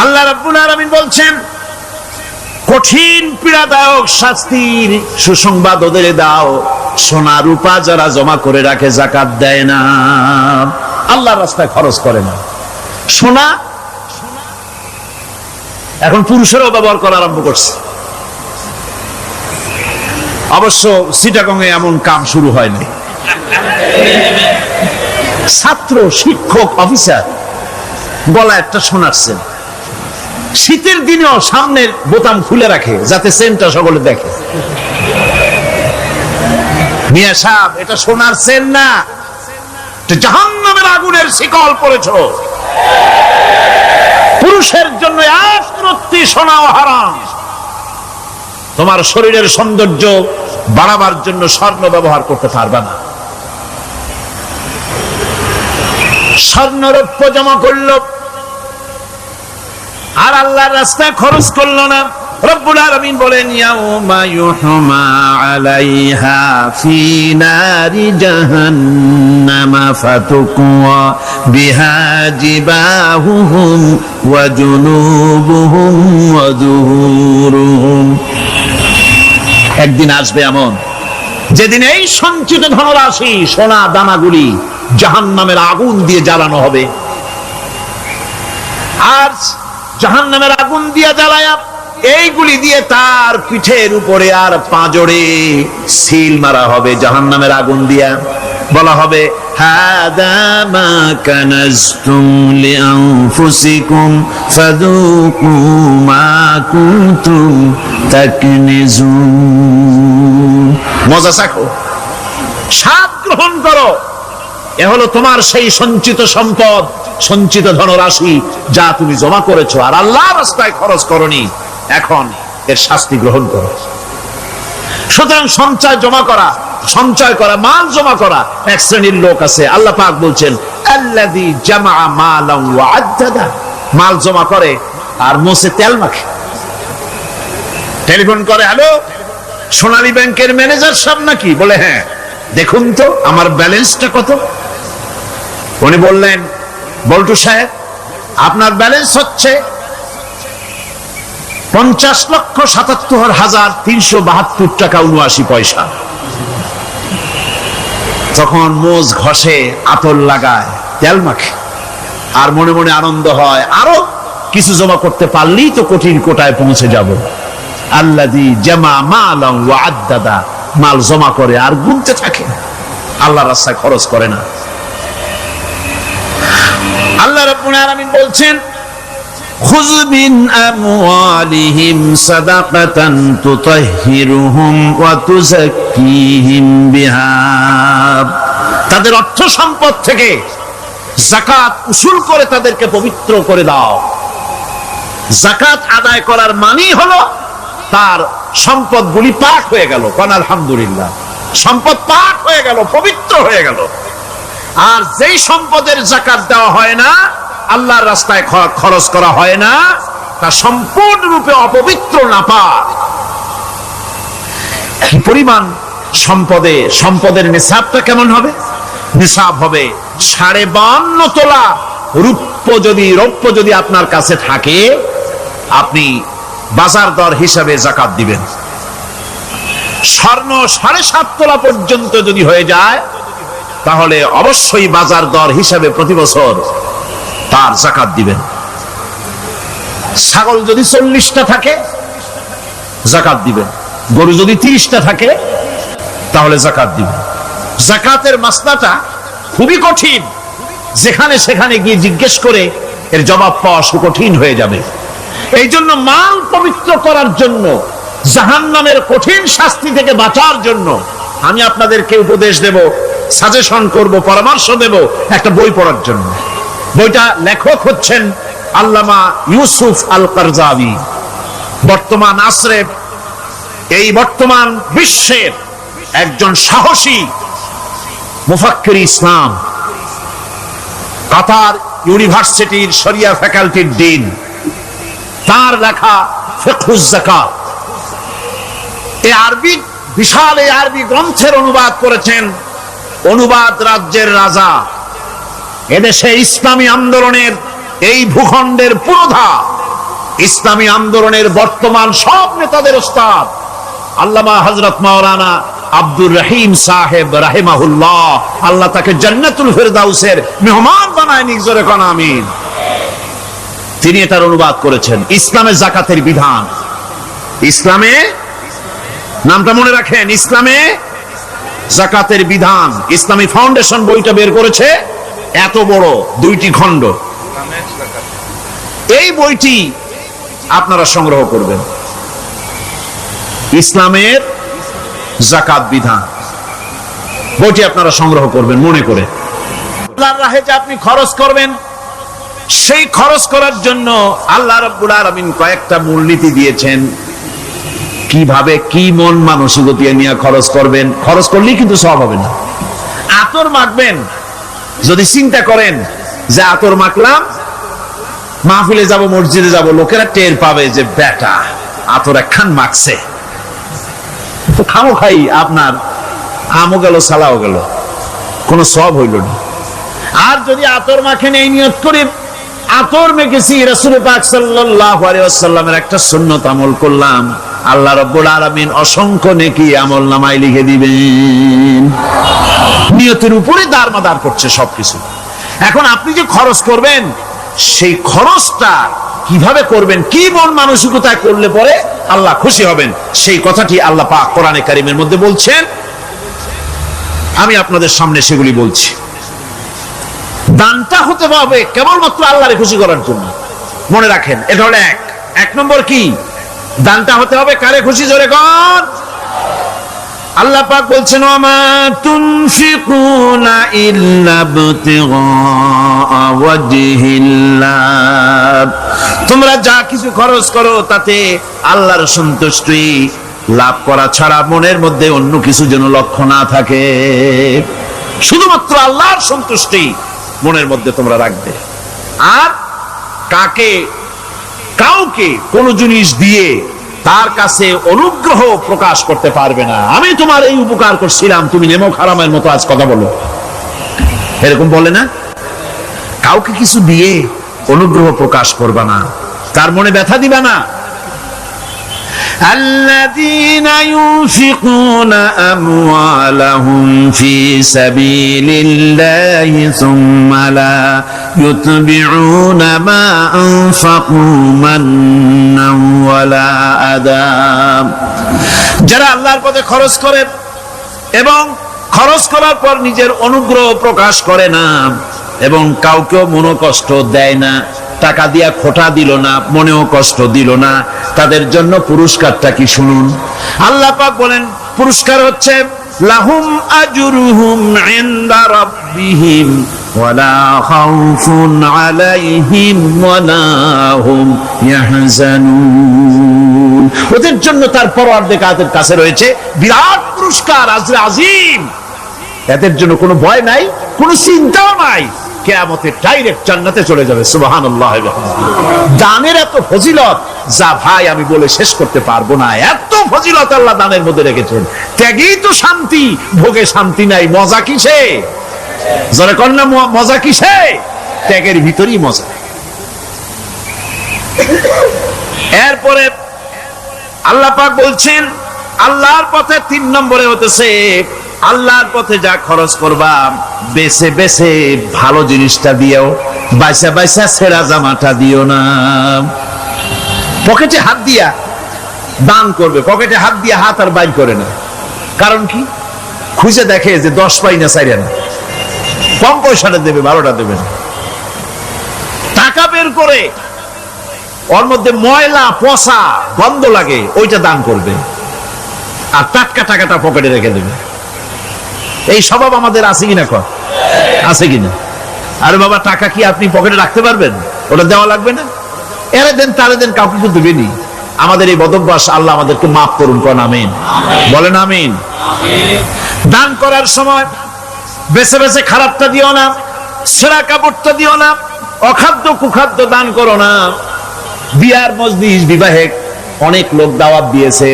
আল্লাহ রাব্বুল আলামিন বলছেন, কঠিন পীড়াদায়ক শাস্তির সুসংবাদ ওদের দাও, সোনা রূপা যারা জমা করে রাখে, যাকাত দেয় না, আল্লাহর রাস্তায় খরচ করে না। সোনা এখন পুরুষেরাও ব্যবহার করা আরম্ভ করছে। অবশ্য চিটাগংয়ে এমন কাম শুরু হয়নি। ছাত্র, শিক্ষক, অফিসার গলা একটা সোনার চেন, শীতের দিনেও সামনের বোতাম খুলে রাখে যাতে চেনটা সকলে দেখে। মিয়া সাহেব, এটা সোনার চেন না, জাহান্নামের আগুনের শিকল পড়েছ। পুরুষের জন্য এক রত্তি সোনাও হারাম। তোমার শরীরের সৌন্দর্য বাড়াবার জন্য স্বর্ণ ব্যবহার করতে পারবে না। স্বর্ণ রৌপ্য জমা করলো আর আল্লাহর রাস্তায় খরচ করলো না। রব্বুল আলামিন বলেন, ইয়াউমা ইউহমা আলাইহা ফি নারি জাহান্নামা ফাতুকওয়া বিহা জিবাহুহুম ওয়া জুনুবুহুম ওয়া যুহুরুহুম। একদিন আসবে এমন যেদিন এই সঞ্চিত ধনরাশি, সোনা দানাগুলি জাহান্নামের আগুন দিয়ে জ্বালানো হবে। আর জাহান্নামের আগুন দিয়ে জ্বালায়া এইগুলি দিয়ে তার পিঠের উপরে আর পাঁজরে সিল মারা হবে জাহান্নামের আগুন দিয়া। বলা হবে, হাদা মা কানাজতুম লিআনফুসিকুম ফাযুকু মা কুনতুম তাকনিজুন। মজা চাখো, স্বাদ গ্রহণ করো। এ হলো তোমার সেই সঞ্চিত সম্পদ, সঞ্চিত ধনরাশি যা তুমি জমা করেছো আর আল্লাহর রাস্তায় খরচ করনি। এখন এর শাস্তি গ্রহণ করো। সুতরাং সঞ্চয় করা, মাল জমা করা এক শ্রেণীর লোক আছে। আল্লাহ পাক বলছেন, আল্লাযী জামা মালান ওয়া আদ্দাদা। মাল জমা করে আর মোছে তেল মাখে। টেলিফোন করে, হ্যালো, সোনালী ব্যাংকের ম্যানেজার সাহেব নাকি? বলে, হ্যাঁ, দেখুন তো আমার ব্যালেন্সটা কত। উনি বললেন, বল্টু সাহেব, আপনার ব্যালেন্স হচ্ছে 50,77,372 টাকা 79 পয়সা। তখন মোজ ঘষে, আতর লাগায়, তেল মাখে আর মনে মনে আনন্দ হয়, আরো কিছু জমা করতে পারলেই তো কঠিন কোটায় পৌঁছে যাব। আল্লাযী জামা মালান ওয়া আদ্দাদা। মাল জমা করে আর গুনতে থাকে, আল্লাহর রাস্তায় খরচ করে না। আল্লাহ রাব্বুল আলামিন বলছেন, খুয মিন আমওয়ালিহিম সাদাকাতান তুতাহহিরুহুম ওয়া তুযাক্কিহিম বিহা। তাদের অর্থ সম্পদ থেকে যাকাত উসুল করে তাদেরকে পবিত্র করে দাও। যাকাত আদায় করার মানেই হলো তার সম্পদগুলি পাক হয়ে গেল। কোন আলহামদুলিল্লাহ, সম্পদ পাক হয়ে গেল, পবিত্র হয়ে গেল। আর যেই সম্পদের যাকাত দেওয়া হয় না, আল্লাহর রাস্তায় খরচ করা হয় না, তা সম্পূর্ণরূপে অপবিত্র, নাপাক। কি পরিমাণ সম্পদের নিসাবটা কেমন হবে? নিসাব হবে 52.5 তোলা রৌপ্য যদি আপনার কাছে থাকে, আপনি বাজার দর হিসাবে যাকাত দিবেন। স্বর্ণ 7.5 তোলা পর্যন্ত যদি হয়ে যায়, তাহলে অবশ্যই বাজার দর হিসাবে প্রতি বছর তার যাকাত দিবেন। ছাগল যদি 40টা থাকে, যাকাত দিবেন। গরু যদি 30টা থাকে, তাহলে যাকাত দিবেন। যাকাতের মাসলাটা খুবই কঠিন। যেখানে সেখানে গিয়ে জিজ্ঞেস করে এর জবাব পাওয়া সুকঠিন হয়ে যাবে। এই জন্য মাল পবিত্র করার জন্য, জাহান্নামের কঠিন শাস্তি থেকে বাঁচার জন্য আমি আপনাদেরকে উপদেশ দেব, সাজেশন করব, পরামর্শ দেব একটা বই পড়ার জন্য। বইটা লেখক হচ্ছেন আল্লামা ইউসুফ আল কারজাবী। বর্তমান আসরে, এই বর্তমান বিশ্বের একজন সাহসী মুফাক্কির ইসলাম, কাতার ইউনিভার্সিটির শরিয়া ফ্যাকাল্টির ডিন। তার লেখা ফিকহুজ যাকাত, এই আরবি, বিশাল এই আরবি গ্রন্থের অনুবাদ করেছেন অনুবাদ রাজ্যের রাজা, এদেশে ইসলামী আন্দোলনের এই ভূখণ্ডের পুরোধা ইসলামী আন্দোলনের বর্তমান সব নেতাদের ওস্তাদ আল্লামা হযরত মাওলানা আব্দুর রহিম সাহেব রাহিমাহুল্লাহ, আল্লাহ তাকে জান্নাতুল ফেরদাউসের মেহমান বানায় নিক, জোরে কোন আমিন। তিনি এটার অনুবাদ করেছেন ইসলামে যাকাতের বিধান। ইসলামে, নামটা মনে রাখেন, ইসলামে যাকাতের বিধান। ইসলামী ফাউন্ডেশন বইটা বের করেছে, এত বড় 2টি খণ্ড। এই বইটি আপনারা সংগ্রহ করবেন, ইসলামের যাকাত বিধান, বইটি আপনারা সংগ্রহ করবেন মনে করে। আল্লাহর রাহে যে আপনি খরচ করবেন, সেই খরচ করার জন্য আল্লাহ রাব্বুল আলামিন কয়েকটা মূলনীতি দিয়েছেন। কিভাবে, কি মন মানসিকতা নিয়ে খরচ করবেন। খরচ করলেই কিন্তু সওয়াব হবে না। আতর মাখবেন, যদি চিন্তা করেন যে আতর মাখলাম, মাহফিলে যাব, মসজিদে যাব, লোকেরা টের পাবে যে বেটা আতর একখান মাখছে, তো খামো খাই আপনার আমও গেল, সালাও গেল, কোনো সওয়াব হইল না। আর যদি আতর মাখেন এই নিয়ত করে আতর মেখেছি, রাসূল পাক সাল্লাল্লাহু আলাইহি ওয়াসাল্লামের একটা সুন্নাত আমল করলাম, আল্লাহ রাব্বুল আলামিন অসংখ্য নেকি আমল নামায় লিখে দিবেন। নিয়তের উপরে দারমাদার করছে সবকিছু। এখন আপনি যে খরচ করবেন, সেই খরচটা কিভাবে করবেন, কি মন মানসিকতায় করলে পরে আল্লাহ খুশি হবেন, সেই কথাটি আল্লাহ পাক কোরআনে কারীমের মধ্যে বলছেন। আমি আপনাদের সামনে সেগুলি বলছি। দানটা হতে হবে কেবলমাত্র আল্লাহরে খুশি করার জন্য, মনে রাখেন। এটা হলো এক নম্বর। কি দানটা হতে হবে কারে খুশি, জোরে কোন। আল্লাহ পাক বলছেন, ওয়ামা তুনফিকুনা ইল্লা ইবতিগা ওয়াজহিল্লাহ, তোমরা যা কিছু খরচ করো তাতে আল্লাহর সন্তুষ্টি লাভ করা ছাড়া মনের মধ্যে অন্য কিছু যেন লক্ষ্য না থাকে, শুধুমাত্র আল্লাহর সন্তুষ্টি মনের মধ্যে তোমরা রাখবে। আর কাউকে কোন জিনিস দিয়ে তার কাছে অনুগ্রহ প্রকাশ করতে পারবে না। আমি তোমার এই উপকার করছিলাম, তুমি নেমো খারামের মতো আজ কথা বলো, এরকম বলে না। কাউকে কিছু দিয়ে অনুগ্রহ প্রকাশ করবা না, তার মনে ব্যথা দিবা না। الذين ينفقون أموالهم في سبيل الله ثم لا يتبعون ما أنفقوا منا ولا أذى, যারা আল্লাহর পথে খরচ করে এবং খরচ করার পর নিজের অনুগ্রহ প্রকাশ করে না এবং কাউকেও মনোকষ্ট দেয় না, টাকা দিয়া খোটা দিল না, মনেও কষ্ট দিল না, তাদের জন্য পুরস্কারটা কি শুনুন। আল্লাহ পাক বলেন পুরস্কার হচ্ছে লাহুম আজরুহুম ইনদা রাব্বিহিম ওয়ালা খাউফুন আলাইহিম ওয়ালা হুম ইয়াহজানুন, ওদের জন্য তার পরওয়ারদিগারের কাছে রয়েছে বিরাট পুরস্কার, আজরে আজিম। এদের জন্য কোনো ভয় নাই, কোনো চিন্তাও নাই, কিয়ামতে ডাইরেক্ট জান্নাতে চলে যাবে। সুবহানাল্লাহ। দানের এত ফজিলত যা ভাই আমি বলে শেষ করতে পারবো না, এত ফজিলত আল্লাহ দানের মধ্যে রেখেছেন। ত্যাগেই তো শান্তি, ভোগে শান্তি নাই, মজা কিসে, যারা কন্যা মজা কিসে, ত্যাগের ভিতরেই মজা। এরপরে আল্লাহ পাক বলছেন আল্লাহর পথে 3 নম্বরে হতেছে আল্লাহর পথে যা খরচ করবা বেছে বেছে ভালো জিনিসটা দিও, বাইসা বাইসা ছেঁড়া জামাটা দিও না। পকেটে হাত দিয়া দান করবে, পকেটে হাত দিয়া হাত আর বাইর করে না। কারণ কি, খুঁজে দেখে যে 10 পাই না 4 আনা, কম পয়সাটা দেবে, 12টা দেবে না। টাকা বের করে ওর মধ্যে ময়লা পচা গন্ধ লাগে, ওইটা দান করবে, আর টাটকা টাকাটা পকেটে রেখে দেবে। এই স্বভাব আমাদের আছে কিনা, আছে কিনা? আরে বাবা, টাকা কি আপনি পকেটে রাখতে পারবেন? ওটা দেওয়া লাগবে না, এরে দেন তারে দেন, কাউকে তো দেবেনি। আমাদের এই বদভ্যাস আল্লাহ আমাদেরকে মাফ করুন, কোন আমিন বলেন। আমিন। দান করার সময় বেছে বেছে খারাপটা দিও না, ছেঁড়া কাপড়টা দিও না, অখাদ্য কুখাদ্য দান করো না। বিয়ার মজলিস, বিবাহে অনেক লোক দাওয়াত দিয়েছে,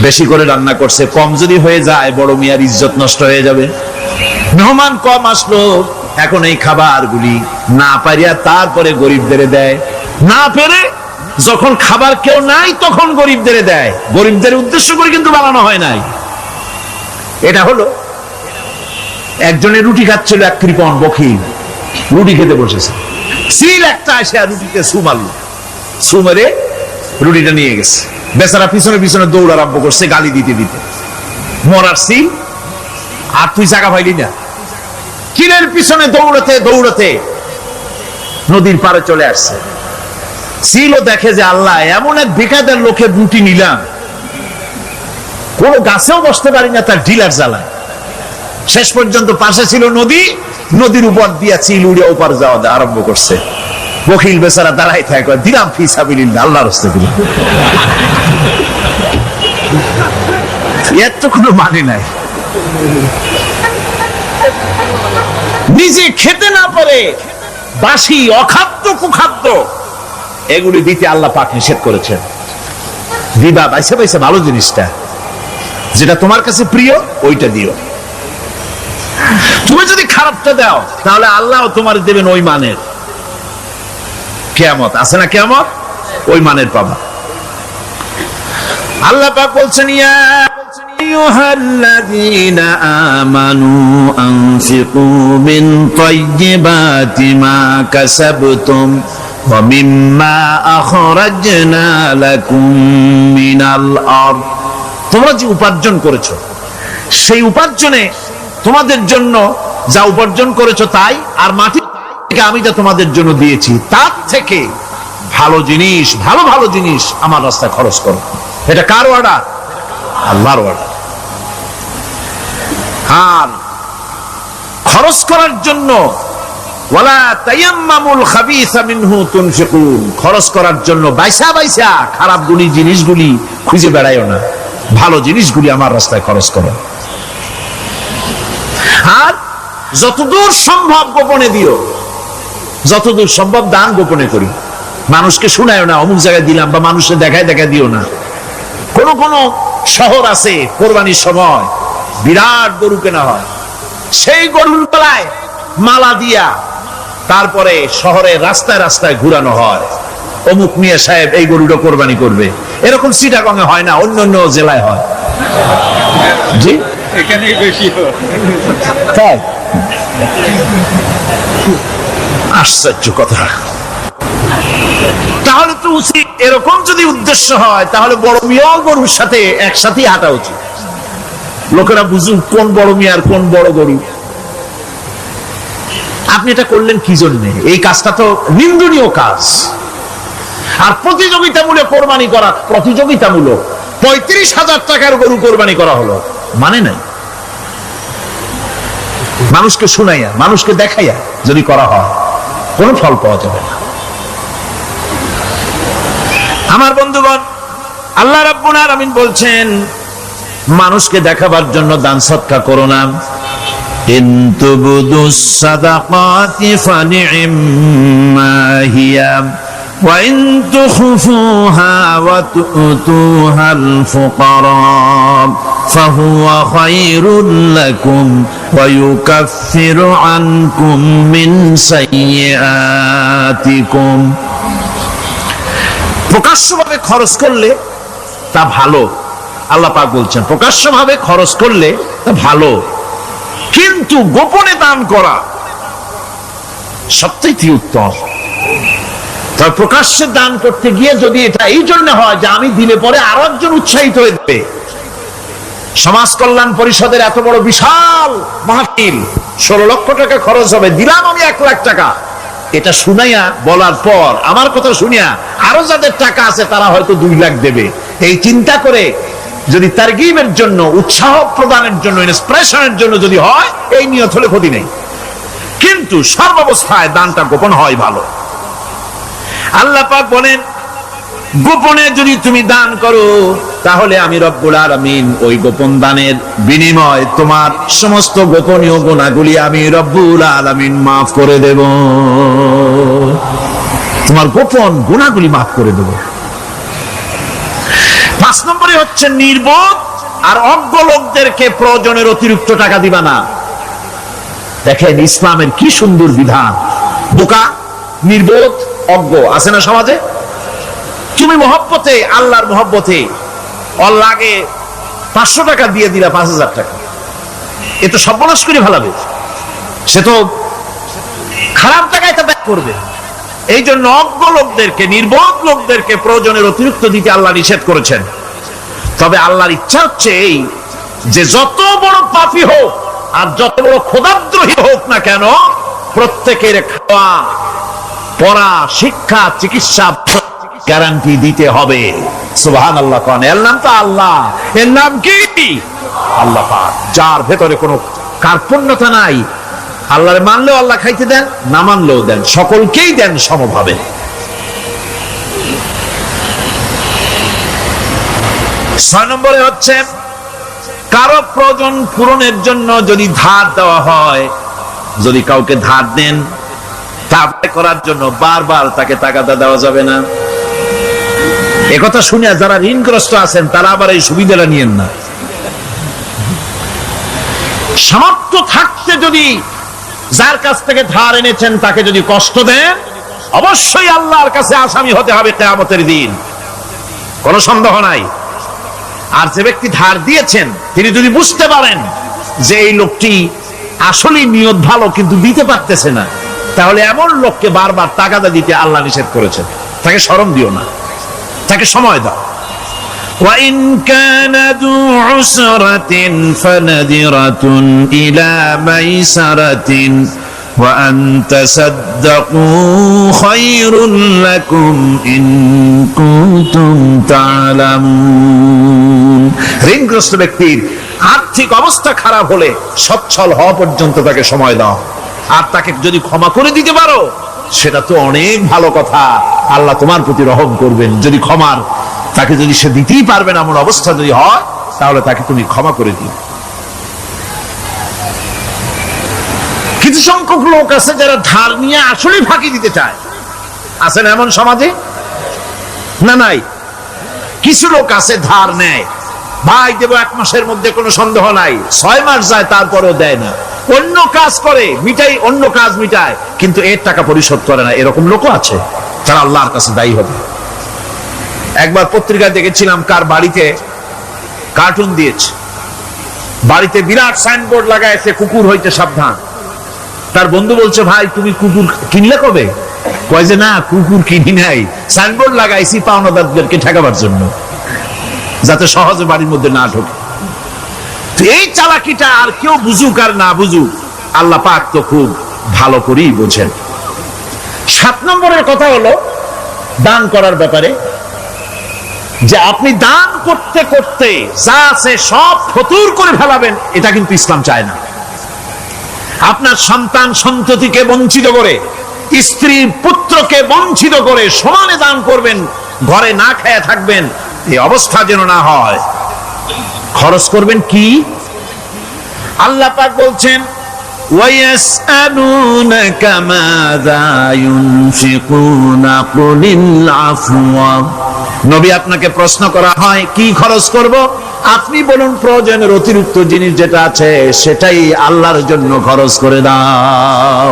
বেশি করে রান্না করছে, কম যদি হয়ে যায় বড় মিয়ার ইজ্জত নষ্ট হয়ে যাবে। মেহমান কম আসলো, এখন এই খাবারগুলি না পারিয়া তারপরে গরিবদের দেয়, না পেরে যখন খাবার কেউ নাই তখন গরিবদের দেয়, গরিবদের উদ্দেশ্য করে কিন্তু বানানো হয় নাই। এটা হলো একজনের রুটি খাচ্ছিল, এক কৃপণ বখিল রুটি খেতে বসেছে, সিল একটা এসে রুটিতে সু মারলো, সু মেরে রুটিটা নিয়ে গেছে। বেচারা পিছনে পিছনে দৌড় আরম্ভ করছে গালি দিতে দিতে, মরার সিল আর তুই জায়গা পাইলি না। চিলের পিছনে দৌড়াতে দৌড়াতে নদীর পারে চলে আসছে। সিলও দেখে যে আল্লাহ এমন এক বেকায়দার লোকের রুটি নিলাম, কোন গাছেও বসতে পারি না তার ঢিলার জ্বালায়। শেষ পর্যন্ত পাশে ছিল নদী, নদীর উপর দিয়া চিল উড়ে ওপার যাওয়া আরম্ভ করছে। বখিল বেচারা দাঁড়াই থাকে, দিলাম ফি সাবিলিল্লাহ, আল্লাহর রাস্তে দিলাম। এর তো কোনো মানে নাই। নিজে খেতে না পারে বাসি অখাদ্য কুখাদ্য এগুলি দিতে আল্লাহ পাক নিষেধ করেছেন। দিবা বাইসে বাইসে ভালো জিনিসটা, যেটা তোমার কাছে প্রিয় ওইটা দিও। তুমি যদি খারাপটা দাও তাহলে আল্লাহ তোমার দেবেন ওই মানের। কিয়ামত আছে না, কিয়ামত ওই মানের পাবা। আল্লাহ পাক বলছেন, ইয়া আইয়ুহাল্লাযীনা আমানু আনফিকু মিন তাইয়্যিবাতি মা কাসাবতুম ওয়া মিম্মা আখরাজনা লাকুম মিনাল আরদ। তোমরা যে উপার্জন করেছো সেই উপার্জনে তোমাদের জন্য যা উপার্জন করেছো তাই, আর মাটি থেকে আমি যা তোমাদের জন্য দিয়েছি তার থেকে ভালো জিনিস, ভালো ভালো জিনিস আমার রাস্তায় খরচ করো। এটা কার অর্ডার? আল্লাহর অর্ডার। আর খরচ করার জন্য ওয়ালা তায়াম্মামুল খাবিসা মিনহু তুনফিকুন, খরচ করার জন্য বাইসা বাইসা খারাপ জিনিসগুলি খুঁজে বেড়াইও না, ভালো জিনিসগুলি আমার রাস্তায় খরচ করো। আর যতদূর সম্ভব গোপনে দিও, যতদূর সম্ভব দান গোপনে করি। মানুষকে শুনায়ও না অমুক জায়গায় দিলাম, বা মানুষের দেখায় দেখায় দিও না। কোন কোন শহর আছে কোরবানির সময় বিরাট গরু কেনা হয়, সেই গরুর তলায় মালা দিয়া তারপরে শহরে রাস্তায় রাস্তায় ঘুরানো হয়, অমুক মিয়া সাহেব এই গরুটা কোরবানি করবে। এরকম চিটাগংয়ে হয় না, অন্য অন্য জেলায় হয়। জি, এখানেই বেশি হয়। তাই আশ্চর্য কথা। তাহলে তো উচিত, এরকম যদি উদ্দেশ্য হয় তাহলে বড় মিয়া গরুর সাথে একসাথে হাঁটা উচিত। লোকেরা বুঝুন কোন বড় মিয়া আর কোন বড় গরু। আপনি এটা করলেন কি জন্য? এই কাজটা তো নিন্দনীয় কাজ। আর প্রতিযোগিতামূলক কোরবানি করা, প্রতিযোগিতামূলক 35,000 টাকার গরু কোরবানি করা হলো, মানে নাই। মানুষকে শুনাইয়া, মানুষকে দেখাইয়া যদি করা হয় কোনো ফল পাওয়া যাবে না। আমার বন্ধুগণ, আল্লাহ রাব্বুল আলামিন বলছেন মানুষকে দেখাবার জন্য দান সদকা করো না। ইন তুবদুস সাদাকাতি ফানি'ম্মা হিয়া ওয়া ইন তুখফুহা ওয়া তু'তুহাল ফুকারা ফাহুয়া খায়রুল লাকুম ওয়া ইউকাফিরু আনকুম মিন সাইয়্যাতিকুম। প্রকাশ্যভাবে খরচ করলে তা ভালো, আল্লাহ পাক বলছেন প্রকাশ্যভাবে খরচ করলে তা ভালো, কিন্তু গোপনে দান করা সবচেয়ে উত্তম। তবে প্রকাশ্যে দান করতে গিয়ে যদি এটা এই জন্য হয় যে আমি দিলে পরে আরো একজন উৎসাহিত হয়ে যাবে, সমাজ কল্যাণ পরিষদের এত বড় বিশাল মাহফিল, 16 লক্ষ টাকা খরচ হবে, দিলাম আমি 1 লাখ টাকা, এটা শুনাইয়া বলার পর আমার কথা শুনিয়া আরো যাদের টাকা আছে তারা হয়তো 2 লাখ দেবে, এই চিন্তা করে যদি তারগিবের জন্য, উৎসাহ প্রদানের জন্য, ইন্সপিরেশনের জন্য যদি হয়, এই নিয়ত হলে ক্ষতি নেই। কিন্তু সর্বাবস্থায় দানটা গোপন হয় ভালো। আল্লাহ পাক বলেন গোপনে যদি তুমি দান করো তাহলে আমি রব্বুল আলামিন ওই গোপন দানের বিনিময় তোমার সমস্ত গোপনীয় গুনাহগুলি আমি রব্বুল আলামিন মাফ করে দেব। তোমার গোপন গুনাহগুলি মাফ করে দেব। 5 নম্বরে হচ্ছে নির্বোধ আর অজ্ঞ লোকদেরকে প্রয়োজনের অতিরিক্ত টাকা দিবা না। দেখেন ইসলামের কি সুন্দর বিধান। বোকা, নির্বোধ, অজ্ঞ আছে না সমাজে? তুমি মহব্বতে, আল্লাহর মহব্বতে ওর লাগে 500 টাকা দিয়ে দিলা 5000 টাকা, এ তো সর্বনাশ করে ফেলাবে, সে তো খারাপ টাকায় তা ব্যয় করবে। এই জন্য অজ্ঞ লোকদেরকে, নির্বোধ লোকদেরকে প্রয়োজনের অতিরিক্ত দিতে আল্লাহ নিষেধ করেছেন। তবে আল্লাহর ইচ্ছা হচ্ছে এই যে যত বড় পাপী হোক আর যত বড় খোদাদ্রোহী হোক না কেন, প্রত্যেকের খাওয়া, পড়া, শিক্ষা, চিকিৎসা গ্যারান্টি দিতে হবে। সুবহানাল্লাহ। কোন এর নাম তো আল্লাহ, এর নাম কি? আল্লাহ পাক, যার ভেতরে কোনো কার্পণ্যতা নাই। আল্লাহরে মানলেও আল্লাহ খাইতে দেন, না মানলেও দেন, সকলকেই দেন সমভাবে। 6 নম্বরে হচ্ছে কারো প্রয়োজন পূরণের জন্য যদি ধার দেওয়া হয়, যদি কাউকে ধার দেন, তা করার জন্য বারবার তাকে টাকাটা দেওয়া যাবে না। একথা শুনে যারা ঋণগ্রস্ত আছেন তারা আবার এই সুবিধাটা নিয়েন না। সামর্থ্য থাকতে যদি যার কাছ থেকে ধার এনেছেন তাকে যদি কষ্ট দেন, অবশ্যই আল্লাহর কাছে আসামি হতে হবে কিয়ামতের দিন, কোনো সন্দেহ নাই। আর যে ব্যক্তি ধার দিয়েছেন তিনি যদি বুঝতে পারেন যে এই লোকটি আসলে নিয়ত ভালো কিন্তু দিতে পারতেছে না, তাহলে এমন লোককে বারবার টাকাটা দিতে আল্লাহ নিষেধ করেছেন। তাকে শরম দিও না, তাকে সময় দাও। وَإِنْ كَانَ ذُو عُسْرَةٍ فَنَذِرَةٌ إِلَى مَيْسَرَةٍ وَأَنْ تَصَدَّقُوا خَيْرٌ لَكُمْ إِنْ كُنْتُمْ تَعْلَمُونَ। ঋণগ্রস্ত ব্যক্তির আর্থিক অবস্থা খারাপ হলে সচ্ছল হওয়া পর্যন্ত তাকে সময় দাও, আর তাকে যদি ক্ষমা করে দিতে পারো সেটা তো অনেক ভালো কথা। আল্লাহ তোমার প্রতি রহম করবেন। যদি ক্ষমার তাকে যদি সে দিতেই পারবে না এমন অবস্থা যদি হয়, তাহলে তাকে তুমি ক্ষমা করে দিও। কিছু সংখ্যক লোক আছে যারা ধার নিয়ে আসলে ফাঁকি দিতে চায়, আছেন এমন সমাজে না? নাই। কিছু লোক আছে ধার নেয়, ভাই দেব 1 মাসের মধ্যে, কোনো সন্দেহ নাই। 6 মাস যায় তারপরেও দেয় না, অন্য কাজ করে মিটাই, অন্য কাজ মিটায়, কিন্তু এর টাকা পরিশোধ করে না। এরকম লোকও আছে, তারা আল্লাহর কাছে দায়ী হবে। একবার পত্রিকায় দেখেছিলাম কার বাড়িতে কার্টুন দিয়েছে, বাড়িতে বিরাট সাইনবোর্ড লাগাইছে, কুকুর হইতে সাবধান। তার বন্ধু বলছে, ভাই তুমি কুকুর কিনলে কবে? কয় যে না, কুকুর কিনি নাই, সাইনবোর্ড লাগাইছি পাওনাদারদেরকে ঠেকাবার জন্য, যাতে সহজে বাড়ির মধ্যে না ঢোকে। এই চালাকিটা আর কেউ বুঝুক আর না বুঝুক, আল্লাহ পাক তো খুব ভালো করেই বোঝেন। 7 নম্বরের কথা হলো দান করার ব্যাপারে, যে আপনি দান করতে করতে যা আছে সব ফতুর করে ফেলাবেন, এটা কিন্তু ইসলাম চায় না। আপনার সন্তান সন্ততিকে বঞ্চিত করে, স্ত্রী পুত্রকে বঞ্চিত করে সমানে দান করবেন, ঘরে না খেয়ে থাকবেন, এই অবস্থা যেন না হয়। খরচ করবেন কি? আল্লাহ পাক বলছেন, وَيَسْأَلُونَكَ مَاذَا يُنْفِقُونَ قُلِ الْعَفْوَ। নবী আপনাকে প্রশ্ন করা হয় কি খরচ করব? আপনি বলুন প্রয়োজনের অতিরিক্ত জিনিস যেটা আছে সেটাই আল্লাহর জন্য খরচ করে দাও।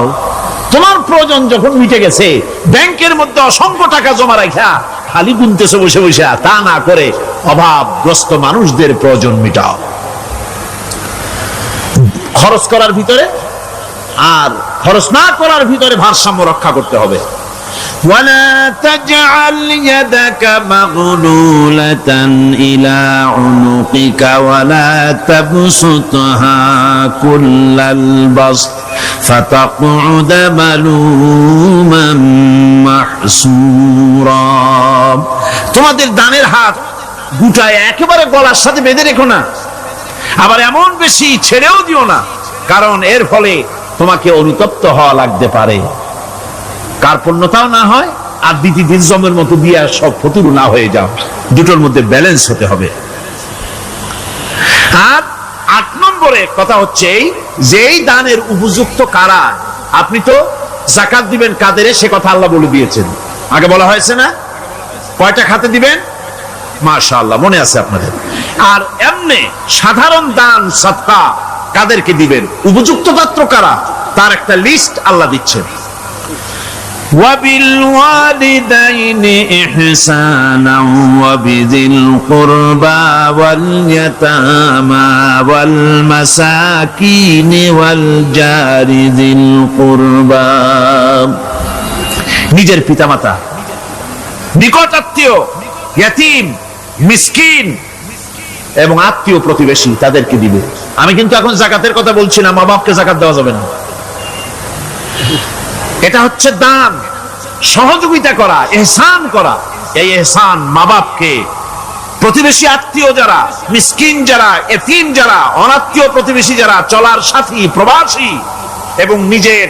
তোমার প্রয়োজন যখন মিটে গেছে, ব্যাংকের মধ্যে অসংখ্য টাকা জমা রাখা খালি গুনতেছে বসে বসে, তা না করে অভাবগ্রস্ত মানুষদের প্রয়োজন মিটাও। খরচ করার ভিতরে আর খরচ না করার ভিতরে ভারসাম্য রক্ষা করতে হবে। ولا تجعل يدك مغلولة إلى عنقك ولا تبسطها كل البسط فتقعد ملوما محسورا। তোমাদের দানের হাত গুটায় একেবারে গলার সাথে বেঁধে রেখো না, আবার এমন বেশি ছেড়েও দিও না, কারণ এর ফলে তোমাকে অনুতপ্ত হওয়া লাগতে পারে, কার্পণ্যতাও না হয়, আর দিন জমের মতো দিয়ে সব ফতুর না হয়ে যাও। দুটোর মধ্যে ব্যালেন্স হতে হবে। আর 8 নম্বরে কথা হচ্ছে যে এই দানের উপযুক্ত কারা। আপনি তো যাকাত দিবেন কাদের, সে কথা আল্লাহ বলে দিয়েছেন, আগে বলা হয়েছে না? কয়টা খাতে দিবেন? মাশাআল্লাহ, মনে আছে আপনাদের। আর এমনি সাধারণ দান সাদকা কাদেরকে দিবেন, উপযুক্ত পাত্র কারা, তার একটা লিস্ট আল্লাহ দিচ্ছেন। وبالوالدين إحسانا وبذي القربى واليتامى والمساكين والجار ذي القربى। নিজের পিতামাতা, নিকট আত্মীয়, ইয়াতীম, মিসকিন এবং আত্মীয় প্রতিবেশী তাদেরকে দিবে। আমি কিন্তু এখন যাকাতের কথা বলছি না, মা বাপকে যাকাত দেওয়া যাবে না। এটা হচ্ছে দান, সহযোগিতা করা, ইহসান করা। এই ইহসান মা বাপকে, প্রতিবেশী আত্মীয় যারা, মিসকিন যারা, এতিম যারা, অনাত্মীয় প্রতিবেশী যারা, চলার সাথী, প্রবাসী এবং নিজের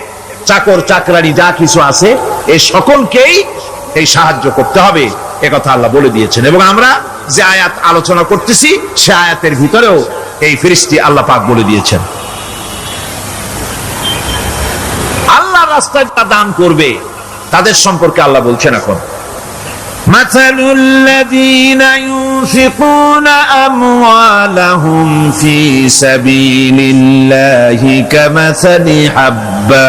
চাকর চাকরানি যা কিছু আছে, এই সকলকেই এই সাহায্য করতে হবে, একথা আল্লাহ বলে দিয়েছেন। এবং আমরা যে আয়াত আলোচনা করতেছি সে আয়াতের ভিতরেও এই ফিরিস্তি আল্লাহ পাক বলে দিয়েছেন। আল্লাহর রাস্তায় যারা দান করবে তাদের সম্পর্কে আল্লাহ বলছেন এখন, মাসালুল লাযীনা ইউনফিকুনা আমওয়ালাহুম ফি সাবিলিল্লাহি কামাসালি হাব্বা।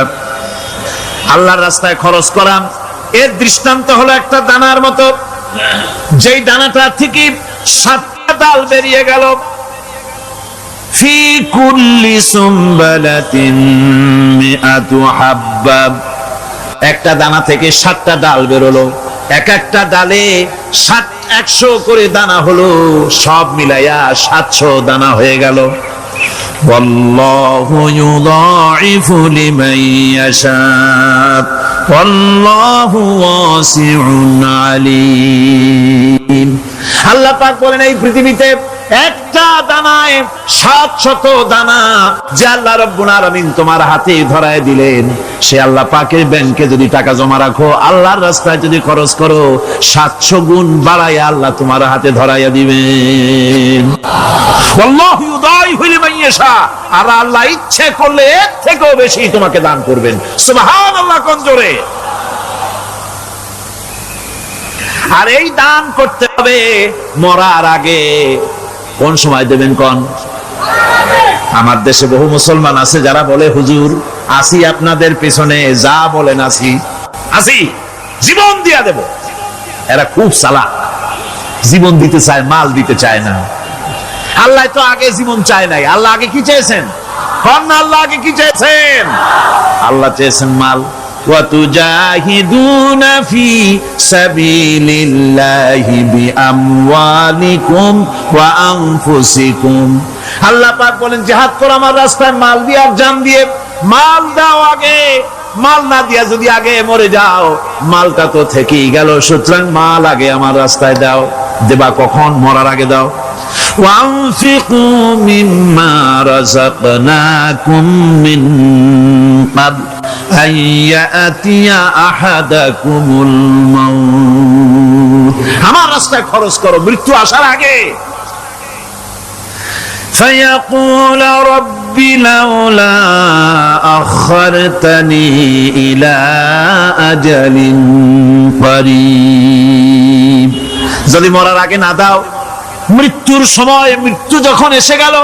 আল্লাহর রাস্তায় খরচ করা এর দৃষ্টান্ত হলো একটা দানার মতো, যেই দানাটা থেকে 7টা ডাল বেরিয়ে গেল। ফি কুল্লি সুমবালাতিন মিআতু হাব্বা, একটা দানা থেকে 7টা ডাল বেরোলো, এক একটা ডালে 100 করে দানা হলো, সব মিলাইয়া 700 দানা হয়ে গেল। ওয়াল্লাহু ইউদাইফু লিমান ইয়াশা ওয়াল্লাহু ওয়াসিউন আলীম। আল্লাহ পাক বলেন এই পৃথিবীতে একটা দানায় 700 দানা যে আল্লাহ রাব্বুল আলামিন তোমার হাতে ধরায় দিলেন, সে আল্লাহ পাকের ব্যাংকে যদি টাকা জমা রাখো, আল্লাহর রাস্তায় যদি খরচ করো, 700 গুণ বাড়াইয়া আল্লাহ তোমার হাতে ধরাইয়া দিবেন। আল্লাহু ইউদাইফু লিমান ইয়াশা, আর আল্লাহ ইচ্ছে করলে এর থেকেও বেশি তোমাকে দান করবেন। সুবহানাল্লাহ কোন জোরে। আর এই দান করতে হবে মরার আগে। কোন সময় দেবেন কোন? আমার দেশে বহু মুসলমান আছে যারা বলে, হুজুর আসি আপনাদের পেছনে, যা বলেন আসি, জীবন দিয়া দেব। এরা খুব চালাক, জীবন দিতে চায়, মাল দিতে চায় না। আল্লাহ তো আগে জীবন চায় নাই, আল্লাহ আগে কি চেয়েছেন? আল্লাহ আগে কি চেয়েছেন? আল্লাহ চেয়েছেন মাল। وَتُجَاهِدُونَ فِي سَبِيلِ اللَّهِ بِأَمْوَالِكُمْ وَأَنفُسِكُمْ। আল্লাহ পাক বলেন জিহাদ করো আমার রাস্তায় মাল দিয়ে আর জান দিয়ে। মাল দাও আগে, মাল না দিয়া যদি আগে মরে যাও, মালটা তো থেকেই গেল। সুতরাং মাল আগে আমার রাস্তায় দাও। দেবা কখন? মরার আগে দাও। وَأَنفِقُوا مِمَّا رَزَقْنَاكُم مِّن قَبْلِ أَن يَأْتِيَ أَحَدَكُمُ الْمَوْتُ। আমার রাস্তায় খরচ করো মৃত্যু আসার আগে। فَيَقُولَ رَبِّ لَوْلَا أَخَّرْتَنِي إِلَى أَجَلٍ قَرِيبٍ। যদি মরার আগে না দাও, মৃত্যুর সময়, মৃত্যু যখন এসে গেল,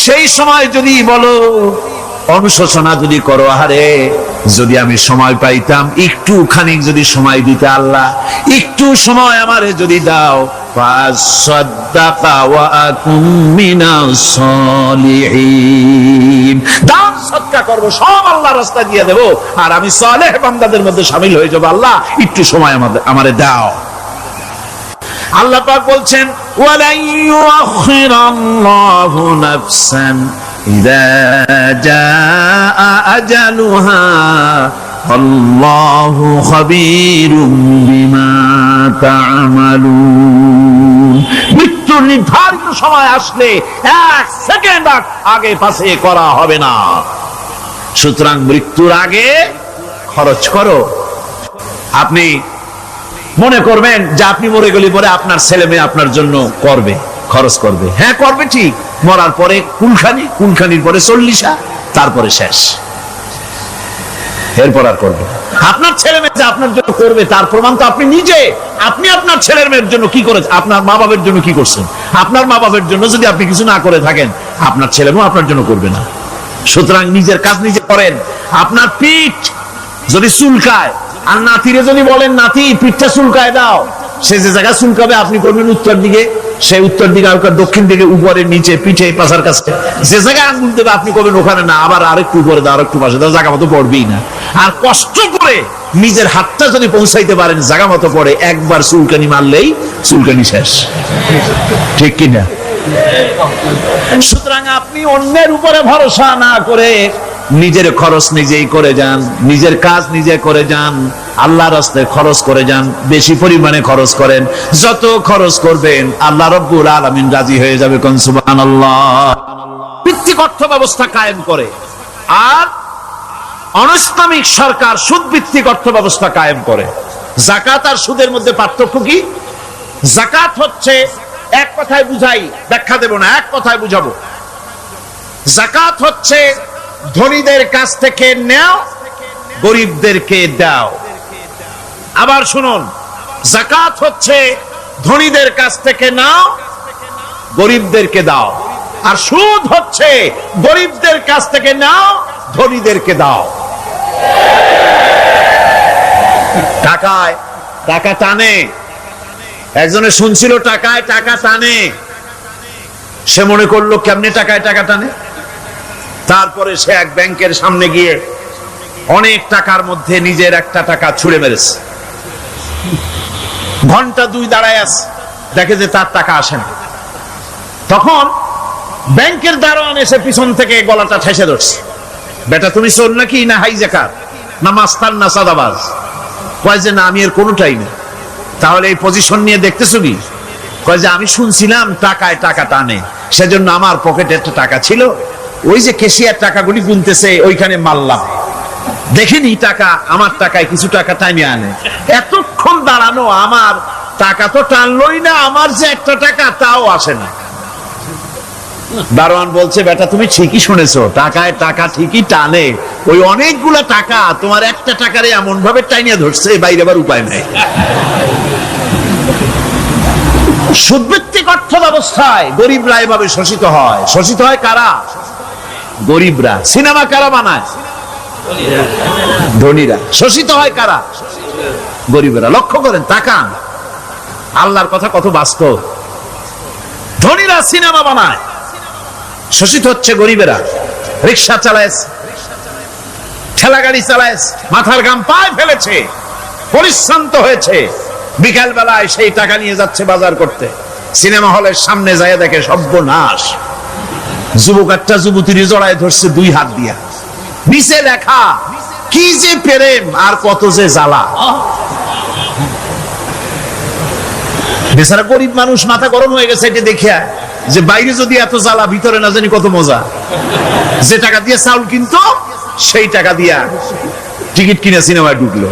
সেই সময় যদি বলো, অনুশোচনা যদি করো, আরে যদি আমি সময় পাইতাম, একটু খানিক যদি সময় দিতে, আল্লাহ একটু সময় আমারে যদি দাও, ফাসাদদাকা ওয়া আকুম মিনাস সালিহিন। দান সদকা করব, সব আল্লাহর রাস্তায় দিয়ে দেব, আর আমি সালেহ বান্দাদের মধ্যে শামিল হয়ে যাব। আল্লাহ একটু সময় আমারে দাও। আল্লাহ পাক বলছেন, ওয়ালাই ইউআখিরাল্লাহু নাফসান ইযা জাআ আজালুহা আল্লাহু খাবীরুম বিমা তা'মালুন। মৃত্যুর নির্ধারিত সময় আসলে 1 সেকেন্ড আগে পাশে করা হবে না। সুতরাং মৃত্যুর আগে খরচ করো। আপনি মনে করবেন যে আপনি মরে গেলে পরে আপনার ছেলে মেয়ে আপনার জন্য করবে, খরচ করবে। হ্যাঁ করবে ঠিক, মরার পরে কুলখানির পরে 40, তারপরে শেষ, এরপর আর করবে। আপনার ছেলে মেয়ে যে আপনার জন্য করবে তার প্রমাণ তো আপনি নিজে। আপনি আপনার ছেলের মেয়ের জন্য কি করেছেন? আপনার মা বাবার জন্য কি করছেন? আপনার মা বাবার জন্য যদি আপনি কিছু না করে থাকেন, আপনার ছেলে মেয়ে আপনার জন্য করবে না। সুতরাং নিজের কাজ নিজে করেন। আপনার পিঠ যদি চুলকায়, আর নাতিরে যদি বলেন নাতি পিঠটা চুলকায় দাও, সে যে জায়গা চুলকাবে আপনি করবেন উত্তর দিকে, সে উত্তর দিকে আর দক্ষিণ দিকে, উপরে নিচে পিঠে পাশার কাছে যে জায়গায় আঙ্গুল দেবে আপনি করবেন ওখানে না, আবার আরেকটু উপরে দাও আরেকটু পাশে দাও, জায়গা মতো পড়বেই না। আর কষ্ট করে নিজের হাতটা যদি পৌঁছাইতে পারেন জায়গা মতো পড়ে, একবার চুলকানি মারলেই চুলকানি শেষ, ঠিক কিনা? সুতরাং আপনি অন্যের উপরে ভরসা না করে নিজের খরচ নিজেই করে যান, নিজের কাজ নিজে করে যান, আল্লাহর রাস্তায় খরচ করে যান, বেশি পরিমাণে খরচ করেন, যত খরচ করবেন আল্লাহ রাব্বুল আলামিন রাজি হয়ে যাবে। কোন সুবহানাল্লাহ। ভিত্তিক অর্থ ব্যবস্থা কায়েম করে, আর অনৈসলামিক সরকার সুদ ভিত্তিক অর্থ ব্যবস্থা কায়েম করে। যাকাত আর সুদের মধ্যে পার্থক্য কি? যাকাত হচ্ছে, এক কথায় বুঝাই, ব্যাখ্যা দেব না, এক কথায় বুঝাবো। যাকাত হচ্ছে ধনীদের কাছ থেকে নেও, গরিবদেরকে দাও। আবার শুনুন, যাকাত হচ্ছে ধনীদের কাছ থেকে নাও, গরিবদেরকে দাও। আর সুদ হচ্ছে গরিবদের কাছ থেকে নাও, ধনীদেরকে দাও। টাকায় টাকা টানে, একজনে শুনছিল টাকায় টাকা টানে, সে মনে করলো কেমনে টাকায় টাকা টানে। তারপরে সে এক ব্যাংকের সামনে গিয়ে অনেক টাকার মধ্যে নিজের একটা টাকা ছুঁড়ে মেরেছে। ঘন্টা 2 দাঁড়ায় আছে, দেখে যে তার টাকা আসে না। তখন ব্যাংকের দারোয়ান এসে পিছন থেকে গলাটা ঠেসে ধরছে, বেটা তুমি চোর নাকি, না হাইজাকার, না মাস্তান, না সাদাবাজ? কয় যে না, আমি এর কোনোটাই না। তাহলে এই পজিশন নিয়ে দেখতেছো কি? কয় যে আমি শুনছিলাম টাকায় টাকা টানে, সেজন্য আমার পকেটে একটা টাকা ছিল, ওই যে কেশিয়ার টাকাগুলি গুনতেছে ওইখানে মারলাম, দেখিনি টাকা, আমার টাকায় কিছু টাকা টাইমে আনে। এতক্ষণ দাঁড়ানো, আমার টাকা তো টানলই না, আমার যে একটা টাকা তাও আসে না। দারোয়ান বলছে, বেটা তুমি ঠিকই শুনেছো, টাকায় টাকা ঠিকই টানে, ওই অনেকগুলা টাকা তোমার একটা টাকারে এমন ভাবে টাইনিয়া ধরছে, বাইরে আবার উপায় নাই। সুদভিত্তিক অর্থ ব্যবস্থায় গরিবরা এভাবে শোষিত হয়। শোষিত হয় কারা? গরিবরা। সিনেমা কারা বানায়? ধনীরা। শোষিত হয় কারা? গরিবরা। লক্ষ্য করেন, তাকান, আল্লাহর কথা কত বাস্তব। ধনীরা সিনেমা বানায়, শোষিত হচ্ছে গরিবেরা। রিক্সা চালায়, ঠেলা গাড়ি চালায়, মাথার ঘাম পায়ে ফেলেছে, পরিশ্রান্ত হয়েছে, বিকাল বেলায় সেই টাকা নিয়ে যাচ্ছে বাজার করতে। সিনেমা হলের সামনে যায় দেখে সর্বনাশ, যুবক একটা যুবতীর জড়ায় ধরছে 2 হাত দিয়া, নিচে লেখা কি যে প্রেম আর কত যে জ্বালা। বেচারা গরিব মানুষ মাথা গরম হয়ে গেছে এটা দেখিয়া, যে বাইরে যদি এত জ্বালা, ভিতরে না জানি কত মজা। যে টাকা দিয়ে চাউল কিনতো, সেই টাকা দিয়া টিকিট কিনে সিনেমায় ঢুকলো।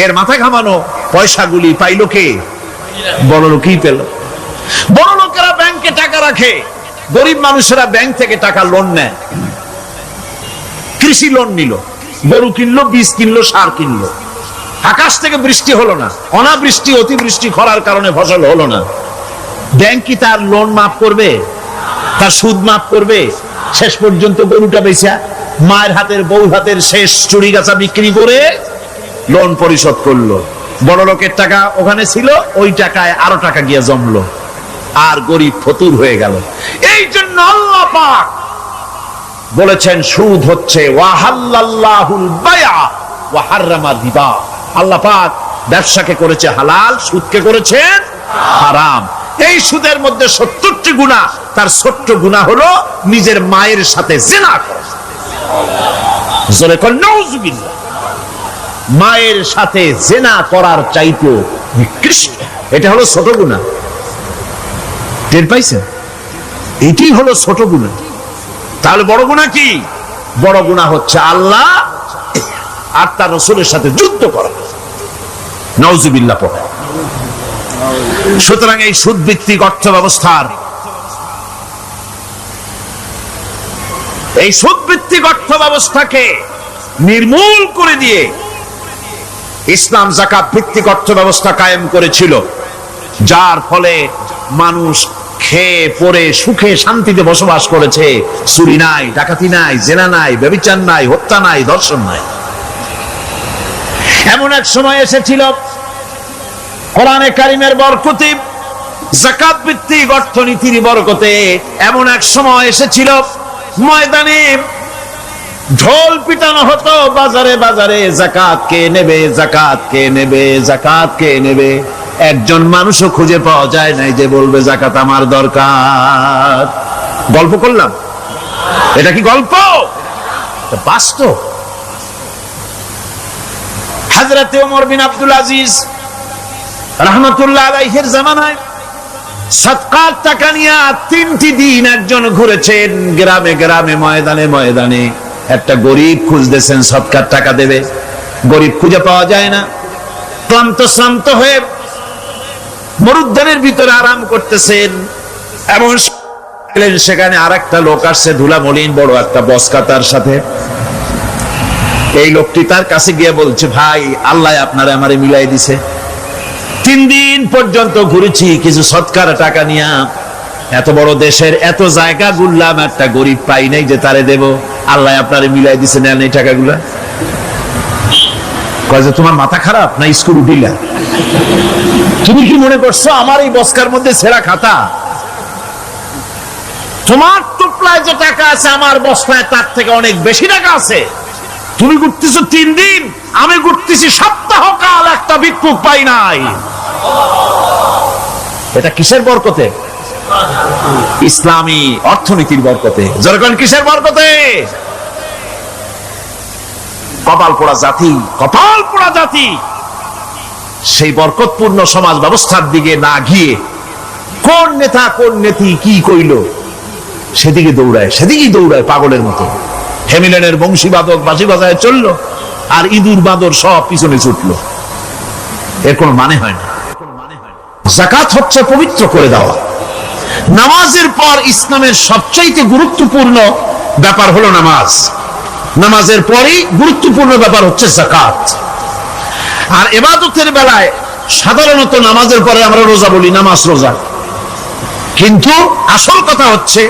এর মাথা ঘামানো পয়সাগুলি পাইলো কে? বড় লোকই পেল। বড় লোকেরা ব্যাংকে টাকা রাখে, গরিব মানুষেরা ব্যাংক থেকে টাকা লোন নেয়। কৃষি লোন নিল, গরু কিনলো, বীজ কিনলো, সার কিনলো। আকাশ থেকে বৃষ্টি হলো না, অনাবৃষ্টি, অতিবৃষ্টি, খরার কারণে ফসল হলো না। ব্যাংক কি তার লোন মাফ করবে? তার সুদ মাফ করবে? শেষ পর্যন্ত গরুটা বেচা, মায়ের হাতের, বউ হাতের শেষ চুরি গাছা বিক্রি করে লোন পরিশোধ করলো। বড় লোকের টাকা ওখানে ছিল, ওই টাকায় আরো টাকা গিয়ে জমলো, আর গরিব ফতুর হয়ে গেল। এই জন্য আল্লাহ পাক বলেছেন, সুদ হচ্ছে ওয়াহাল্লাল্লাহুল বায়আ ওয়া হাররামা রিবা। আল্লাহ পাক ব্যবসাকে করেছে হালাল, সুদকে করেছেন হারাম। এই সুদের মধ্যে 70টি গুনাহ, তার ছোট্ট গুনাহ হলো নিজের মায়ের সাথে জিনা করা। জোরে কর নাউযুবিল্লাহ। মায়ের সাথে জিনা করার চাইতে নিকৃষ্ট, এটা হলো ছোট গুনাহ। টের পাইছেন? এটি হলো ছোট গুনাহ। তাহলে বড় গুনাহ কি? বড় গুনাহ হচ্ছে আল্লাহ আর তার রাসূলের সাথে যুদ্ধ করা। নাউযুবিল্লাহ পড়ে। সুতরাং এই সুদ ভিত্তিক অর্থ ব্যবস্থার, এই সুদ ভিত্তিক অর্থ ব্যবস্থাকে নির্মূল করে দিয়ে ইসলাম যাকাত ভিত্তিক অর্থ ব্যবস্থা কায়েম করেছিল, যার ফলে মানুষ খেয়ে পরে সুখে শান্তিতে বসবাস করেছে। চুরি নাই, ডাকাতি নাই, জেনা নাই, ব্যভিচার নাই, হত্যা নাই, ধর্ষণ নাই। এমন এক সময় এসেছিল কোরআনে কারিমের বরকতে, যাকাত ভিত্তিক অর্থনীতির বরকতে এমন এক সময় এসেছিল ময়দানে ঢোল পিটানো হতো বাজারে বাজারে, যাকাত কে নেবে, যাকাত কে নেবে, যাকাত কে নেবে। একজন মানুষও খুঁজে পাওয়া যায় নাই যে বলবে যাকাত আমার দরকার। গল্প করলাম? এটা কি গল্প? বাস্তব। হযরত ওমর বিন আব্দুল আজিজ রাহমাতুল্লাহ আলাইহির জামানায় সাদকার টাকা নিয়ে 3টি দিন একজন ঘুরেছেন গ্রামে গ্রামে, ময়দানে ময়দানে। একটা গরিব খুঁজতেছেন সদকার টাকা দেবে, গরিব খুঁজে পাওয়া যায় না। ক্লান্ত শ্রান্ত হয়ে মরুদ্যানের ভিতরে আরাম করতেছেন, এমন সেখানে আর একটা লোক আসছে, ধুলা মলিন বড় একটা বস্কা তার সাথে। এই লোকটি তার কাছে গিয়ে বলছে, ভাই আল্লাহ আপনারে আমারে মিলাই দিছে, 3 দিন পর্যন্ত ঘুরেছি কিছু সদকার টাকা নিয়ে, এত বড় দেশের এত জায়গা ঘুরলাম, একটা গরিব পাই নাই যে তারে দেব, আল্লাহ আপনারে মিলাই দিছে, নেন এই টাকাগুলা। কয় যে তোমার মাথা খারাপ না স্কুল উঠিলা? তুমি কি মনে করছো আমার এই বস্কার মধ্যে ছেঁড়া খাতা? তোমার টুপলায় যে টাকা আছে আমার বস্তায় তার থেকে অনেক বেশি টাকা আছে। তুমি ঘুরতেছো 3 দিন, আমি ঘুরতেছি সপ্তাহকাল, একটা ভিক্ষুক পাই নাই। এটা কিসের বরকতে? ইসলামী অর্থনীতির বরকতে। যখন কিসের বরকতে? কপাল পোড়া জাতি, কপাল পোড়া জাতি। সেই বরকতপূর্ণ সমাজ ব্যবস্থার দিকে না গিয়ে কোন নেতা কোন নেত্রী কি কইল সেদিকে দৌড়ায়, সেদিকেই দৌড়ায় পাগলের মতো। হেমিলেনের বংশীবাদক বাঁশি বাজায় চললো, আর ইঁদুর বাঁদর সব পিছনে ছুটলো। এর কোনো মানে হয় না। যাকাত হচ্ছে পবিত্র করে দেওয়া। নামাজের পর ইসলামের সবচাইতে গুরুত্বপূর্ণ ব্যাপার হলো নামাজ। নামাজের পরই গুরুত্বপূর্ণ ব্যাপার হচ্ছে যাকাত। আর ইবাদতের বেলায় সাধারণত নামাজের পরে আমরা রোজা বলি, নামাজ রোজা, কিন্তু আসল কথা হচ্ছে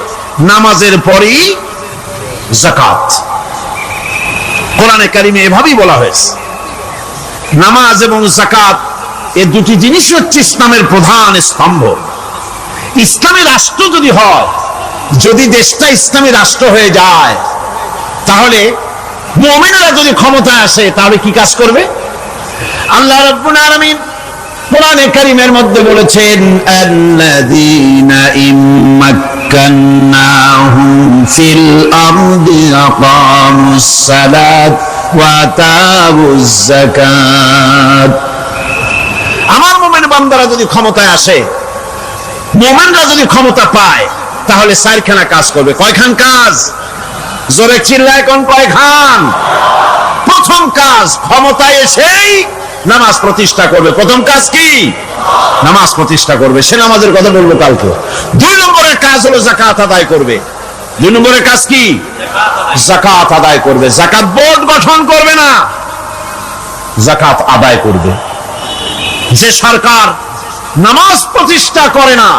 নামাজের পরেই যাকাত। কোরআনে কারিমে এভাবেই বলা হয়েছে। নামাজ এবং যাকাত এই দুটি জিনিস হচ্ছে ইসলামের প্রধান স্তম্ভ। ইসলামী রাষ্ট্র যদি হয়, যদি দেশটা ইসলামী রাষ্ট্র হয়ে যায়, তাহলে মুমিনরা যদি ক্ষমতায় আসে তাহলে কি কাজ করবে? আল্লাহ রাব্বুল আলামিন কোরআনে কারীমের মধ্যে বলেছেন, আল্লাযীনা ইম্মাক্কান্নাহুম ফিল আরদি আকামুস সালাত ওয়া আতাউজ যাকাত। আমার মুমিন বান্দারা যদি ক্ষমতায় আসে, মুমিনরা যদি ক্ষমতা পায়, তাহলে 4খানা কাজ করবে। কয়খান কাজ? জোরে চিল্লায় কোন কয়খান? প্রথম কাজ, ক্ষমতায় এসেই নামাজ প্রতিষ্ঠা করবে। প্রথম কাজ কি? নামাজ প্রতিষ্ঠা করবে। সে নামাজের কথা বলবো কালকে। 2 নম্বরের কাজ হলো যাকাত আদায় করবে। 2 নম্বরের কাজ কি? যাকাত আদায় করবে। যাকাত বোর্ড গঠন করবে না, যাকাত আদায় করবে। যে সরকার নামাজ প্রতিষ্ঠা করে না,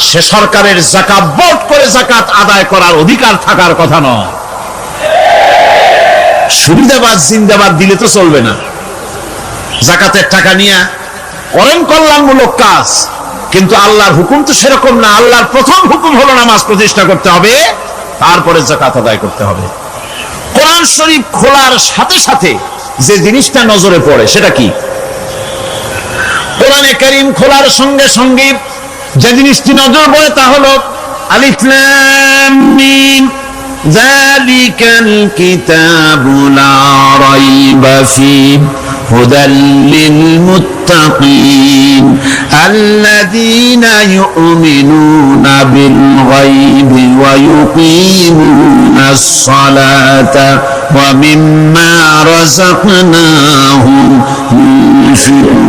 সে সরকারের যাকাত বোর্ড করে যাকাত আদায় করার অধিকার থাকার কথা নয়। সুবিধাবাদ জিন্দাবাদ দিলে তো চলবে না। যাকাতের টাকা নিয়ে করেন কল্যাণমূলক কাজ, কিন্তু আল্লাহর হুকুম তো সেরকম না। আল্লাহর প্রথম হুকুম হলো নামাজ প্রতিষ্ঠা করতে হবে, তারপরে যাকাত আদায় করতে হবে। কোরআন শরীফ খোলার সাথে সাথে যে জিনিসটা নজরে পড়ে সেটা কি? কোরআনে কারীম খোলার সঙ্গে সঙ্গে যে জিনিসটি নজর পড়ে তা হলো আলিফ লাম মিম যালিকাল কিতাবু লা রাইবা ফীহি হুদাল লিল মুত্তাকিন আল্লাযীনা ইউমিনুনা বিল গায়বি ওয়া ইউকিমুনাস সালাতা ওয়া মিম্মা রাযাকনাহুম ইউনফিকুন।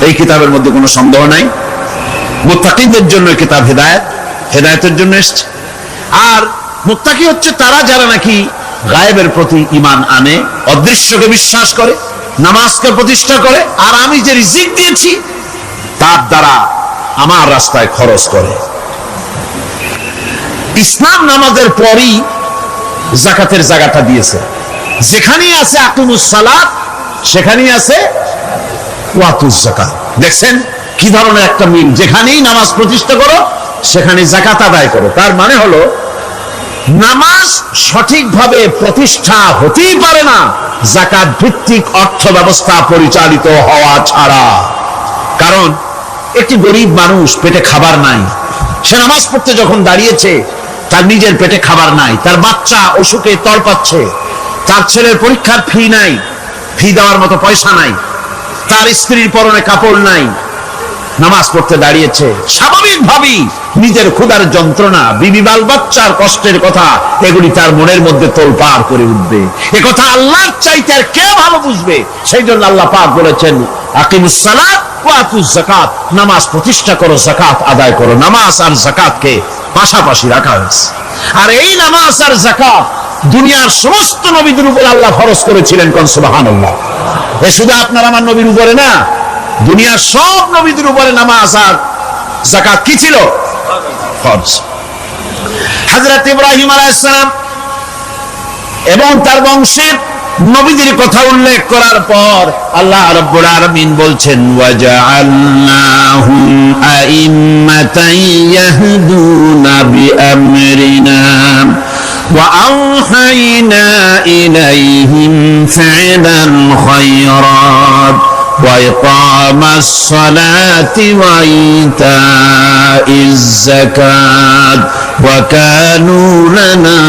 এই কিতাবের মধ্যে কোনো সন্দেহ নাই, মুত্তাকিদের জন্য কিতাব হেদায়েত, হেদায়েতের জন্য এসেছে। আর মুত্তাকি হচ্ছে তারা যারা নাকি গায়েবের প্রতি ঈমান আনে, অদৃশ্যকে বিশ্বাস করে, নামাজকে প্রতিষ্ঠা করে, আর আমি যে রিজিক দিয়েছি তার দ্বারা আমার রাস্তায় খরচ করে। ইসলাম নামাজের পরই যাকাতের জায়গাটা দিয়েছে। যেখানেই আছে আকিমুস সালাত সেখানেই আছে ওয়াতুজ যাকাত। দেখছেন কি ধরনের একটা মিল, যেখানেই নামাজ প্রতিষ্ঠা করো সেখানে যাকাত আদায় করো। তার মানে হলো নামাজ সঠিকভাবে প্রতিষ্ঠা হতেই পারে না যাকাত ভিত্তিক অর্থ ব্যবস্থা পরিচালিত হওয়া ছাড়া। কারণ একটি গরিব মানুষ পেটে খাবার নাই, সে নামাজ পড়তে যখন দাঁড়িয়েছে তার নিজের পেটে খাবার নাই, তার বাচ্চা অসুখে তড়পাচ্ছে, তার ছেলের পরীক্ষার ফি নাই, ফি দেওয়ার মতো পয়সা নাই, তার স্ত্রীর পরনে কাপড় নাই, নামাজ পড়তে দাঁড়িয়েছে, স্বাভাবিকভাবেই নিজের ক্ষুধার যন্ত্রণা, বিবি বাল বাচ্চার কষ্টের কথা এগুলি তার মনের মধ্যে তোলপাড় করে উঠবে। এ কথা আল্লাহর চাইতে আর কে ভালো বুঝবে? সেই জন্য আল্লাহ পাক বলেছেন আকিমুস সালাত ওয়া আতুজ যাকাত, নামাজ প্রতিষ্ঠা করো, যাকাত আদায় করো। নামাজ আর যাকাতকে পাশাপাশি রাখা হয়েছে। আর এই নামাজ আর যাকাত দুনিয়ার সমস্ত নবীদের উপর আল্লাহ ফরজ করেছিলেন। কোন সুবহানাল্লাহ। এ শুধু আপনার আমার নবীর উপরে না, দুনিয়ার সব নবীদের উপরে নামাজ আর যাকাত কি ছিল? ফরজ। হযরত ইব্রাহিম আলাইহিস সালাম এবং তার বংশের নবীদের কথা উল্লেখ করার পর আল্লাহ রাব্বুল আলামিন বলছেন ওয়াজআলনাহুম আইম্মাতান ইয়াহদুনা বিআমরিনা وأوحينا إليهم فعل الخيرات وإقام الصلاة وإيتاء الزكاة وكانوا لنا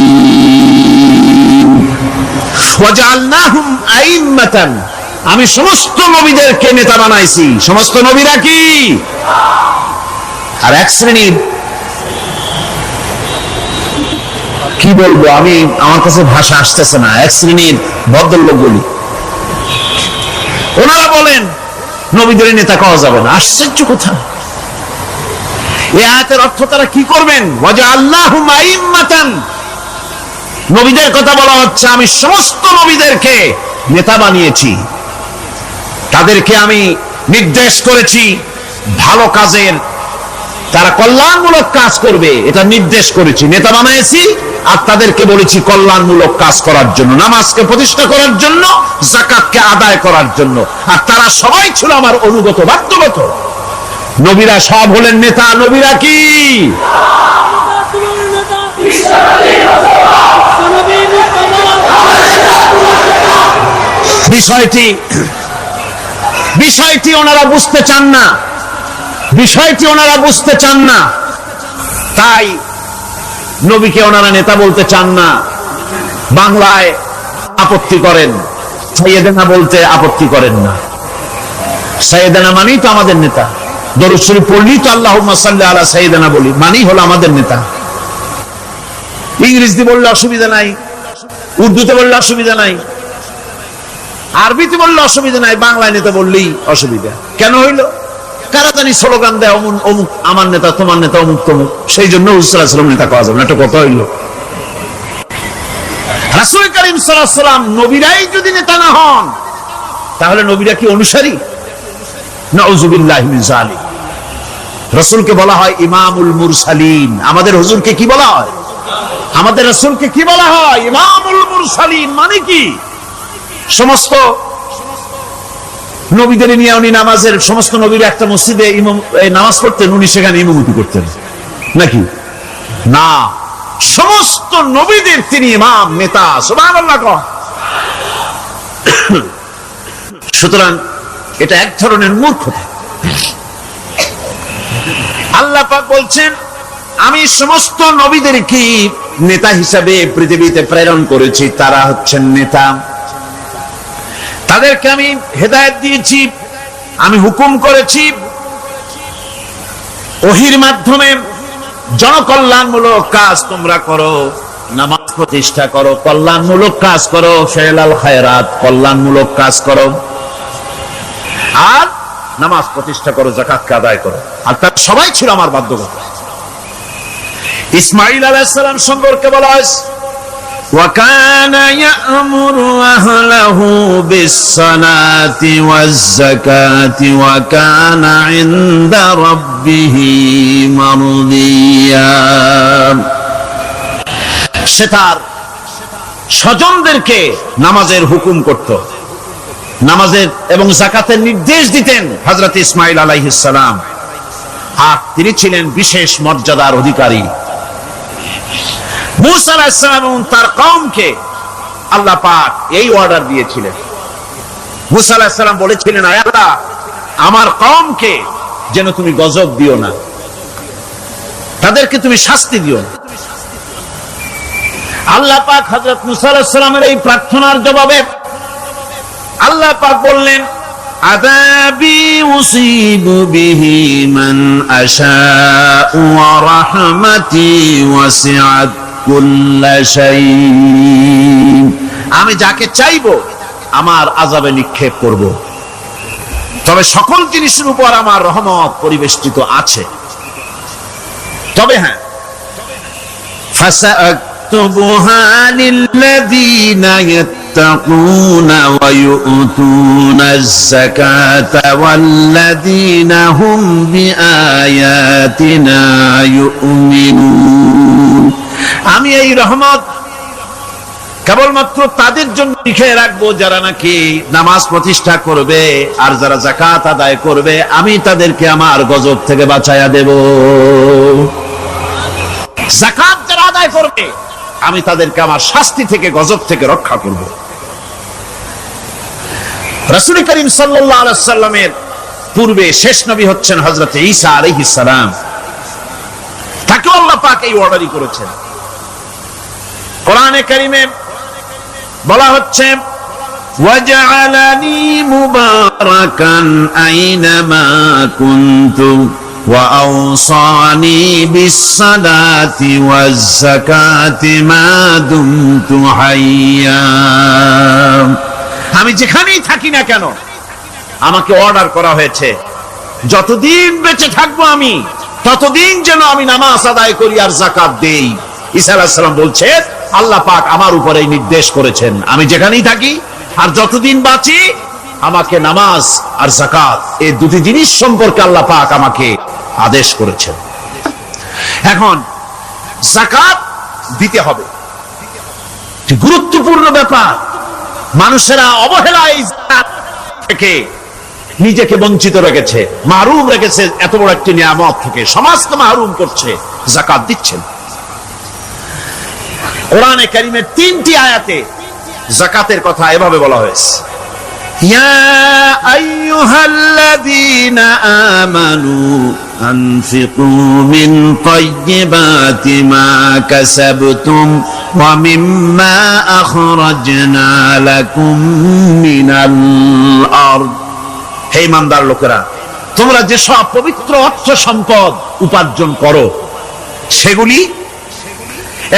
عابدين وجعلناهم أئمة আমি সমস্ত নবীদেরকে নেতা বানাইছি। সমস্ত নবীরা কি? আর এক শ্রেণীর কি বলবো আমি, আমার কাছে ভাষা আসতেছে না, এক শ্রেণীর ভদ্রলোক বলি, ওনারা বলেন নবীদের নেতা কওয়া যাবে না। আশ্চর্য কথা, এই আয়াতের অর্থ তারা কি করবেন? ওয়াজআলনাহুম আইম্মাতান, নবীদের কথা বলা হচ্ছে আমি সমস্ত নবীদেরকে নেতা বানিয়েছি, তাদেরকে আমি নির্দেশ করেছি ভালো কাজের, তারা কল্যাণমূলক কাজ করবে এটা নির্দেশ করেছি, নেতা বানিয়েছি। আর তাদেরকে বলেছি কল্যাণমূলক কাজ করার জন্য, নামাজকে প্রতিষ্ঠা করার জন্য, যাকাতকে আদায় করার জন্য। আর তারা সবাই ছিল আমার অনুগত, বাধ্যগত। নবীরা সব হলেন নেতা। নবীরা কি? বিষয়টি ওনারা বুঝতে চান না, বিষয়টি ওনারা বুঝতে চান না, তাই নবীকে ওনারা নেতা বলতে চান না। বাংলায় আপত্তি করেন, সাইয়েদেনা বলতে আপত্তি করেন না। সাইয়েদেনা মানেই তো আমাদের নেতা, দরুদ শরীফ পড়লেই তো আল্লাহুম্মা সাল্লি আলা সাইয়েদেনা বলি, মানেই হলো আমাদের নেতা। ইংরেজিতে বললে অসুবিধা নাই, উর্দুতে বললে অসুবিধা নাই, আরবিতে বললে অসুবিধা নাই, বাংলায় নেতা বললেই অসুবিধা। কেন হইল? কারা জানি স্লোগান দেয় অমুক আমার নেতা, তোমার নেতা অমুক তমুক, সেই জন্য রাসূল সাল্লাল্লাহু আলাইহি ওয়াসাল্লাম নেতা কওয়া যাবে না। এটা কথা হইল। রাসূল কারীম সাল্লাল্লাহু আলাইহি ওয়াসাল্লাম নবীরাই যদি নেতা না হন তাহলে নবীরা কি অনুসারী? নাউযুবিল্লাহি মিন যালিক। রাসূলকে বলা হয় ইমামুল মুরসালিন। আমাদের হুজুরকে কি বলা হয়? আমাদের রাসূলকে কি বলা হয়? ইমামুল মুরসালিন। মানে কি? সমস্ত নবীদের নিয়ে উনি নামাজের, সমস্ত নবীর একটা মসজিদে নামাজ পড়তেন, উনি সেখানে ইমামতি করতেন নাকি? না, সমস্ত নবীদের তিনি ইমাম, নেতা। সুবহানাল্লাহ। সুতরাং এটা এক ধরনের মূর্খতা। আল্লাহ পাক বলছেন আমি সমস্ত নবীদেরকে নেতা হিসাবে পৃথিবীতে প্রেরণ করেছি, তারা হচ্ছেন নেতা। তাদেরকে আমি হেদায়েত দিয়েছি, আমি হুকুম করেছি ওহীর মাধ্যমে জনকল্যাণমূলক কাজ তোমরা করো, নামাজ প্রতিষ্ঠা করো, কল্যাণমূলক কাজ করো, ফেলাল খায়রাত, কল্যাণমূলক কাজ করো, আর নামাজ প্রতিষ্ঠা করো, যাকাতকে আদায় করো। আর তারা সবাই ছিল আমার বাধ্যগত। ইসমাঈল আলাইহিস সালাম সম্পর্কে বলা হয়েছে وَكَانَ يَأْمُرُ أَهْلَهُ بِالصَّلَاةِ وَالزَّكَاةِ وَكَانَ عِندَ رَبِّهِ مَرْضِيًّا। সে তার স্বজনদেরকে নামাজের হুকুম করত, নামাজের এবং যাকাতের নির্দেশ দিতেন হযরত ইসমাঈল আলাইহিস সালাম। আর তিনি ছিলেন বিশেষ মর্যাদার অধিকারী। মূসা আলাইহিস সালাম এবং তার কওমকে আল্লাহ পাক এই অর্ডার দিয়েছিলেন। মূসা আলাইহিস সালাম বলেছিলেন, আয় আল্লাহ, আমার কওমকে যেন তুমি গজব দিও না, তাদেরকে তুমি শাস্তি দিও না। আল্লাহ পাক হযরত মূসা আলাইহিস সালামের এই প্রার্থনার জবাবে আল্লাহ পাক বললেন, আযাবি উসিবু বিহি মান আশাউ ওয়া রাহমাতি ওয়াসিআত কুল্লা শাই। আমি যাকে চাইবো আমার আযাবে নিক্ষেপ করব, তবে সকল জিনিসের উপর আমার রহমত পরিবেষ্টিত আছে। তবে হ্যাঁ, ফাসাকতুবুহা লিল্লাযীনা ইয়াত্তাকুনা ওয়া ইউতুনাজ যাকাতা ওয়াল্লাযীনা হুম বিআয়াতিনা ইউমিনুন। আমি এই রহমত কেবলমাত্র তাদের জন্য লিখে রাখবো যারা নাকি নামাজ প্রতিষ্ঠা করবে আর যারা যাকাত আদায় করবে, আমি তাদেরকে আমার গজব থেকে বাঁচায়া দেব। যাকাত যারা আদায় করবে আমি তাদেরকে আমার শাস্তি থেকে, গজব থেকে রক্ষা করব। রাসূল করিম সাল্লাল্লাহু আলাইহি ওয়াসাল্লামের পূর্বে শেষ নবী হচ্ছেন হযরত ঈসা আলাইহিস সালাম। তাকে আল্লাহ পাক এই অর্ডারই করেছেন। কোরআনে কারীমে বলা হচ্ছে, ওয়াজআলানি মুবারাকান আইনামা কুনতু ওয়া আওসানি বিস-সালাতি ওয়াজ-যাকাতি মা দুমতু হাইয়া। আমি যেখানেই থাকি না কেন আমাকে অর্ডার করা হয়েছে যতদিন বেঁচে থাকবো আমি ততদিন যেন আমি নামাজ আদায় করি আর যাকাত দেই। ঈসা আলাইহিস সালাম বলছেন, আল্লাহ পাক আমার উপরে নির্দেশ করেছেন আমি যেখানেই থাকি আর যতদিন বাঁচি আমাকে নামাজ আর যাকাত এই দুটি জিনিস সম্পর্কে আল্লাহ পাক আমাকে আদেশ করেছেন। এখন যাকাত দিতে হবে, গুরুত্বপূর্ণ ব্যাপার। মানুষেরা অবহেলায় যাকাত থেকে নিজেকে বঞ্চিত রেখেছে, মাহরুম রেখেছে এত বড় একটি নিয়ামত থেকে। সমাজকে মাহরুম করছে, যাকাত দিচ্ছেন। কোরআনে কারীমের 3টি আয়াতে যাকাতের কথা এভাবে বলা হয়েছে, ইয়া আইয়ুহাল্লাযীনা আমানু আনফিকু মিন তাইয়্যিবাতি মা কাসাবতুম ওয়া মিম্মা আখরাজনা লাকুম মিনাল আরদ। হে ঈমানদার লোকেরা, তোমরা যে সব পবিত্র অর্থ সম্পদ উপার্জন করো সেগুলি,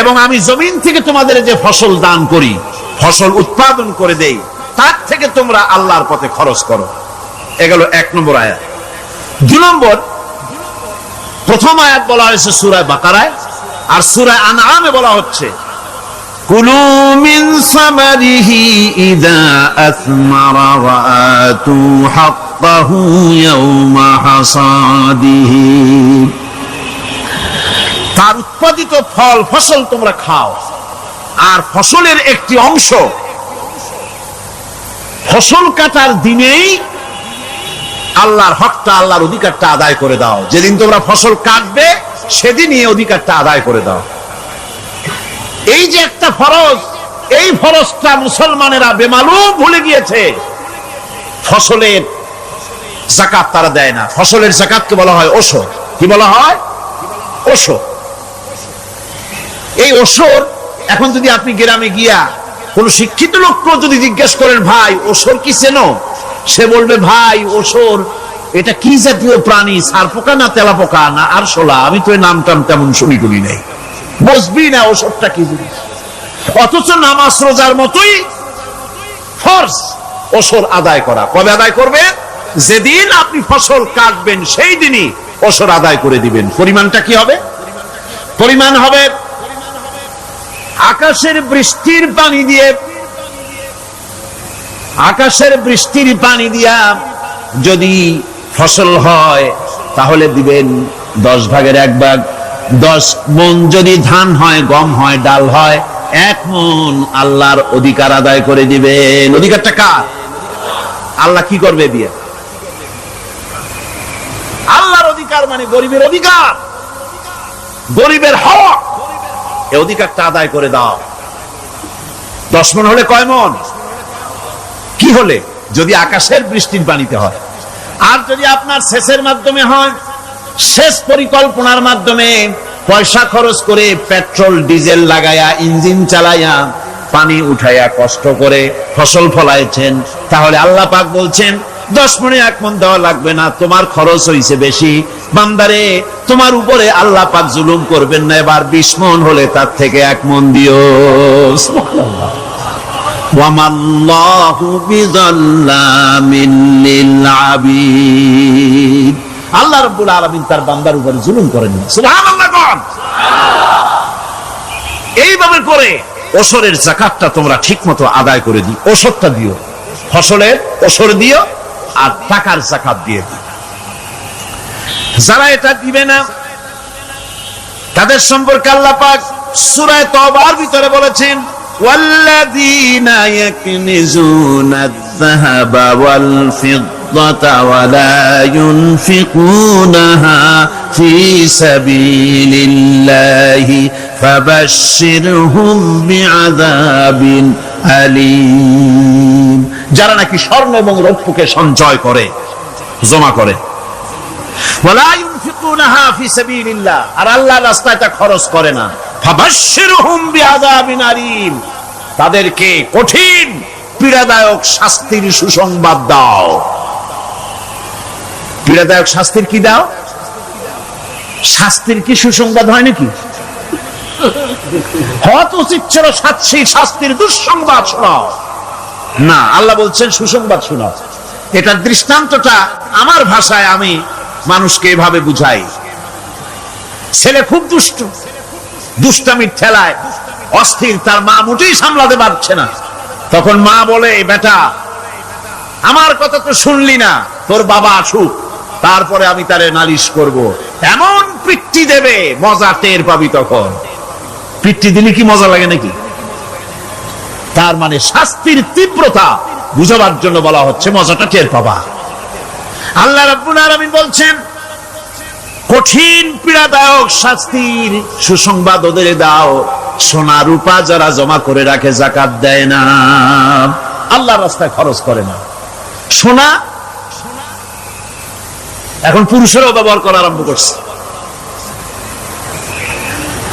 এবং আমি জমিন থেকে তোমাদের যে ফসল দান করি, ফসল উৎপাদন করে দেই, তার থেকে তোমরা আল্লাহর পথে খরচ করো। এগুলো 1 নম্বর আয়াত। 2 নম্বর, প্রথম আয়াত বলা হয়েছে সূরা বাকারায়, আর সূরা আনআমে বলা হচ্ছে, কুলু মিন সামারিহি ইযা আসমারা ওয়া আতু হাক্কাহু ইয়াওমা হাসাদিহি। তার উৎপাদিত ফল ফসল তোমরা খাও, আর ফসলের একটি অংশ ফসল কাটার দিনেই আল্লাহর হকটা, আল্লাহর অধিকারটা আদায় করে দাও। যেদিন তোমরা ফসল কাটবে সেদিনই অধিকারটা আদায় করে দাও। এই যে একটা ফরজ, এই ফরজটা মুসলমানেরা বেমালুম ভুলে গিয়েছে। ফসলের যাকাত তারা দেয় না। ফসলের যাকাতকে বলা হয় ওশর। কি বলা হয়? ওশর। এই ওশর এখন যদি আপনি গ্রামে গিয়া কোন শিক্ষিত লোককে যদি জিজ্ঞেস করেন, ভাই ওশর কি চেনো? সে বলবে, ভাই ওশর এটা কি জাতীয় প্রাণী, সারপোকা না তেলাপোকা না আরশোলা, আমি তো এই নামটাম তেমন শুনি টুনি নাই, বুঝবি না ওশরটা কি জিনিস। অথচ নামাজ রোজার মতোই ফরজ ওশর আদায় করা। কবে আদায় করবে? যেদিন আপনি ফসল কাটবেন সেই দিনই ওশর আদায় করে দিবেন। পরিমাণটা কি হবে? পরিমাণ হবে আকাশের বৃষ্টির পানি দিয়ে, আকাশের বৃষ্টির পানি দিয়া যদি ফসল হয় তাহলে দিবেন 10 ভাগের 1 ভাগ। 10 মণ যদি ধান হয়, গম হয়, ডাল হয়, এক মন আল্লাহর অধিকার আদায় করে দিবেন। অধিকারটা কার? আল্লাহ কি করবে দিয়ে? আল্লাহর অধিকার মানে গরিবের অধিকার, গরিবের হক, এই অধিকারটা আদায় করে দাও। 10 মন হলে কয় মন? কি হলে? যদি আকাশের বৃষ্টির পানিতে হয়, আর যদি আপনার সেচের মাধ্যমে হয়, সেচ পরিকল্পনার মাধ্যমে পয়সা খরচ করে পেট্রোল ডিজেল লাগায়া ইঞ্জিন চালাইয়া পানি উঠাইয়া কষ্ট করে ফসল ফলাইছেন, তাহলে আল্লাহ পাক বলছেন 10 মনে 1 মন দেওয়া লাগবে না, তোমার খরচ হইছে বেশি। বান্দারে, তোমার উপরে আল্লাহ পাক জুলুম করবেন না, এবার 20 মন হলে তার থেকে 1 মন দিও। সুবহানাল্লাহ। ওয়ামাল্লাহু বিযাল্লামিন লিল আবিদ। আল্লাহ রাব্বুল আলামিন তার বান্দার উপরে জুলুম করেন না। সুবহানাল্লাহ। কোন এইভাবে করে ওসরের যাকাতটা তোমরা ঠিকমতো আদায় করে দিও। ওসরটা দিও, ফসলের ওসর দিও, আর টাকার যাকাত দিয়ে দিও। যারা এটা দিবে না তাদের সম্পর্কে আল্লাহ পাক সূরা তওবার ভিতরে বলেছেন, ওয়াল্লাযীনা ইয়াকনিজুনা আয-যাহাবা ওয়াল ফিদ্দাতা ওয়া লা ইউনফিকুনাহা ফী সাবিলিল্লাহি ফাবাশশিরহুম বিআযাবিন আলীম। যারা নাকি স্বর্ণ এবং রৌপ্যকে সঞ্চয় করে, জমা করে, ওয়ালা ইউনফিকুনাহা ফী সাবিলিল্লাহ, আর আল্লাহর রাস্তায় তা খরচ করে না, ফাবাশশিরহুম বিআযাবিন আলীম, তাদেরকে কঠিন পীড়াদায়ক শাস্তির সুসংবাদ দাও। পীড়াদায়ক শাস্তির কি দাও? শাস্তির কি সুসংবাদ হয় নাকি? হয়তো উচিত ছিল শাস্তির দুঃসংবাদ শোনাও, না, আল্লাহ বলছেন সুসংবাদ শোনাও। এটার দৃষ্টান্তটা আমার ভাষায় আমি মানুষকে এভাবে বুঝাই। ছেলে খুব দুষ্ট, দুষ্টামির ঠেলায় অস্থির, তার মা মোটেই সামলাতে পারছে না। তখন মা বলে, বেটা আমার কথা তো শুনলি না, তোর বাবা আসুক, তারপরে আমি তারে নালিশ করব। এমন পিট্টি দেবে, মজা টের পাবি। তখন পিট্টি দিলে কি মজা লাগে নাকি? তার মানে শাস্তির তীব্রতা বুঝাবার জন্য বলা হচ্ছে, মজাটা টের পাবা। আল্লাহ রাব্বুল আলামিন বলছেন, কঠিন পীড়াদায়ক শাস্তির সুসংবাদ ওদের দাও, সোনা রূপা যারা জমা করে রাখে, যাকাত দেয় না, আল্লাহর রাস্তায় খরচ করে না। সোনা এখন পুরুষেরাও ব্যবহার করা আরম্ভ করছে।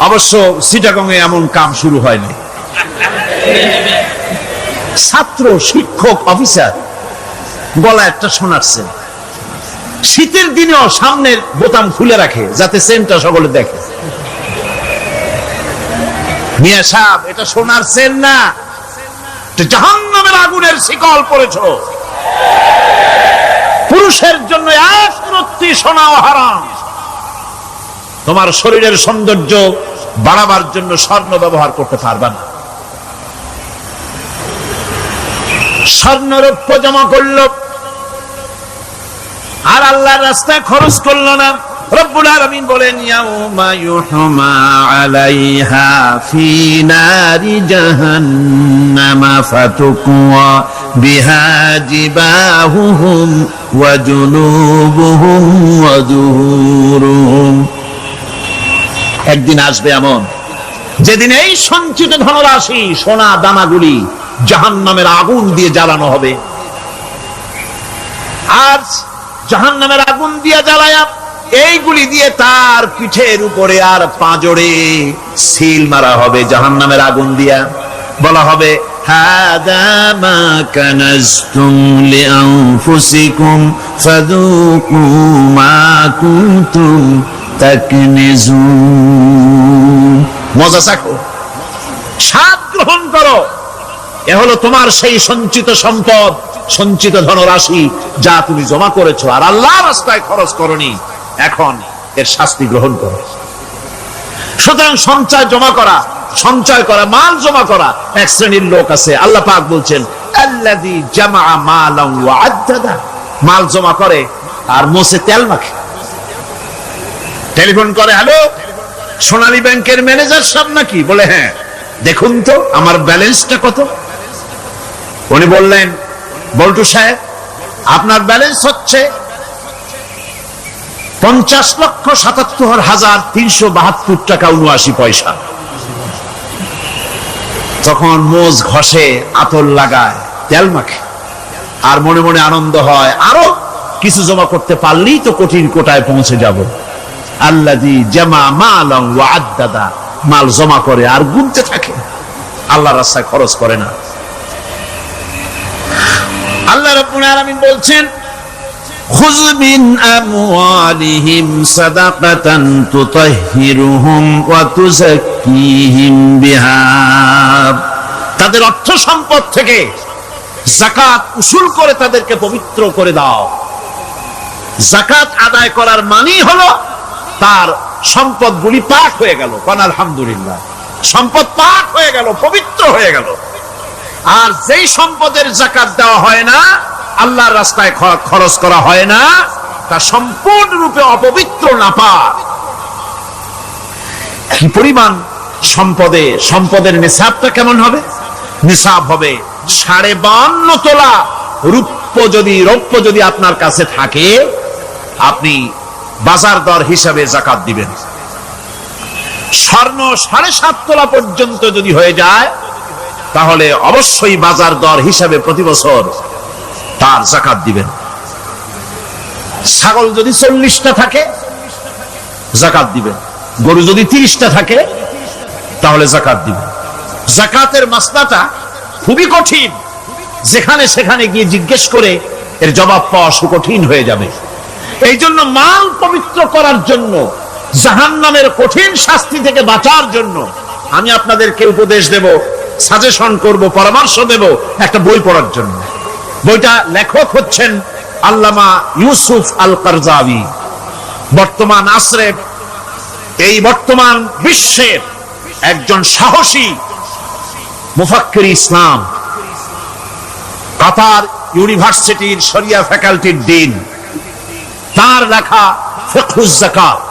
অবশ্য চিটাগংয়ে এমন কাম শুরু হয়নি। ছাত্র, শিক্ষক, অফিসার গলা একটা সোনার চেন, শীতের দিনেও সামনের বোতাম খুলে রাখে যাতে চেনটা সকলে দেখে। মিয়া সাহেব, এটা সোনার চেন না, জাহান্নামের আগুনের শিকল পড়েছ। পুরুষের জন্য এক রত্তি সোনাও হারাম। তোমার শরীরের সৌন্দর্য বাড়াবার জন্য স্বর্ণ ব্যবহার করতে পারবা না। স্বর্ণ রৌপ্য জমা করলো আর আল্লাহর রাস্তায় খরচ করলো না। রব্বুল আলামিন বলেন, ইয়াউমা ইউহমা আলাইহা ফি নারি জাহান্নামা ফাতুকওয়া বিহা জিবাহুহুম ওয়া জুনুবুহুম ওয়া যুহুরুহুম। একদিন আসবে এমন, যেদিন এই সঞ্চিত ধনরাশি, সোনা দানাগুলি জাহান্নামের আগুন দিয়ে জ্বালানো হবে। আর জাহান্নামের আগুন দিয়ে জ্বালায়া এইগুলি দিয়ে তার পিঠের উপরে আর পাঁজরে সিল মারা হবে জাহান্নামের আগুন দিয়া। বলা হবে, হাদা মা কানাজতুম লিআনফুসিকুম ফাযুকু মা কুনতুম তাকনিজুন। মজা চাখো, স্বাদ গ্রহণ করো, এ হলো তোমার সেই সঞ্চিত সম্পদ, সঞ্চিত ধনরাশি যা তুমি জমা করেছো আর আল্লাহর রাস্তায় খরচ করনি। এখন এর শাস্তি গ্রহণ করো। সুতরাং সঞ্চয় জমা করা, সঞ্চয় করা, মাল জমা করা এক শ্রেণীর লোক আছে। আল্লাহ পাক বলছেন, আল্লাযী জামা মালান ওয়া আদ্দাদা, মাল জমা করে আর মোছে তেল মাখে। টেলিফোন করে, হ্যালো সোনালী ব্যাংকের ম্যানেজার সাহেব নাকি? বলে হ্যাঁ। দেখুন তো আমার ব্যালেন্সটা কত। উনি বললেন, বল্টু সাহেব আপনার ব্যালেন্স হচ্ছে 50,77,372 টাকা 79 পয়সা। তখন মোজ ঘষে, আতর লাগায়, তেল মাখে, আর মনে মনে আনন্দ হয়, আরো কিছু জমা করতে পারলেই তো কঠিন কোটায় পৌঁছে যাব। আল্লাযী জামা মালান ওয়া আদ্দাদা, মাল জমা করে আর গুনতে থাকে, আল্লাহর রাস্তায় খরচ করে না। আল্লাহ রাব্বুল আলামিন বলছেন, খুয মিন আমওয়ালিহিম সাদাকাতান তুতাহহিরুহুম ওয়া তুযাক্কিহিম বিহা, তাদের অর্থ সম্পদ থেকে যাকাত উসুল করে তাদেরকে পবিত্র করে দাও। যাকাত আদায় করার মানেই হলো তার সম্পদগুলি পাক হয়ে গেল। কোন আলহামদুলিল্লাহ, সম্পদ পাক হয়ে গেল, পবিত্র হয়ে গেল। আর যেই সম্পদের যাকাত দেওয়া হয় না, আল্লাহর রাস্তায় খরচ করা হয় না, তা সম্পূর্ণরূপে অপবিত্র, নাপাক। কি পরিমাণ সম্পদের নিসাবটা কেমন হবে? নিসাব হবে 52.5 তোলা রৌপ্য যদি আপনার কাছে থাকে, আপনি বাজার দর হিসাবে যাকাত দিবেন। স্বর্ণ 7.5 তোলা পর্যন্ত যদি হয়ে যায়, তাহলে অবশ্যই বাজার দর হিসাবে প্রতি বছর তার যাকাত দিবেন। ছাগল যদি 40টা থাকে, যাকাত দিবেন। গরু যদি 30টা থাকে, তাহলে যাকাত দিবেন। যাকাতের মাসলাটা খুবই কঠিন, যেখানে সেখানে গিয়ে জিজ্ঞেস করে এর জবাব পাওয়া সুকঠিন হয়ে যাবে। এই জন্য মাল পবিত্র করার জন্য, জাহান্নামের কঠিন শাস্তি থেকে বাঁচার জন্য আমি আপনাদেরকে উপদেশ দেব, সাজেশন করব, পরামর্শ দেব একটা বই পড়ার জন্য। বইটা লেখক হচ্ছেন আল্লামা ইউসুফ আল কারজাবী। বর্তমান আসরে, এই বর্তমান বিশ্বের একজন সাহসী মুফাক্কির ইসলাম, কাতার ইউনিভার্সিটির শরিয়া ফ্যাকাল্টির ডিন। তার লেখা ফিকহুজ যাকাত,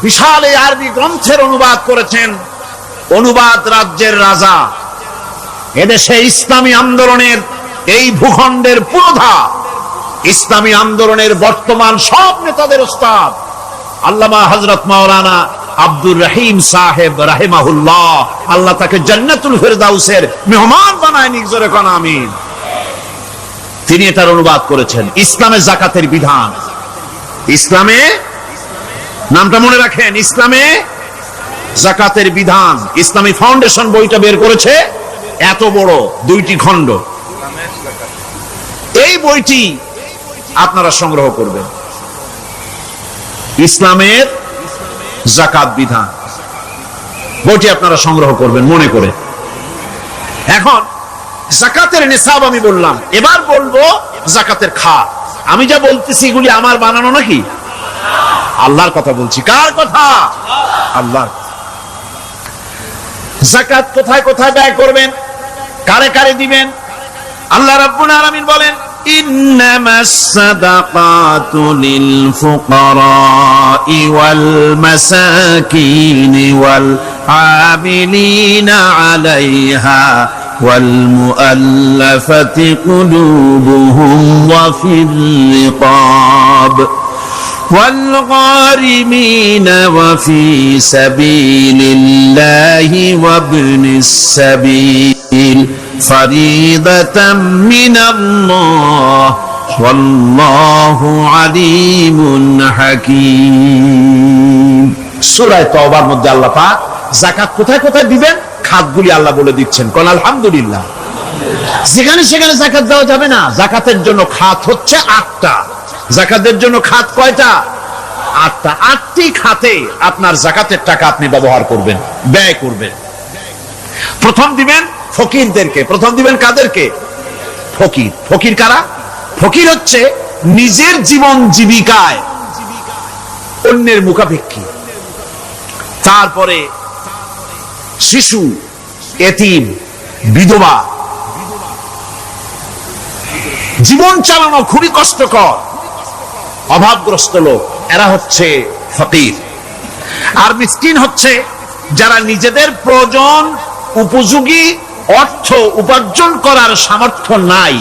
বিশাল এই আরবি গ্রন্থের অনুবাদ করেছেন অনুবাদ রাজ্যের রাজা, এদেশে ইসলামী আন্দোলনের, এই ভূখণ্ডের পুরোধা ইসলামী আন্দোলনের বর্তমান সব নেতাদের ওস্তাদ আল্লামা হযরত মাওলানা আব্দুর রহিম সাহেব রাহিমাহুল্লাহ, আল্লাহ তাকে জান্নাতুল ফেরদাউসের মেহমান বানায় নিক, জোরে কোন আমিন। তিনি এটার অনুবাদ করেছেন, ইসলামে যাকাতের বিধান। ইসলামে, নামটা মনে রাখেন, ইসলামে যাকাতের বিধান। ইসলামী ফাউন্ডেশন বইটা বের করেছে, এত বড় 2টি খণ্ড। এই বইটি আপনারা সংগ্রহ করবেন, ইসলামের যাকাত বিধান। বইটি আপনারা সংগ্রহ করবেন মনে করে। এখন যাকাতের নিসাব আমি বললাম, এবার বলবো যাকাতের খাত। আমি যা বলতেছি এগুলি আমার বানানো নাকি? আল্লাহর কথা বলছি। কার কথা? আল্লাহর। যাকাত কোথায় কোথায় ব্যয় করবেন, কারে কারে দিবেন? আল্লাহ রাব্বুল আলামিন বলেন, ইন্নামাস সাদাকাতু লিল ফুকারাই ওয়াল মাসাকিনি ওয়াল আমিলিনা আলাইহা ওয়াল মুআল্লাফাতি কুলুবুহুম ওয়া ফিল রিকাব والغارمين وفي سبيل الله وابن السبيل فريضة من الله والله عليم حكيم। সূরা তাওবার মধ্যে আল্লাহ পাক যাকাত কোথায় কোথায় দিবেন খাতগুলি আল্লাহ বলে দিচ্ছেন। কোন আলহামদুলিল্লাহ। যেখানে সেখানে যাকাত দেওয়া যাবে না। যাকাতের জন্য খাত হচ্ছে 8টা। যাকাতের জন্য খাত কয়টা? 8টা। 8টি খাতে আপনার যাকাতের টাকা আপনি ব্যবহার করবেন, ব্যয় করবেন। প্রথম দিবেন ফকিরদেরকে। প্রথম দিবেন কাদেরকে? ফকির। ফকির কারা? ফকির হচ্ছে নিজের জীবন জীবিকায় অন্যের মুখাপেক্ষী। তারপরে শিশু, এতিম, বিধবা, জীবন চালানো খুবই কষ্টকর, অভাবগ্রস্ত লোক, এরা হচ্ছে ফকির। আর মিসকিন হচ্ছে যারা নিজেদের প্রয়োজন উপযোগী অর্থ উপার্জন করার সামর্থ্য নাই,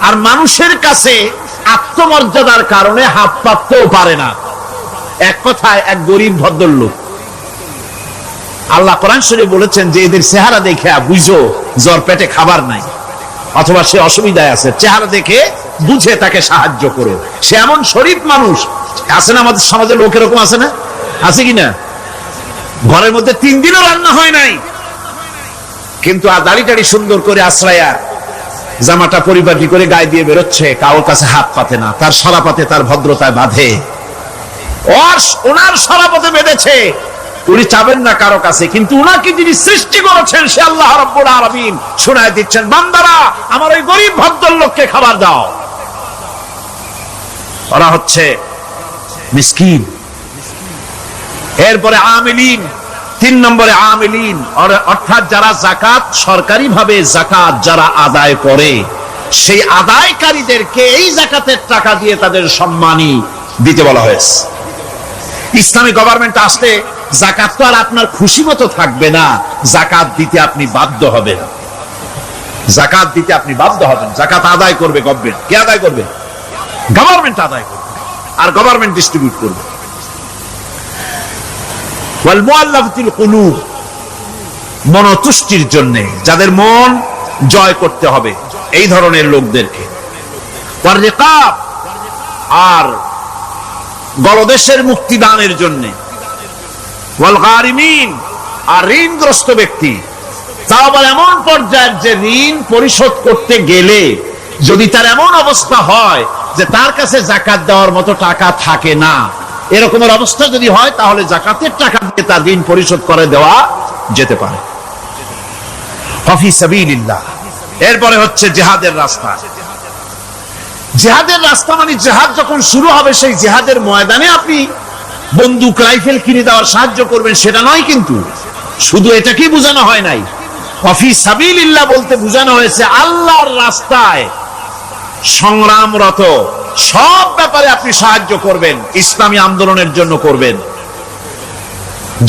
আর মানুষের কাছে আত্মমর্যাদার কারণে হাত পাততেও পারে না। এক কথায় এক গরিব ভদ্রলোক। আল্লাহ কোরআন শরীফে বলেছেন যে এদের চেহারা দেখে বুঝো জ্বর পেটে খাবার নাই, অথবা সে অসুবিধায় আছে, চেহারা দেখে বুঝে তাকে সাহায্য করো। সে এমন শরীফ মানুষ আছে না, আমাদের সমাজে লোক এরকম আছে না, আছে কিনা? ঘরের মধ্যে 3 দিনও রান্না হয় নাই, কিন্তু দাড়ি টাড়ি সুন্দর করে আশ্রয়া জামাটা পরিপাটি করে গায়ে দিয়ে বেরোচ্ছে, কারোর কাছে হাত পাতে না, তার সরাপাতে তার ভদ্রতায় বাঁধে। ওনার সরাপথে বেঁধেছে, উনি চাবেন না কারো কাছে, কিন্তু উনাকে যিনি সৃষ্টি করেছেন সে আল্লাহ রাব্বুল আলামিন শোনায় দিচ্ছেন, বান্দারা আমার ওই গরিব ভদ্রলোককে খাবার দাও। ওরা হচ্ছে মিসকিন। এরপরে আমিলিন, 3 নম্বরে আমিলিন, অর্থাৎ যারা যাকাত সরকারি ভাবে যাকাত যারা আদায় করে, সেই আদায়কারীদেরকে এই যাকাতের টাকা দিয়ে তাদের সম্মানী দিতে বলা হয়েছে। ইসলামী গভর্নমেন্ট আসলে যাকাত তো আর আপনার খুশি মতো থাকবে না, যাকাত দিতে আপনি বাধ্য হবেন। যাকাত দিতে আপনি বাধ্য হবেন। যাকাত আদায় করবে গভর্নমেন্ট। কে আদায় করবে? গভর্নমেন্ট আদায় করবে, আর গভর্নমেন্ট ডিস্ট্রিবিউট করবে। ওয়াল মুআল্লাফাতিল কুলুব, মনতুষ্টির জন্য, যাদের মন জয় করতে হবে এই ধরনের লোকদেরকে। ওয়ার রিকাব, আর গলদেশের মুক্তিদানের জন্য। ওয়াল গারিমিন, আর ঋণগ্রস্ত ব্যক্তি, তা আবার এমন পর্যায়ের যে ঋণ পরিশোধ করতে গেলে যদি তার এমন অবস্থা হয় যে তার কাছে যাকাত দেওয়ার মতো টাকা থাকে না, এরকমের অবস্থা যদি হয় তাহলে যাকাতের টাকা দিয়ে তার ঋণ পরিশোধ করে দেওয়া যেতে পারে। ফি সাবিলিল্লাহ। এরপরে হচ্ছে জিহাদের রাস্তা। জিহাদের রাস্তা মানে জিহাদ যখন শুরু হবে সেই জিহাদের ময়দানে আপনি বন্দুক রাইফেল কিনে দেওয়ার সাহায্য করবেন সেটা নয়, কিন্তু শুধু এটাকেই বোঝানো হয় নাই। ফি সাবিলিল্লাহ বলতে বোঝানো হয়েছে আল্লাহর রাস্তায় সংগ্রামরত সব ব্যাপারে আপনি সাহায্য করবেন, ইসলামী আন্দোলনের জন্য করবেন।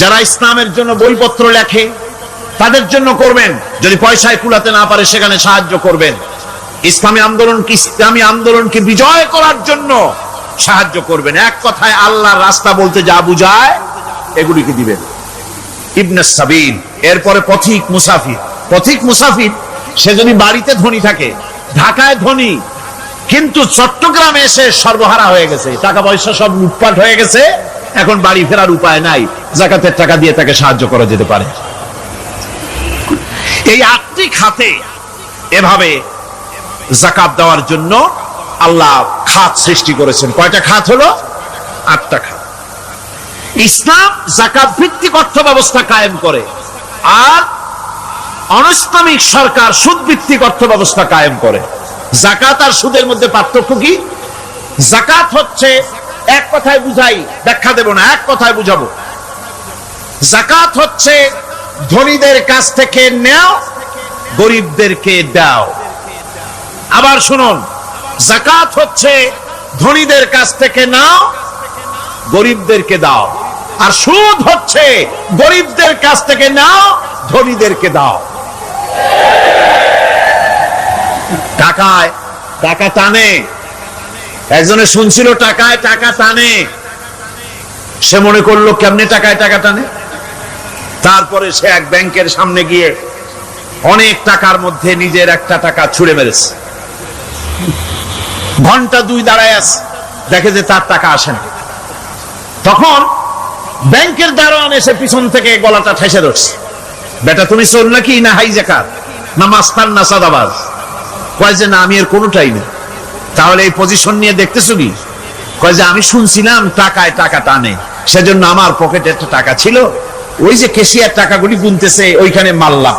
যারা ইসলামের জন্য বইপত্র লেখে তাদের জন্য করবেন, যদি পয়সায় কুলাতে না পারে সেখানে সাহায্য করবেন। ইসলামী আন্দোলনকে বিজয় করার জন্য সাহায্য করবেন। এক কথায় আল্লাহর রাস্তা বলতে যা বুঝায় এগুলিকে দিবেন। ইবনে সাবিল, এরপরে পথিক মুসাফির। পথিক মুসাফির সে যদি বাড়িতে ধনী থাকে, ঢাকায় ধনী, কিন্তু চট্টগ্রামে এসে সর্বহারা হয়ে গেছে, টাকা পয়সা সব লুটপাট হয়ে গেছে, এখন বাড়ি ফেরার উপায় নাই, যাকাতের টাকা দিয়ে তাকে সাহায্য করা যেতে পারে। এই 8টি খাতে এভাবে যাকাত দেওয়ার জন্য আল্লাহ খাত সৃষ্টি করেছেন। কয়টা খাত হলো? 8টা খাত। ইসলাম যাকাত ভিত্তিক অর্থ ব্যবস্থা কায়েম করে, আর অনিসলামিক সরকার সুদ ভিত্তিক অর্থ ব্যবস্থা কায়েম করে। যাকাত আর সুদের মধ্যে পার্থক্য কি? যাকাত হচ্ছে, এক কথায় বুঝাই, ব্যাখ্যা দেব না, এক কথায় বুঝাবো। যাকাত হচ্ছে ধনীদের কাছ থেকে নেও, গরিবদেরকে দাও। আবার শুনুন, যাকাত হচ্ছে ধনীদের কাছ থেকে নাও, গরিবদেরকে দাও। আর সুদ হচ্ছে গরিবদের কাছ থেকে নাও, ধনীদেরকে দাও। টাকায় টাকা টানে, একজনে শুনছিল টাকায় টাকা টানে, সে মনে করলো কেমনে টাকায় টাকা টানে। তারপরে সে এক ব্যাংকের সামনে গিয়ে অনেক টাকার মধ্যে নিজের একটা টাকা ছুঁড়ে মেরেছে। ঘন্টা 2 দাঁড়ায় আছে, দেখে যে তার টাকা আসে না। তখন ব্যাংকের দারোয়ান এসে পিছন থেকে গলাটা ঠেসে ধরছে, বেটা তুমি চোর নাকি, না হাইজাকার, না মাস্তান, না সাদাবাজ? কয় যে না, আমি এর কোনোটাই না। তাহলে এই পজিশন নিয়ে দেখতেছো কি? কয় যে আমি শুনছিলাম টাকায় টাকা টানে, সেজন্য আমার পকেটে একটা টাকা ছিল, ওই যে কেশিয়ার টাকাগুলি গুনতেছে ওইখানে মারলাম,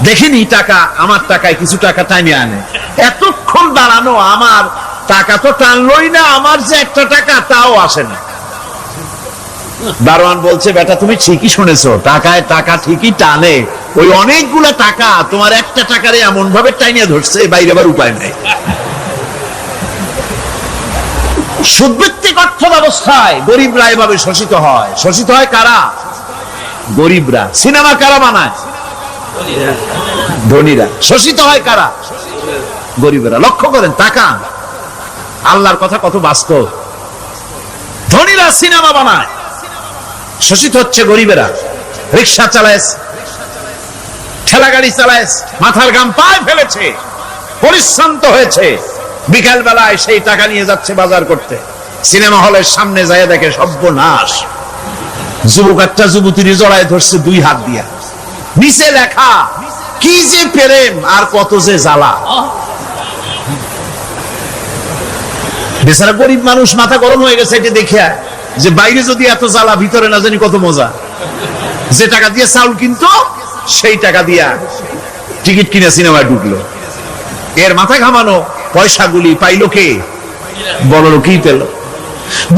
দেখিনি টাকা, আমার টাকায় কিছু টাকা টাইমে আনে। এতক্ষণ দাঁড়ানো, আমার টাকা তো টানলই না, আমার যে একটা টাকা তাও আসে না। দারোয়ান বলছে, বেটা তুমি ঠিকই শুনেছো, টাকায় টাকা ঠিকই টানে, ওই অনেকগুলা টাকা তোমার একটা টাকারে এমন ভাবে টাইনিয়ে ধরছে, বাইরে আবার উপায় নাই। সুদভিত্তিক অর্থ ব্যবস্থায় গরিবরা এভাবে শোষিত হয়। শোষিত হয় কারা? গরিবরা। সিনেমা কারা বানায়? ধনীরা। শোষিত হয় কারা? গরিবেরা। লক্ষ্য করেন, তাকান, আল্লাহর কথা কত বাস্তব। ধনীরা সিনেমা বানায়, শোষিত হচ্ছে গরিবেরা। রিক্সা চালায়, ঠেলা গাড়ি চালায়, মাথার ঘাম পায়ে ফেলেছে, পরিশ্রান্ত হয়েছে, বিকাল বেলায় সেই টাকা নিয়ে যাচ্ছে বাজার করতে। সিনেমা হলের সামনে যায় দেখে সর্বনাশ, যুবক একটা যুবতীর জড়ায় ধরছে দুই হাত দিয়া, নিচে লেখা কি যে প্রেম আর কত যে জ্বালা। বেচারা গরিব মানুষ মাথা গরম হয়ে গেছে এটা দেখিয়া, যে বাইরে যদি এত জ্বালা, ভিতরে না জানি কত মজা। যে টাকা দিয়ে চাউল কিনতো সেই টাকা দিয়া টিকিট কিনে সিনেমায় ঢুকলো। এর মাথা ঘামানো পয়সাগুলি পাইলো কে? বড় লোকই পেল।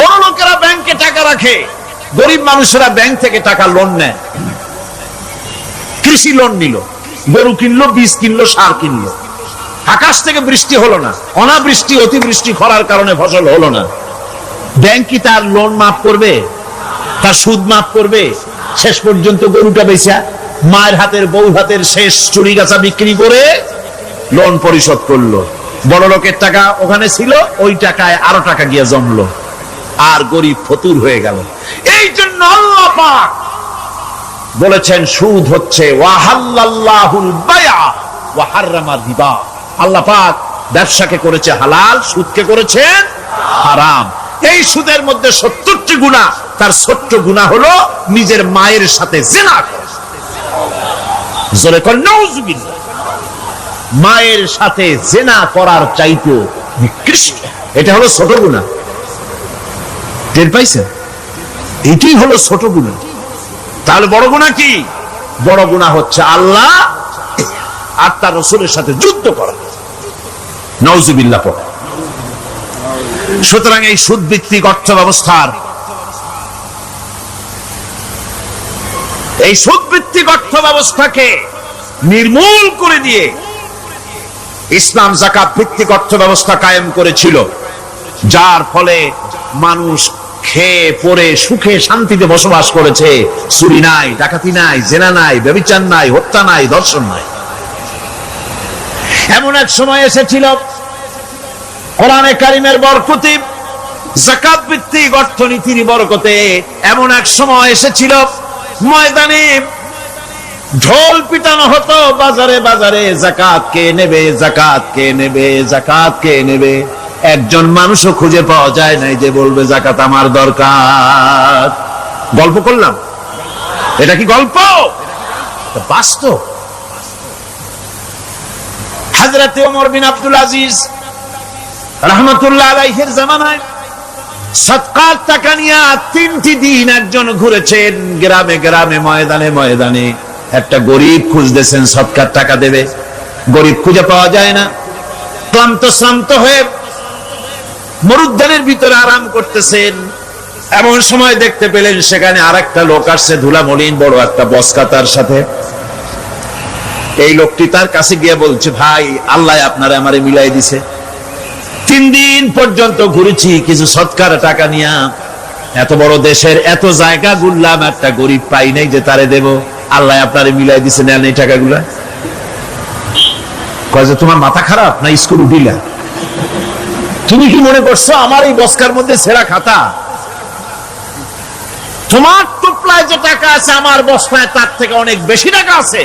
বড় লোকেরা ব্যাংকে টাকা রাখে, গরিব মানুষেরা ব্যাংক থেকে টাকা লোন নেয়। কৃষি লোন নিল, গরু কিনলো, বীজ কিনলো, সার কিনলো। আকাশ থেকে বৃষ্টি হলো না, অনাবৃষ্টি, অতিবৃষ্টি, খরার কারণে ফসল হলো না। ব্যাংক কি তার লোন মাফ করবে? তার সুদ মাফ করবে? শেষ পর্যন্ত গরুটা বেচা মায়ের হাতের, বউ হাতের শেষ চুরি গাছা বিক্রি করে লোন পরিশোধ করলো। বড় লোকের টাকা ওখানে ছিল, ওই টাকায় আরো টাকা গিয়ে জমলো, আর গরিব ফতুর হয়ে গেল। এই জন্য আল্লাহ পাক বলেছেন সুদ হচ্ছে ওয়াহাল্লাল্লাহুল বায়আ ওয়া হাররামা রিবা। আল্লাহ পাক ব্যবসাকে করেছে হালাল, সুদকে করেছেন হারাম। এই সুদের মধ্যে 70টি গুনাহ, তার ছোট্ট গুনাহ হলো নিজের মায়ের সাথে জিনা করা। জোরে কর নাউযুবিল্লাহ। মায়ের সাথে জিনা করার চাইতে নিকৃষ্ট, এটা হলো ছোট গুনাহ। টের পাইছেন? এটাই হলো ছোট গুনাহ। তাহলে বড় গুনাহ কি? বড় গুনাহ হচ্ছে আল্লাহ আর তার রাসূলের সাথে যুদ্ধ করা। নাউযুবিল্লাহ পড়ে। সুতরাং এই সুদ ভিত্তিক অর্থ ব্যবস্থার, এই সুদ ভিত্তিক অর্থ ব্যবস্থাকে নির্মূল করে দিয়ে ইসলাম যাকাত ভিত্তিক অর্থ ব্যবস্থা কায়েম করেছিল, যার ফলে মানুষ খেয়ে পরে সুখে শান্তিতে বসবাস করেছে। চুরি নাই, ডাকাতি নাই, জেনা নাই, ব্যভিচার নাই, হত্যা নাই, ধর্ষণ নাই। এমন এক সময় এসেছিল কোরআনে কারিমের বরকতে, যাকাত ভিত্তিক অর্থনীতির বরকতে, এমন এক সময় এসেছিল ময়দানে ঢোল পিটানো হতো বাজারে বাজারে, যাকাত কে নেবে, যাকাত কে নেবে, যাকাত কে নেবে। একজন মানুষও খুঁজে পাওয়া যায় নাই যে বলবে যাকাত আমার দরকার। গল্প করলাম? এটা কি গল্প? বাস্তব। হযরত ওমর বিন আব্দুল আজিজ রাহমাতুল্লাহ আলাইহির জামানায় সদকার টাকা নিয়ে 3টি দিন একজন ঘুরেছেন গ্রামে গ্রামে, ময়দানে ময়দানে। একটা গরিব খুঁজতেছেন সদকার টাকা দেবে, গরিব খুঁজে পাওয়া যায় না। ক্লান্ত শ্রান্ত হয়ে মরুদ্যানের ভিতরে আরাম করতেছেন। এমন সময় দেখতে পেলেন সেখানে আরেকটা লোক আসছে, ধুলা মলিন বড় একটা বস্কা তার সাথে। এই লোকটি তার কাছে গিয়ে বলছে, ভাই আল্লাহ আপনারে আমারে মিলাই দিছে, 3 দিন পর্যন্ত ঘুরেছি কিছু সদকার টাকা নিয়া, এত বড় দেশের এত জায়গা ঘুরলাম, একটা গরিব পাই নাই যে তারে দেব, আল্লাহ আপনারে মিলাই দিছে, নেন এই টাকাগুলা। কয় যে তোমার মাথা খারাপ না স্কুল উঠিলা? তুমি কি মনে করছো আমার এই বস্কার মধ্যে ছেঁড়া খাতা? তোমার টুপলায় যে টাকা আছে আমার বস্তায় তার থেকে অনেক বেশি টাকা আছে।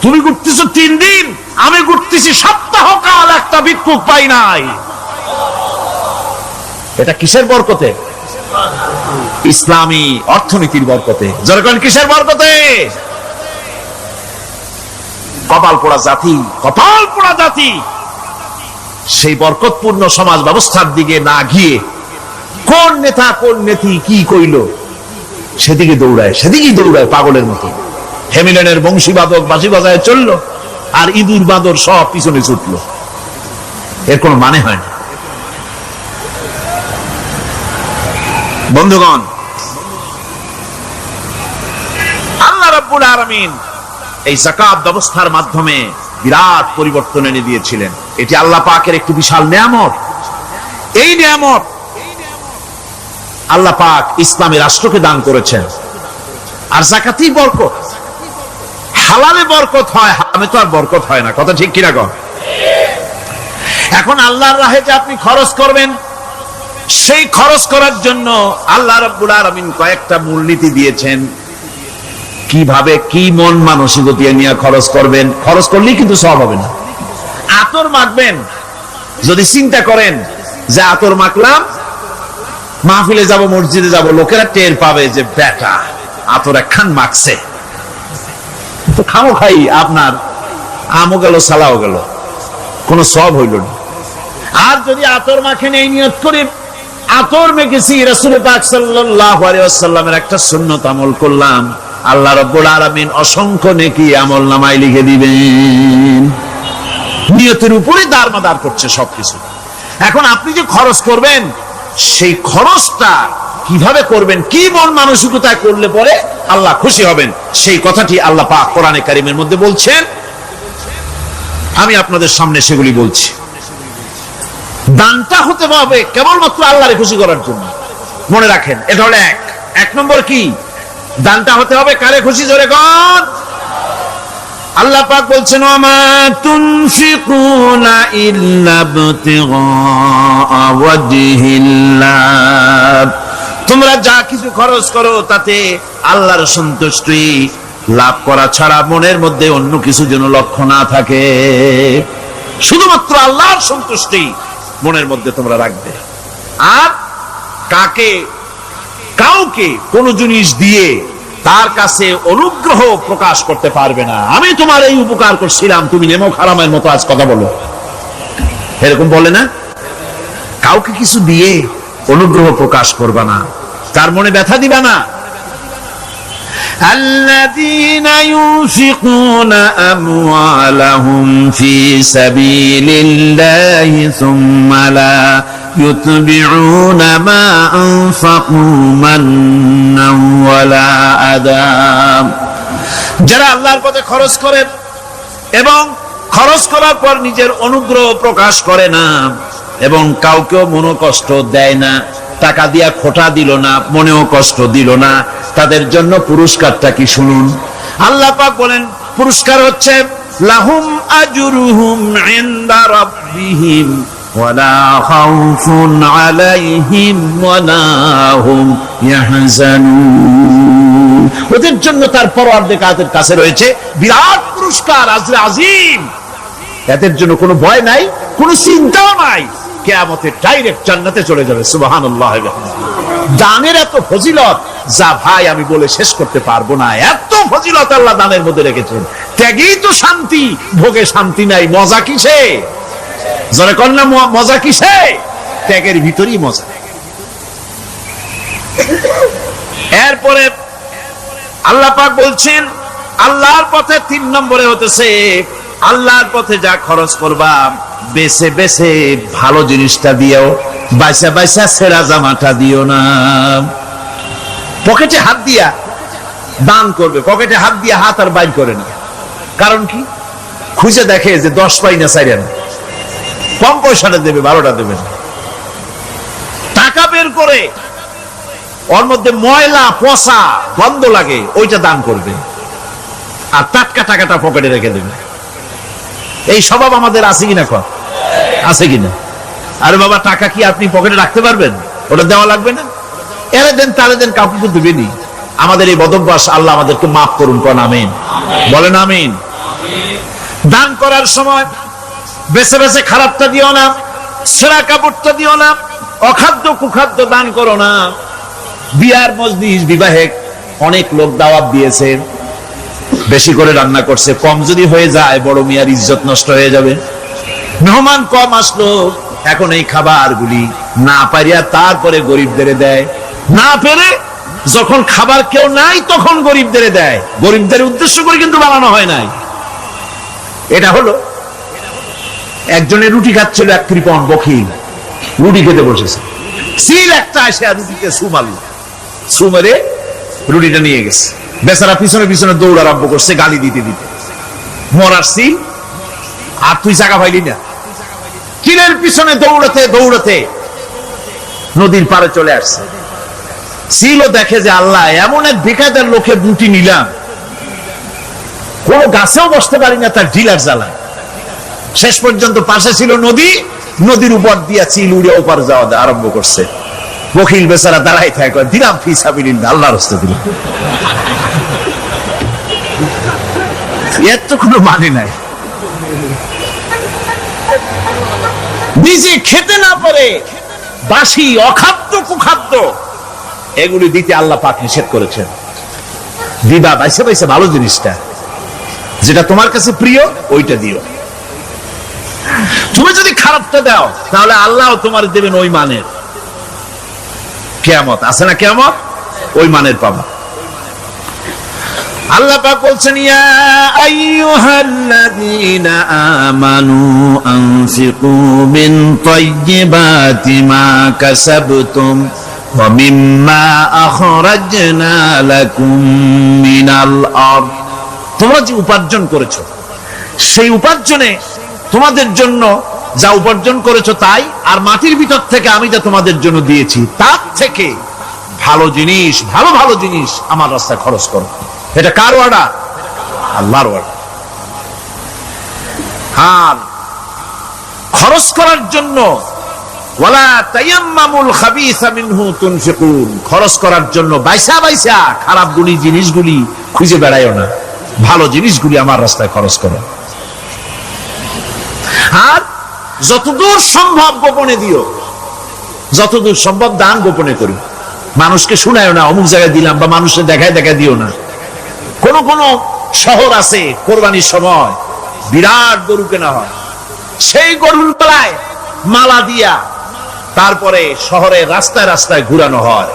তুমি ঘুরতেছো 3 দিন, আমি ঘুরতেছি সপ্তাহকাল, একটা ভিক্ষুক পাই নাই। এটা কিসের বরকতে? ইসলামী অর্থনীতির বরকতে। যখন কিসের বরকতে? কপাল পোড়া জাতি, কপাল পোড়া জাতি। সেই বরকতপূর্ণ সমাজ ব্যবস্থার দিকে না গিয়ে কোন নেতা কোন নেত্রী কি কইল সেদিকে দৌড়ায়, সেদিকেই দৌড়ায় পাগলের মতো। হেমিলেনের বংশীবাদক বাঁশি বাজায় চললো, আর ইঁদুর বাঁদর সব পিছনে ছুটলো। এর কোন মানে হয় না। বন্ধুগণ, আল্লাহ রাব্বুল আলামিন এই যাকাত ব্যবস্থার মাধ্যমে বিরাট পরিবর্তন এনে দিয়েছিলেন। এটি আল্লাহ পাকের একটি বিশাল নিয়ামত। এই নিয়ামত আল্লাহ পাক ইসলামী রাষ্ট্রকে দান করেছেন। আর যাকাতেই বরকত। হালালে বরকত হয়, হারামে তো আর বরকত হয় না। কথা ঠিক কিনা কর? এখন আল্লাহর রাহে যে আপনি খরচ করবেন, সেই খরচ করার জন্য আল্লাহ রাব্বুল আলামিন কয়েকটা মূলনীতি দিয়েছেন। কিভাবে, কি মন মানসিকতা নিয়ে খরচ করবেন। খরচ করলেই কিন্তু সওয়াব হবে না। আতর মাখবেন, যদি চিন্তা করেন যে আতর মাখলাম, মাহফিলে যাব, মসজিদে যাব, লোকেরা টের পাবে যে বেটা আতর একখান মাখছে, তো খামো খাই আপনার আমও গেল, সালাও গেল, কোনো সওয়াব হইল না। আর যদি আতর মাখেন এই নিয়ত করে আতর মেখেছি, রাসূল পাক সাল্লাল্লাহু আলাইহি ওয়াসাল্লামের একটা সুন্নাত আমল করলাম, আল্লাহ রাব্বুল আলামিন অসংখ্য নেকি আমলনামায় লিখে দিবেন। নিয়তের উপরে দারমাদার করছে সবকিছু। এখন আপনি যে খরচ করবেন, সেই খরচটা কিভাবে করবেন, কি মন মানসিকতায় করলে পরে আল্লাহ খুশি হবেন, সেই কথাটি আল্লাহ পাক কোরআনে কারীমের মধ্যে বলছেন। আমি আপনাদের সামনে সেগুলি বলছি। দানটা হতে হবে কেবলমাত্র আল্লাহরে খুশি করার জন্য। মনে রাখেন, এটা হলো এক নম্বর। কি দানটা হতে হবে কারে খুশি? জোরে কর। আল্লাহ পাক বলছেন, ওয়ামা তুনফিকুনা ইল্লা ইবতিগা ওয়াজহিল্লাহ, তোমরা যা কিছু খরচ করো তাতে আল্লাহর সন্তুষ্টি লাভ করা ছাড়া মনের মধ্যে অন্য কিছু যেন লক্ষ্য না থাকে। শুধুমাত্র আল্লাহর সন্তুষ্টি মনের মধ্যে তোমরা রাখবে। আর কাউকে কোন জিনিস দিয়ে তার কাছে অনুগ্রহ প্রকাশ করতে পারবে না। আমি তোমার এই উপকার করছিলাম, তুমি নেমো খারামের মতো আজ কথা বলো, এরকম বলে না। কাউকে কিছু দিয়ে অনুগ্রহ প্রকাশ করবে না, তার মনে ব্যথা দিবা না। الذين ينفقون أموالهم في سبيل الله ثم لا يتبعون ما أنفقوا منا ولا أذى, যারা আল্লাহর পথে খরচ করেন এবং খরচ করার পর নিজের অনুগ্রহ প্রকাশ করে না এবং কাউকেও মনোকষ্ট দেয় না, টাকা দিয়া খোটা দিল না, মনেও কষ্ট দিল না, তাদের জন্য পুরস্কারটা কি শুনুন। আল্লাহ পাক বলেন পুরস্কার হচ্ছে লাহুম আজরুহুম ইনদা রাব্বিহিম ওয়ালা খাউফুন আলাইহিম ওয়ালা হুম ইয়াহজানুন, ওদের জন্য তার পরওয়ারদিগারের কাছে রয়েছে বিরাট পুরস্কার, আজরে আজিম। এদের জন্য কোনো ভয় নাই, কোনো চিন্তাও নাই, কিয়ামতে ডাইরেক্ট জান্নাতে চলে যাবে। সুবহানাল্লাহ। দানের এত ফজিলত যা ভাই আমি বলে শেষ করতে পারবো না। এত ফজিলত আল্লাহ দানের মধ্যে রেখেছেন। ত্যাগেই তো শান্তি, ভোগে শান্তি নাই। মজা কিসে? যারা কন্যা মজা কিসে? ত্যাগের ভিতরেই মজা। এরপরে আল্লাহ পাক বলছেন আল্লাহর পথে 3 নম্বরে হতেছে আল্লাহর পথে যা খরচ করবা বেছে বেছে ভালো জিনিসটা দিও, বাইসা বাইসা ছেঁড়া জামাটা দিও না। পকেটে হাত দিয়া দান করবে, পকেটে হাত দিয়া হাত আর বাইর করে না। কারণ কি? খুঁজে দেখে যে 10 পাই না, 4 আনা, কম পয়সাটা দেবে, 12টা দেবে না। টাকা বের করে ওর মধ্যে ময়লা পচা গন্ধ লাগে, ওইটা দান করবে, আর টাটকা টাকাটা পকেটে রেখে দেবে। এই স্বভাব আমাদের আছে কিনা? আছে কিনা? আরে বাবা, টাকা কি আপনি পকেটে রাখতে পারবেন? ওটা দেওয়া লাগবে না? এরে দেন তারে দেন, কাউকে তো দেবেনি। আমাদের এই বদভ্যাস আল্লাহ আমাদেরকে মাফ করুন। কোন আমিন বলেন। আমিন। দান করার সময় বেছে বেছে খারাপটা দিও না, ছেঁড়া কাপড়টা দিও না, অখাদ্য কুখাদ্য দান করো না। বিয়ার মজলিস, বিবাহে অনেক লোক দাওয়াত দিয়েছে, বেশি করে রান্না করছে, কম যদি হয়ে যায় বড় মিয়ার ইজ্জত নষ্ট হয়ে যাবে। মেহমান কম আসলো, এখন এই খাবারগুলি না পারিয়া তারপরে গরিবদের দেয়, না পেরে যখন খাবার কেউ নাই তখন গরিবদের দেয়। গরিবদের উদ্দেশ্য করে কিন্তু বানানো হয় নাই। এটা হলো একজনের রুটি খাচ্ছিল, এক কৃপণ বখিল রুটি খেতে বসেছে, সিল একটা এসে রুটিতে সুমারল, সুমেরে রুটিটা নিয়ে গেছে। বেচারা পিছনে পিছনে দৌড় আরম্ভ করছে, গালি দিতে দিতে। মরার সিল, আর তুই জায়গা পাইলি না। চিলের পিছনে দৌড়াতে দৌড়াতে নদীর পারে চলে আসছে। ছিল, দেখে যে আল্লাহ এমন এক বেকায়দার লোকের বুটি নিলাম, কোন গাছেও বসতে পারি না তার ঢিলার জ্বালায়। শেষ পর্যন্ত পাশে ছিল নদী, নদীর উপর দিয়া চিল উড়ে ওপার যাওয়া আরম্ভ করছে। বকিল বেচারা দাঁড়াই থাকে, দিলাম ফি সাবিলিল্লাহ, আল্লাহর রাস্তায় দিলাম। এর তো কোনো মানে নাই। নিজে খেতে না পারে বাসি অখাদ্য কুখাদ্য এগুলি দিতে আল্লাহ পাক নিষেধ করেছেন। দিবা বাইসে বাইসে ভালো জিনিসটা, যেটা তোমার কাছে প্রিয় ওইটা দিও। তুমি যদি খারাপটা দাও তাহলে আল্লাহ তোমার দেবেন ওই মানের। কিয়ামত আছে না, কিয়ামত ওই মানের পাবা। আল্লাহ পাক বলছেন, ইয়া আইয়ুহাল্লাযীনা আমানু আনফিকু মিন তাইয়্যিবাতি মা কাসাবতুম ওয়া মিম্মা আখরাজনা লাকুম মিনাল আরদ। তোমরা যে উপার্জন করেছো, সেই উপার্জনে তোমাদের জন্য যা উপার্জন করেছো তাই, আর মাটির ভিতর থেকে আমি যা তোমাদের জন্য দিয়েছি তার থেকে ভালো জিনিস, ভালো ভালো জিনিস আমার রাস্তায় খরচ করো। এটা কার ওয়াদা? আল্লাহর ওয়াদা। আর খরচ করার জন্য ওয়ালা তায়াম্মামুল খাবিসা মিনহু তুনফিকুন, খরচ করার জন্য বাইসা বাইসা খারাপ জিনিসগুলি খুঁজে বেড়াইও না, ভালো জিনিসগুলি আমার রাস্তায় খরচ করো। আর যতদূর সম্ভব গোপনে দিও, যতদূর সম্ভব দান গোপনে করি। মানুষকে শুনায়ও না অমুক জায়গায় দিলাম, বা মানুষের দেখায় দেখায় দিও না। কোন কোন শহর আছে কোরবানির সময় বিরাট গরু কেনা হয়, সেই গরুর গলায় মালা দিয়া তারপরে শহরের রাস্তায় রাস্তায় ঘুরানো হয়,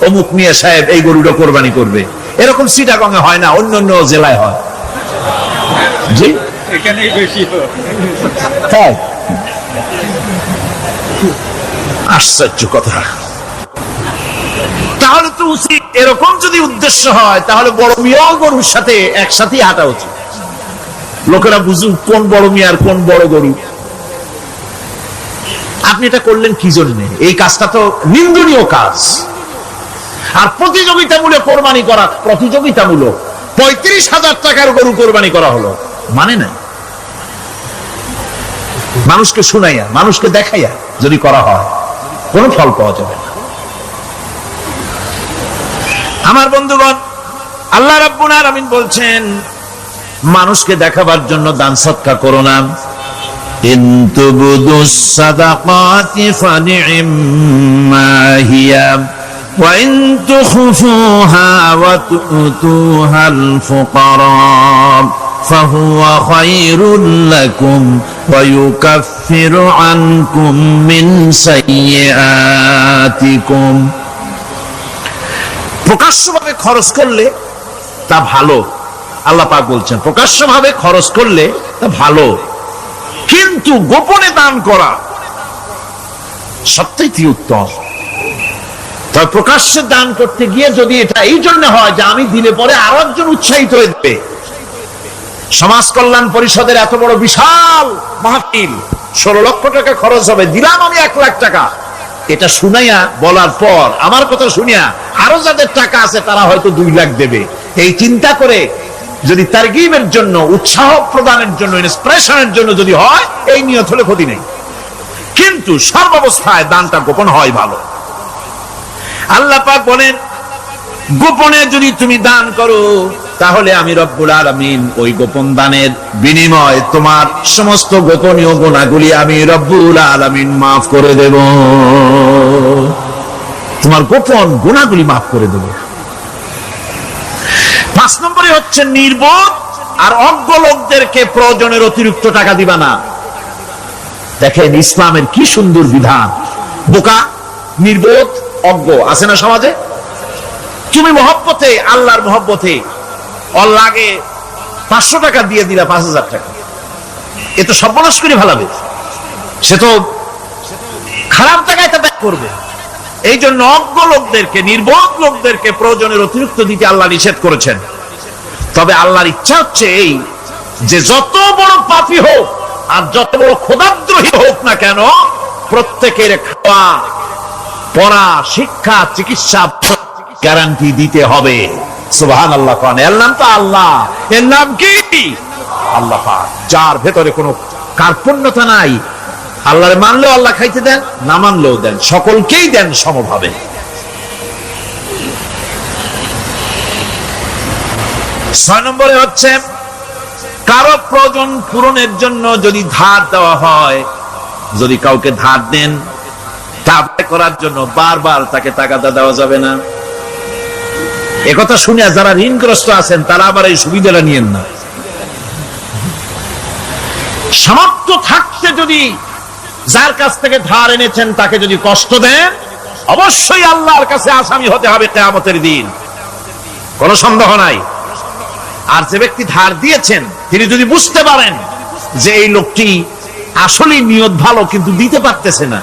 অমুক মিয়া সাহেব এই গরুটা কোরবানি করবে। এরকম চিটাগংয়ে হয় না, অন্য অন্য জেলায় হয়। জি, এখানেই বেশি হয়। আশ্চর্য কথা। তাহলে তো উচিত, এরকম যদি উদ্দেশ্য হয় তাহলে বড় মিয়া গরুর সাথে একসাথে হাঁটা উচিত। লোকেরা বুঝুক কোন বড় মিয়া আর কোন বড় গরু। আপনি এটা করলেন কি জন্য? এই কাজটা তো নিন্দনীয় কাজ। আর প্রতিযোগিতামূলক কোরবানি করা, প্রতিযোগিতামূলক 35,000 টাকার গরু কোরবানি করা হলো, মানে না। মানুষকে শুনাইয়া, মানুষকে দেখাইয়া যদি করা হয় কোনো ফল পাওয়া যাবে না। আমার বন্ধুগণ, আল্লাহ রাব্বুল আলামিন বলছেন, মানুষকে দেখাবার জন্য দান সদকা করো না। ইন তুবদুস সাদাকাতি ফানি'ম্মা হিয়া ওয়া ইন তুখফুহা ওয়া তু'তুহাল ফুকারা ফাহুয়া খায়রুল লাকুম ওয়া ইউকাফফিরু আনকুম মিন সাইয়্যাতিকুম। প্রকাশ্যভাবে খরচ করলে তা ভালো, আল্লাহ পাক বলছেন প্রকাশ্যভাবে খরচ করলে তা ভালো, কিন্তু গোপনে দান করা সবথেকে উত্তম। তবে প্রকাশ্যে দান করতে গিয়ে যদি এটা এই জন্য হয় যে আমি দিলে পরে আরো একজন উৎসাহিত হয়ে যাবে, সমাজ কল্যাণ পরিষদের এত বড় বিশাল মাহফিল, 16 লক্ষ টাকা খরচ হবে, দিলাম আমি 1 লাখ টাকা, এটা শুনাইয়া বলার পর আমার কথা শুনিয়া আরো যাদের টাকা আছে তারা হয়তো 2 লাখ দেবে, এই চিন্তা করে যদি তারগিবের জন্য, উৎসাহ প্রদানের জন্য, ইন্সপিরেশনের জন্য যদি হয়, এই নিয়ত হলে ক্ষতি নেই। কিন্তু সর্বাবস্থায় দানটা গোপন হয় ভালো। আল্লাহ পাক বলেন, গোপনে যদি তুমি দান করো তাহলে আমি রব্বুল আলামিন ওই গোপন দানের বিনিময় তোমার সমস্ত গোপনীয় গুনাহগুলি আমি রব্বুল আলামিন মাফ করে দেব। তোমার গোপন গুনাহগুলি মাফ করে দেব। 5 নম্বরে হচ্ছে নির্বোধ আর অজ্ঞ লোকদেরকে প্রয়োজনের অতিরিক্ত টাকা দিবা না। দেখেন ইসলামের কি সুন্দর বিধান। বোকা, নির্বোধ, অজ্ঞ আছে না সমাজে? তুমি মহব্বতে, আল্লাহর মহব্বতে ওর লাগে 500 টাকা দিয়ে দিলা 5000 টাকা, এ তো সর্বনাশ করে ফেলাবে। সে তো খারাপ টাকায় তা ব্যয় করবে। এই জন্য অজ্ঞ লোকদেরকে, নির্বোধ লোকদেরকে প্রয়োজনের অতিরিক্ত দিতে আল্লাহ নিষেধ করেছেন। তবে আল্লাহর ইচ্ছা হচ্ছে এই যে যত বড় পাপী হোক আর যত বড় খোদাদ্রোহী হোক না কেন, প্রত্যেকের খাওয়া পড়া, শিক্ষা, চিকিৎসা গ্যারান্টি দিতে হবে। সুবহানাল্লাহ। কোন এর নাম তো আল্লাহ। এর নাম কি? আল্লাহ পাক, যার ভেতরে কোনো কার্পণ্যতা নাই। আল্লাহরে মানলেও আল্লাহ খাইতে দেন, না মানলেও দেন, সকলকেই দেন সমভাবে। 6 নম্বরে হচ্ছে কারো প্রয়োজন পূরণের জন্য যদি ধার দেওয়া হয়, যদি কাউকে ধার দেন, তা করার জন্য বারবার তাকে টাকাটা দেওয়া যাবে না। একথা শুনে যারা ঋণগ্রস্ত আছেন তারা আবার এই সুবিধাটা নিয়েন না। সামর্থ্য থাকতে যদি যার কাছ থেকে ধার এনেছেন তাকে যদি কষ্ট দেন, অবশ্যই আল্লাহর কাছে আসামি হতে হবে কিয়ামতের দিন, কোনো সন্দেহ নাই। আর যে ব্যক্তি ধার দিয়েছেন তিনি যদি বুঝতে পারেন যে এই লোকটি আসলে নিয়ত ভালো কিন্তু দিতে পারতেছে না,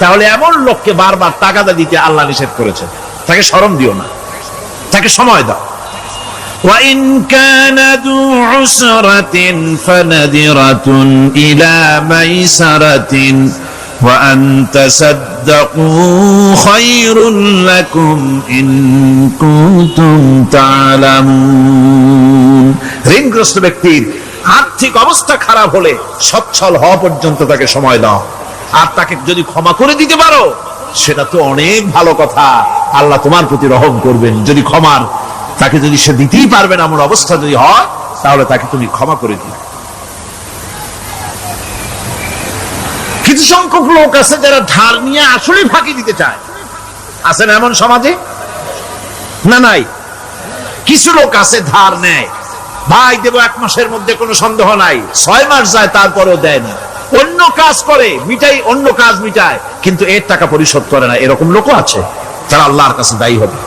তাহলে এমন লোককে বারবার টাকাটা দিতে আল্লাহ নিষেধ করেছেন। তাকে শরম দিও না, তাকে সময় দাও। وَإِنْ كَانَ ذُو عُسْرَةٍ فَنَذِرَةٌ إِلَى مَيْسَرَةٍ وَأَنْ تَصَدَّقُوا خَيْرٌ لَكُمْ إِنْ كُنْتُمْ تَعْلَمُونَ। ঋণগ্রস্ত ব্যক্তির আর্থিক অবস্থা খারাপ হলে সচ্ছল হওয়া পর্যন্ত তাকে সময় দাও। আর তাকে যদি ক্ষমা করে দিতে পারো সেটা তো অনেক ভালো কথা, আল্লাহ তোমার প্রতি রহম করবেন। যদি ক্ষমার তাকে যদি সে দিতেই পারবে না এমন অবস্থা যদি হয়, তাহলে তাকে তুমি ক্ষমা করে দিও। কিছু সংখ্যক লোক আছে যারা ধার নিয়ে আসলে ফাঁকি দিতে চায়, আছে না এমন সমাজে? না নাই? কিছু লোক আছে ধার নেয়, ভাই দেব 1 মাসের মধ্যে, কোনো সন্দেহ নাই। 6 মাস যায় তারপরেও দেয় না, অন্য কাজ করে মিটাই, অন্য কাজ মিটায়, কিন্তু এর টাকা পরিশোধ করে না। এরকম লোকও আছে, তারা আল্লাহর কাছে দায়ী হবে।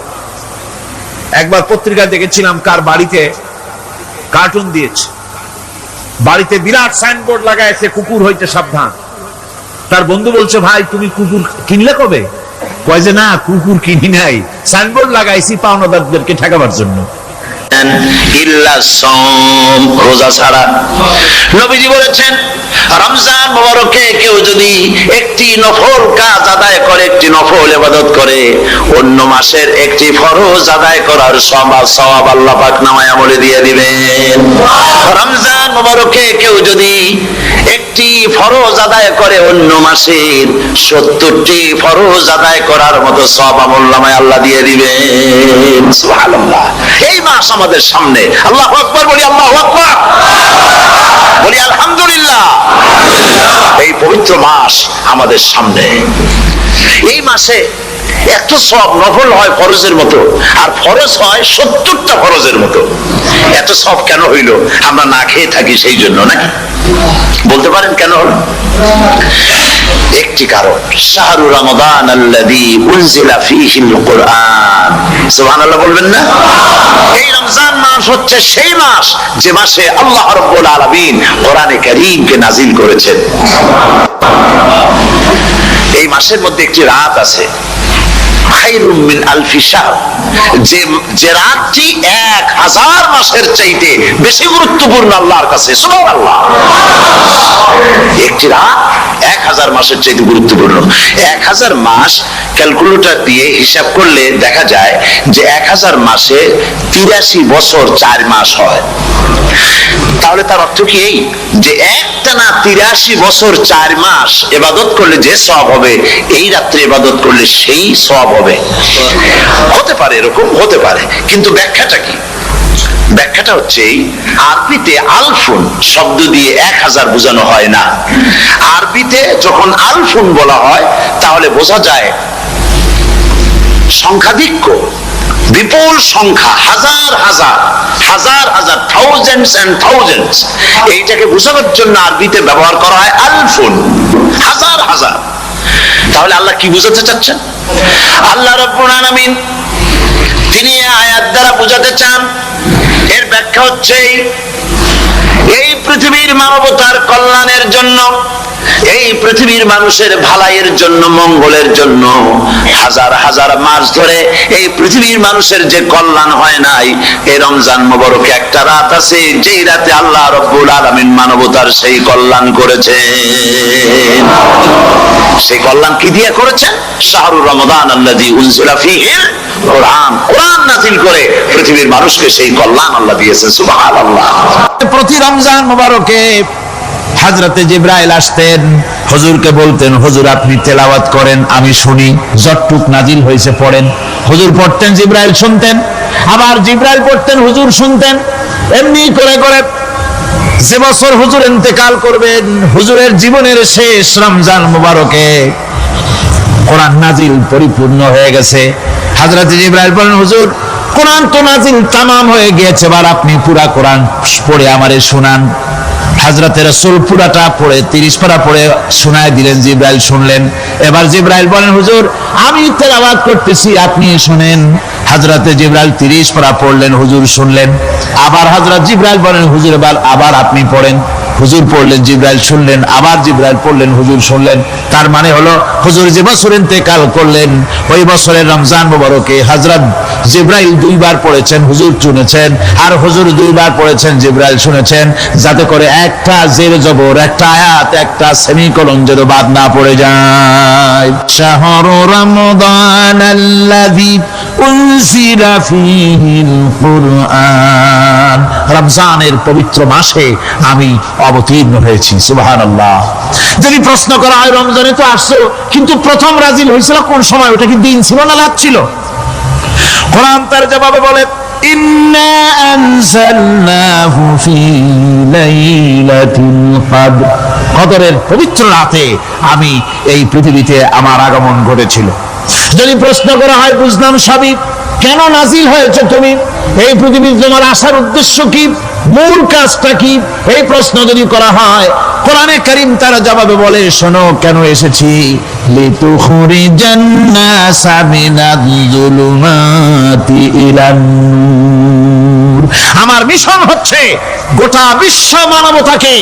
একবার পত্রিকা দেখেছিলাম কার বাড়িতে কার্টুন দিয়েছে, বাড়িতে বিরাট সাইনবোর্ড লাগাইছে কুকুর হইতে সাবধান। তার বন্ধু বলছে, ভাই তুমি কুকুর কিনলে কবে? কয় যে না, কুকুর কিনি নাই, সাইনবোর্ড লাগাইছি পাওনাদারদেরকে ঠেকাবার জন্য। রোজা ছাড়া নবীজি বলেছেন, রমজান মোবারকে কেউ যদি একটি নফল কাজ আদায় করে, একটি নফল ইবাদত করে, অন্য মাসের একটি ফরজ আদায় করার সওয়াব আল্লাহ পাক নামায়ে আমলে দিয়ে দিবেন। রমজান মোবারকে কেউ যদি একটি ফরজ আদায় করে, অন্য মাসের 70টি ফরজ আদায় করার মতো সওয়াব আমলনামায় আল্লাহ দিয়ে দিবেন। সুবহানাল্লাহ। এই মাস আমাদের সামনে, আল্লাহু আকবার বলি, আল্লাহু আকবার বলি, আলহামদুলিল্লাহ। এই পবিত্র মাস আমাদের সামনে, এই মাসে এত সব নফল হয় ফরজের মতো, আর ফরজ হয় 70টা ফরজের মতো। এত সব কেন হইল? আমরা না খেয়ে থাকি সেই জন্য নাকি? বলতে পারেন কেন হলো? একটি কারণ, শাহরু রমাদান আল্লাযী উনজিলা ফীহিল কুরআন। সুবহানাল্লাহ বলবেন না? এই রমজান মাস হচ্ছে সেই মাস যে মাসে আল্লাহ রাব্বুল আলামিন কোরআনে কারীমকে নাযিল করেছেন। এই মাসের মধ্যে একটি রাত আছে, খায়রুম মিন আলফি শাহর, যে রাতটি 1000 মাসের চাইতে বেশি গুরুত্বপূর্ণ আল্লাহর কাছে। সুবহানাল্লাহ। একটি রাত 1000 মাসের চাইতে গুরুত্বপূর্ণ। 1000 মাস ক্যালকুলেটর দিয়ে হিসাব করলে দেখা যায় যে 1000 মাসে 83 বছর 4 মাস হয়। তাহলে তার অর্থ কি এই যে একটানা 83 বছর 4 মাস ইবাদত করলে যে সওয়াব হবে, এই রাত্রে ইবাদত করলে সেই সওয়াব হবে? হতে পারে, এরকম হতে পারে, কিন্তু ব্যাখ্যাটা কি? ব্যাখ্যাটা হচ্ছে, আরবিতে আলফুন শব্দ দিয়ে 1000 বোঝানো হয় না। আরবিতে যখন আলফুন বলা হয় তাহলে বোঝা যায় সংখ্যাধিক্য, বিপুল সংখ্যা, হাজার হাজার হাজার হাজার, থাউজেন্ডস এন্ড থাউজেন্ডস। এইটাকে বোঝানোর জন্য আরবিতে ব্যবহার করা হয় আলফুন, হাজার হাজার। তাহলে আল্লাহ কি বোঝাতে চাচ্ছেন? আল্লাহ রাব্বুল আলামিন তিনি আয়াত দ্বারা বোঝাতে চান, এর ব্যাখ্যা হচ্ছে এই পৃথিবীর মানবতার কল্যাণের জন্য এই পৃথিবীর মানুষের ভালাইয়ের জন্য, মঙ্গলের জন্য হাজার হাজার মাস ধরে এই পৃথিবীর মানুষের যে কল্যাণ হয় নাই, এই রমজান মোবারকে একটা রাত আছে যেই রাতে আল্লাহ রাব্বুল আলামিন মানবতার সেই কল্যাণ করেছেন। সেই কল্যাণ কি দিয়ে করেছেন? শাহরুর রমাদান আল্লাযী উনজিলা ফীহিল কোরআন, কোরআন নাযিল করে পৃথিবীর মানুষকে সেই কল্যাণ আল্লাহ দিয়েছেন। সুবহানাল্লাহ। প্রতি রমজান মোবারকে হযরতে জিবরাইল আসতেন, হুজুরকে বলতেন, হুজুর আপনি তেলাওয়াত করেন, আমি শুনি, যতটুক নাজিল হয়েছে পড়েন। হুজুর পড়তেন, জিবরাইল শুনতেন, আবার জিবরাইল পড়তেন, হুজুর শুনতেন। এমনি করে করে যে বছর হুজুর ইন্তেকাল করবেন, হুজুরের জীবনের শেষ রমজান মোবারকে কোরআন নাজিল পরিপূর্ণ হয়ে গেছে। হযরতে জিবরাইল বলেন, হুজুর কোরআন তো নাজিল তামাম হয়ে গিয়েছে, এবার আপনি পুরা কোরআন পড়ে আমারে শোনান। হযরতে রাসূল পুরাটা পড়ে 30 পারা পড়ে শোনায় দিলেন, জিবরাইল শুনলেন। এবার জিবরাইল বলেন, হুজুর আমি তেলাওয়াত করতেছি, আপনি শুনেন। হযরতে জিবরাইল 30 পারা পড়লেন, হুজুর শুনলেন। আবার হযরত জিবরাইল বলেন, হুজুর আবার আপনি পড়েন। হুজুর পড়লেন, জিবরাইল শুনলেন, আবার জিবরাইল পড়লেন, হুজুর শুনলেন। তার মানে হলো হুজুর যে বছর ইন্তেকাল করলেন, ওই বছরের রমজান মোবারকে হযরত জিবরাইল 2 বার পড়েছেন, হুজুর শুনেছেন, আর হুজুর 2 বার পড়েছেন, জিবরাইল শুনেছেন, যাতে করে একটা জের জবর, একটা আয়াত, একটা সেমিকোলন যেন বাদ না পড়ে যায়। শাহরু রমাদান আল্লাযী উনজিলা ফীহিল কুরআন, রমজানের পবিত্র মাসে আমি অবতীর্ণ হয়েছি। সুবহানাল্লাহ। যদি প্রশ্ন করা হয় রমজানে তো আসছো, কিন্তু প্রথম নাজিল হয়েছিল কোন সময়? ওটা কি দিন ছিল না রাত ছিল? কোরআন তার জবাবে বলে, ইন্না আনজালনাহু ফি লাইলাতিল কদর, কদরের পবিত্র রাতে আমি এই পৃথিবীতে আমার আগমন ঘটেছিল। যদি প্রশ্ন করা হয়, বুঝলাম সবই, কেন নাজিল হয়েছে তুমি? এই পৃথিবীতে তোমার আসার উদ্দেশ্য কি? মূল কাজটা কি? এই প্রশ্ন যদি করা হয়, কোরআনে কারীম তার জবাবে বলে, শোনো কেন এসেছি। লিতুখরিজান নাসা মিনাজ যুলুমাতি ইলান নূর, আমার মিশন হচ্ছে গোটা বিশ্ব মানবতাকে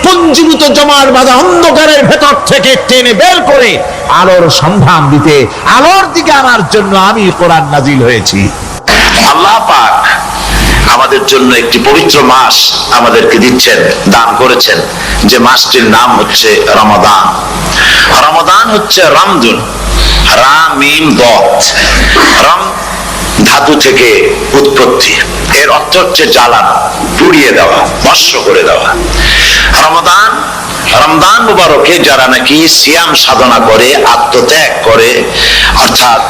পুঞ্জীভূত জমার বাঁধা অন্ধকারের ভেতর থেকে টেনে বের করে আলোর সন্ধান দিতে, আলোর দিকে আনার জন্য আমি কোরআন নাজিল হয়েছি। আল্লাহ পাক আমাদের জন্য একটি পবিত্র মাস আমাদেরকে দিচ্ছেন, দান করেছেন, যে মাসটির নাম হচ্ছে রমাদান। রমাদান হচ্ছে রামদুন, রা মিম দত। রাম ধাতু থেকে উৎপত্তি, এর অর্থ হচ্ছে জ্বালানো, পুড়িয়ে দেওয়া, ভস্ম করে দেওয়া। রমাদান, রমজান মুবারকে যারা নাকি সিয়াম সাধনা করে, আত্মত্যাগ করে, অর্থাৎ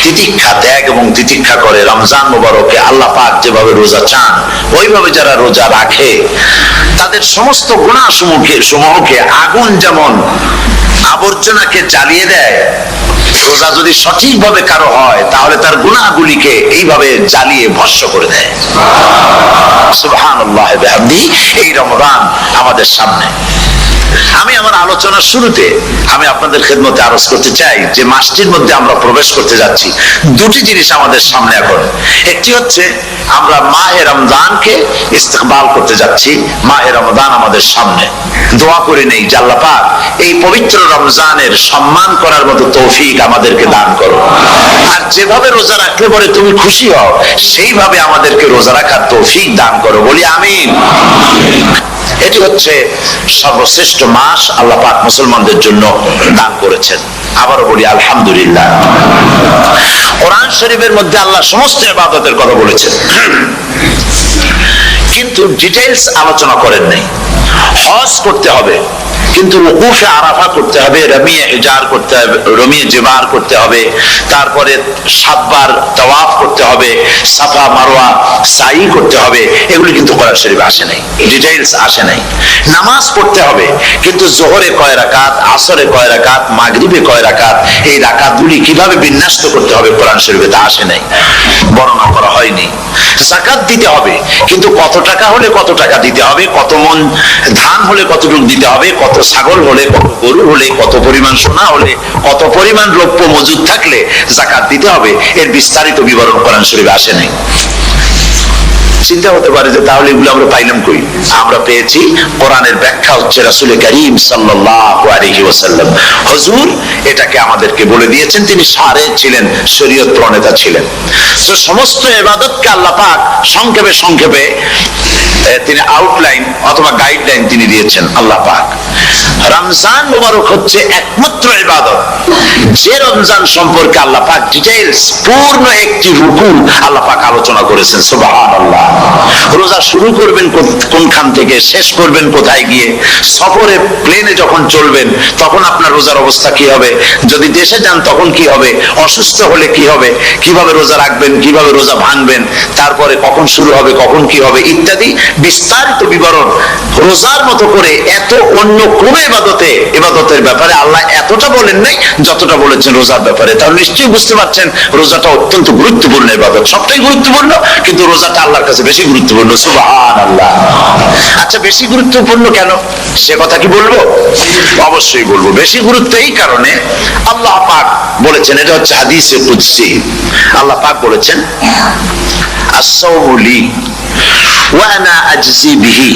তিতিক্ষা, ত্যাগ এবং তিতিক্ষা করে, রমজান মুবারকে আল্লাহ পাক যেভাবে রোজা চান ওইভাবে যারা রোজা রাখে, তাদের সমস্ত গুনাহ সমূহকে আগুন যেমন আবর্জনাকে জ্বালিয়ে দেয়, রোজা যদি সঠিকভাবে কারো হয় তাহলে তার গুনাহগুলিকে এইভাবে জ্বালিয়ে ভস্ম করে দেয়। সুবহানাল্লাহ ওয়া বিহামদিহি। এই রমাদান আমাদের সামনে। আমি আমার আলোচনার শুরুতে আমি আপনাদের খেদমতে আরজ করতে চাই যে মাসটির মধ্যে আমরা প্রবেশ করতে যাচ্ছি, দুটি জিনিস আমাদের সামনে এখন। একটি হচ্ছে আমরা মাহে রমজানকে ইস্তেকবাল করতে যাচ্ছি, মাহে রমজান আমাদের সামনে। দোয়া করে নেই যে আল্লাহ পাক এই পবিত্র রমজানের সম্মান করার মতো তৌফিক আমাদেরকে দান করো, আর যেভাবে রোজা রাখলে পরে তুমি খুশি হও সেইভাবে আমাদেরকে রোজা রাখার তৌফিক দান করো, বলি আমিন। এটি হচ্ছে সর্বশ্রেষ্ঠ মাস আল্লাহ পাক মুসলমানদের জন্য দান করেছেন। আবারও বলি আলহামদুলিল্লাহ। কোরআন শরীফের মধ্যে আল্লাহ সমস্ত ইবাদতের কথা বলেছেন, কিন্তু ডিটেইলস আলোচনা করেন নাই। হজ করতে হবে, কিন্তু উকুফে আরাফা করতে হবে, রমিয়ে হিজার করতে হবে, রমিয়ে জিমার করতে হবে, তারপরে 7 বার তাওয়াফ করতে হবে, সাফা মারওয়া সাই করতে হবে। এগুলি কিন্তু কোরআন শরীফে আসে নাই, ডিটেইলস আসে নাই। নামাজ পড়তে হবে, কিন্তু জোহরে কয় রাকাত, আসরে কয় রাকাত, মাগরিবে কয় রাকাত, এই রাকাতগুলি কিভাবে বিন্যস্ত করতে হবে কোরআন শরীফে তা আসে নাই, বর্ণনা করা হয়নি। যাকাত দিতে হবে, কিন্তু কত টাকা হলে কত টাকা দিতে হবে, কত মন ধান হলে কতটুকু দিতে হবে, কত ছাগল হলে, কত গরু হলে, কত পরিমাণ সোনা হলে, কত পরিমাণ রৌপ্য মজুদ থাকলে যাকাত দিতে হবে, এর বিস্তারিত বিবরণ কোরআন শরীফে আসে নাই। চিন্তা হতে পারে যে তাহলে এগুলো আমরা পাইলাম কই? আমরা পেয়েছি কোরআনের ব্যাখ্যা হচ্ছে রাসূল করিম সাল্লাল্লাহু আলাইহি ওয়াসাল্লাম, হুজুর এটাকে আমাদেরকে বলে দিয়েছেন। তিনি সারে ছিলেন, শরীয়ত প্রণেতা ছিলেন। তো সমস্ত ইবাদতকে আল্লাহ পাক সংক্ষেপে সংক্ষেপে তিনি আউটলাইন অথবা গাইডলাইন তিনি দিয়েছেন আল্লাহ পাক। রমজান মুবারক হচ্ছে একমাত্র ইবাদত যে রমজান সম্পর্কে আল্লাহ পাক ডিটেইলস পূর্ণ একটি রুকুন আল্লাহ পাক আলোচনা করেছেন। সুবহানাল্লাহ। রোজা শুরু করবেন কোনখান থেকে, শেষ করবেন কোথায় গিয়ে, সফরে প্লেনে যখন চলবেন তখন আপনার রোজার অবস্থা কি হবে, যদি দেশে যান তখন কি হবে, অসুস্থ হলে কি হবে, কিভাবে রোজা রাখবেন, কিভাবে রোজা ভাঙবেন, তারপরে কখন শুরু হবে, কখন কি হবে ইত্যাদি বিস্তারিত বিবরণ। রোজার মতো করে এত অন্য কোন ইবাদতের ব্যাপারে আল্লাহ এতটা বলেন নাই যতটা বলেছেন রোজার ব্যাপারে। তাহলে নিশ্চয়ই বুঝতে পারছেন রোজাটা অত্যন্ত গুরুত্বপূর্ণ ইবাদত। সবটাই গুরুত্বপূর্ণ, কিন্তু রোজাটা আল্লাহর কাছে বেশি গুরুত্বপূর্ণ। সুবহানাল্লাহ। আচ্ছা, বেশি গুরুত্বপূর্ণ কেন সে কথা কি বলবো? অবশ্যই বলবো। বেশি গুরুত্ব এই কারণে, আল্লাহ পাক বলেছেন, এটা হচ্ছে হাদিসে কুদসি, আল্লাহ পাক বলেছেন আস-সাওমু লি ওয়া আনা আজজি বিহি।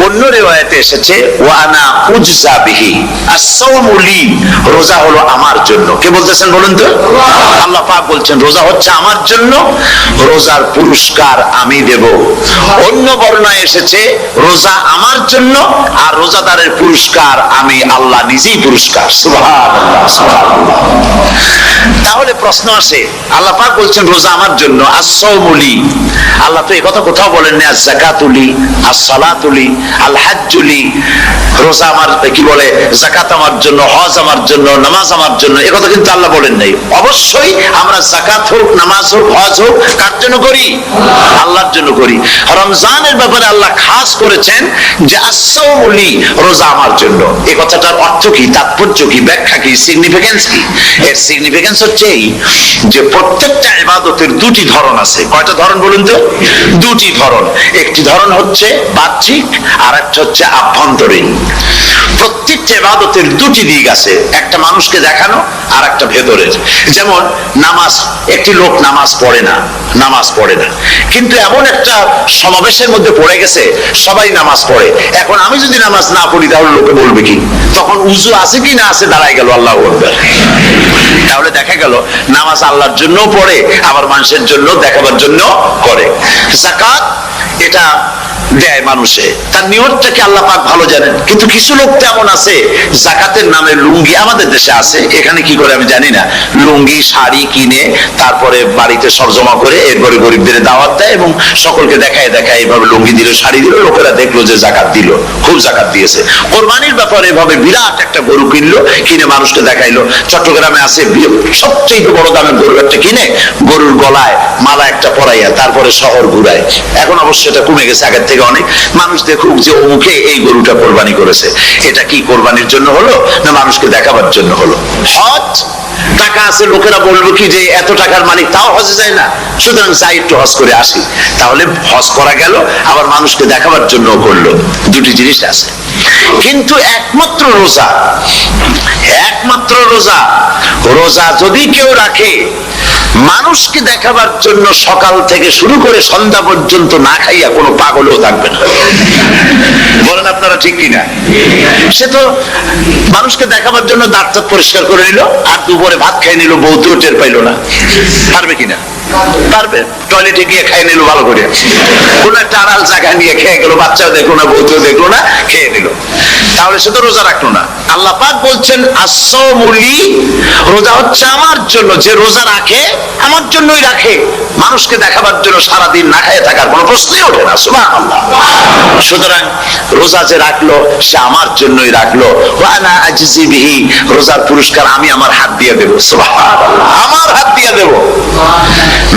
অন্য রিওয়ায়াতে এসেছে ওয়া আনা উজজা বিহি। আস-সাওমু লি, রোজা হলো আমার জন্য। কে বলতেছেন বলুন তো? আল্লাহ পাক বলছেন রোজা হচ্ছে আমার জন্য, রোজার পুরস্কার আমি দেব। অন্য বর্ণনায় এসেছে রোজা আমার জন্য আর রোজাদারের পুরস্কার আমি আল্লাহ নিজেই পুরস্কার। সুবহানাল্লাহ, সুবহানাল্লাহ। তাহলে প্রশ্ন আসে, আল্লাহ পাক বলছেন রোজা আমার জন্য, আস-সাওমু লি। আল্লাহ তো এই কথা কোথাও বলেন না আস-যাকাতু লি, আস-সালাতু লি, আল-হাজ্জু লি। রোজা আমার কি বলে, যাকাত আমার জন্য, হজ আমার জন্য, নামাজ আমার জন্য, এই কথা কিন্তু আল্লাহ বলেন নাই। অবশ্যই আমরা যাকাত হোক, নামাজ হোক, হজ হোক কার জন্য করি? আল্লাহর জন্য করি। রমজানের ব্যাপারে আল্লাহ খাস করেছেন যে আস-সাওমু লি, রোজা আমার জন্য। এই কথাটার অর্থ কি, তাৎপর্য কি, ব্যাখ্যা কি, সিগনিফিকেন্স কি? এর সিগনিফিকেন্স হচ্ছে এই যে প্রত্যেকটা ইবাদতের দুটি ধরন আছে। কয়টা ধরন বলুন তো? দুটি ধরন। একটি ধরন হচ্ছে বাহ্যিক আর একটা হচ্ছে আভ্যন্তরীণ। প্রত্যেকটা ইবাদতের দুটি দিক আছে, একটা মানুষকে দেখানো আর একটা ভেতরের। যেমন নামাজ, একটি লোক নামাজ পড়ে না, কিন্তু এমন একটা সমাবেশের মধ্যে পড়ে গেছে সবাই নামাজ পড়ে। এখন আমি যদি নামাজ না পড়ি তাহলে লোকে বলবে কি? তখন উযু আছে কি না আছে দাঁড়ায় গেল আল্লাহু আকবার। তাহলে দেখা গেল নামাজ আল্লাহর জন্য পড়ে, আবার মানুষের জন্য দেখাবার জন্য করে। যাকাত এটা দেয় মানুষে, তার নিয়তটাকে আল্লাহ পাক ভালো জানেন। কিন্তু কিছু লোক তেমন আছে যাকাতের নামে লুঙ্গি, আমাদের দেশে আছে, এখানে কি করে আমি জানি না, লুঙ্গি শাড়ি কিনে তারপরে বাড়িতে সব জমা করে এরপরে গরিবদের দাওয়াত দেয় এবং সকলকে দেখায় এভাবে লুঙ্গি দিল, শাড়ি দিল, লোকেরা দেখলো যে যাকাত দিল, খুব যাকাত দিয়েছে। কোরবানির ব্যাপারে এভাবে বিরাট একটা গরু কিনলো, কিনে মানুষকে দেখাইলো। চট্টগ্রামে আছে সবচেয়ে বড় দামের গরু একটা কিনে গরুর গলায় মালা একটা পরাইয়া তারপরে শহর ঘুরায়। এখন অবশ্য এটা কমে গেছে আগের থেকে অনেক। মানুষ দেখুক যে অমুকে এই গরুটা কোরবানি করেছে। এটা কি কোরবানির জন্য হলো না মানুষকে দেখাবার জন্য হলো? হজ, টাকা আছে, লোকেরা বলবো কি যে এত টাকার মালিক তাও হজে যায় না, সুতরাং যাই একটু হজ করে আসি। তাহলে হজ করা গেল, আবার মানুষকে দেখাবার জন্য করলো। দুটি জিনিস আছে। কিন্তু একমাত্র রোজা যদি কেউ রাখে মানুষকে দেখাবার জন্য সকাল থেকে শুরু করে সন্ধ্যা পর্যন্ত না খাইয়া কোনো পাগলও থাকবে না। বলেন আপনারা ঠিক কিনা? সে তো মানুষকে দেখাবার জন্য দাঁত পরিষ্কার করে নিল আর দুপুরে ভাত খাই নিল, বউ তো টের পাইল না। পারবে কিনা? পারবে। টয়লেটে গিয়ে খাই নিল ভালো করে, কোন একটা আড়াল জায়গা নিয়ে খেয়ে গেল, বাচ্চাও দেখলো না, বউতেও দেখলো না, খেয়ে নিল। তাহলে সে তো রোজা রাখলো না। আল্লাহ পাক বলছেন আস-সাওমু লি, রোজা হচ্ছে আমার জন্য। যে রোজা রাখে আমার জন্যই রাখে, মানুষকে দেখাবার জন্য সারাদিন না খেয়ে থাকার কোনো প্রশ্নই ওঠে না। সুবহানাল্লাহ। সুতরাং রোজা যে রাখলো সে আমার জন্যই রাখলো। ওয়া আনা আজজি বিহি, রোজার পুরস্কার আমি আমার হাত দিয়ে দেব। সুবহানাল্লাহ, আমার হাত দিয়ে দেব।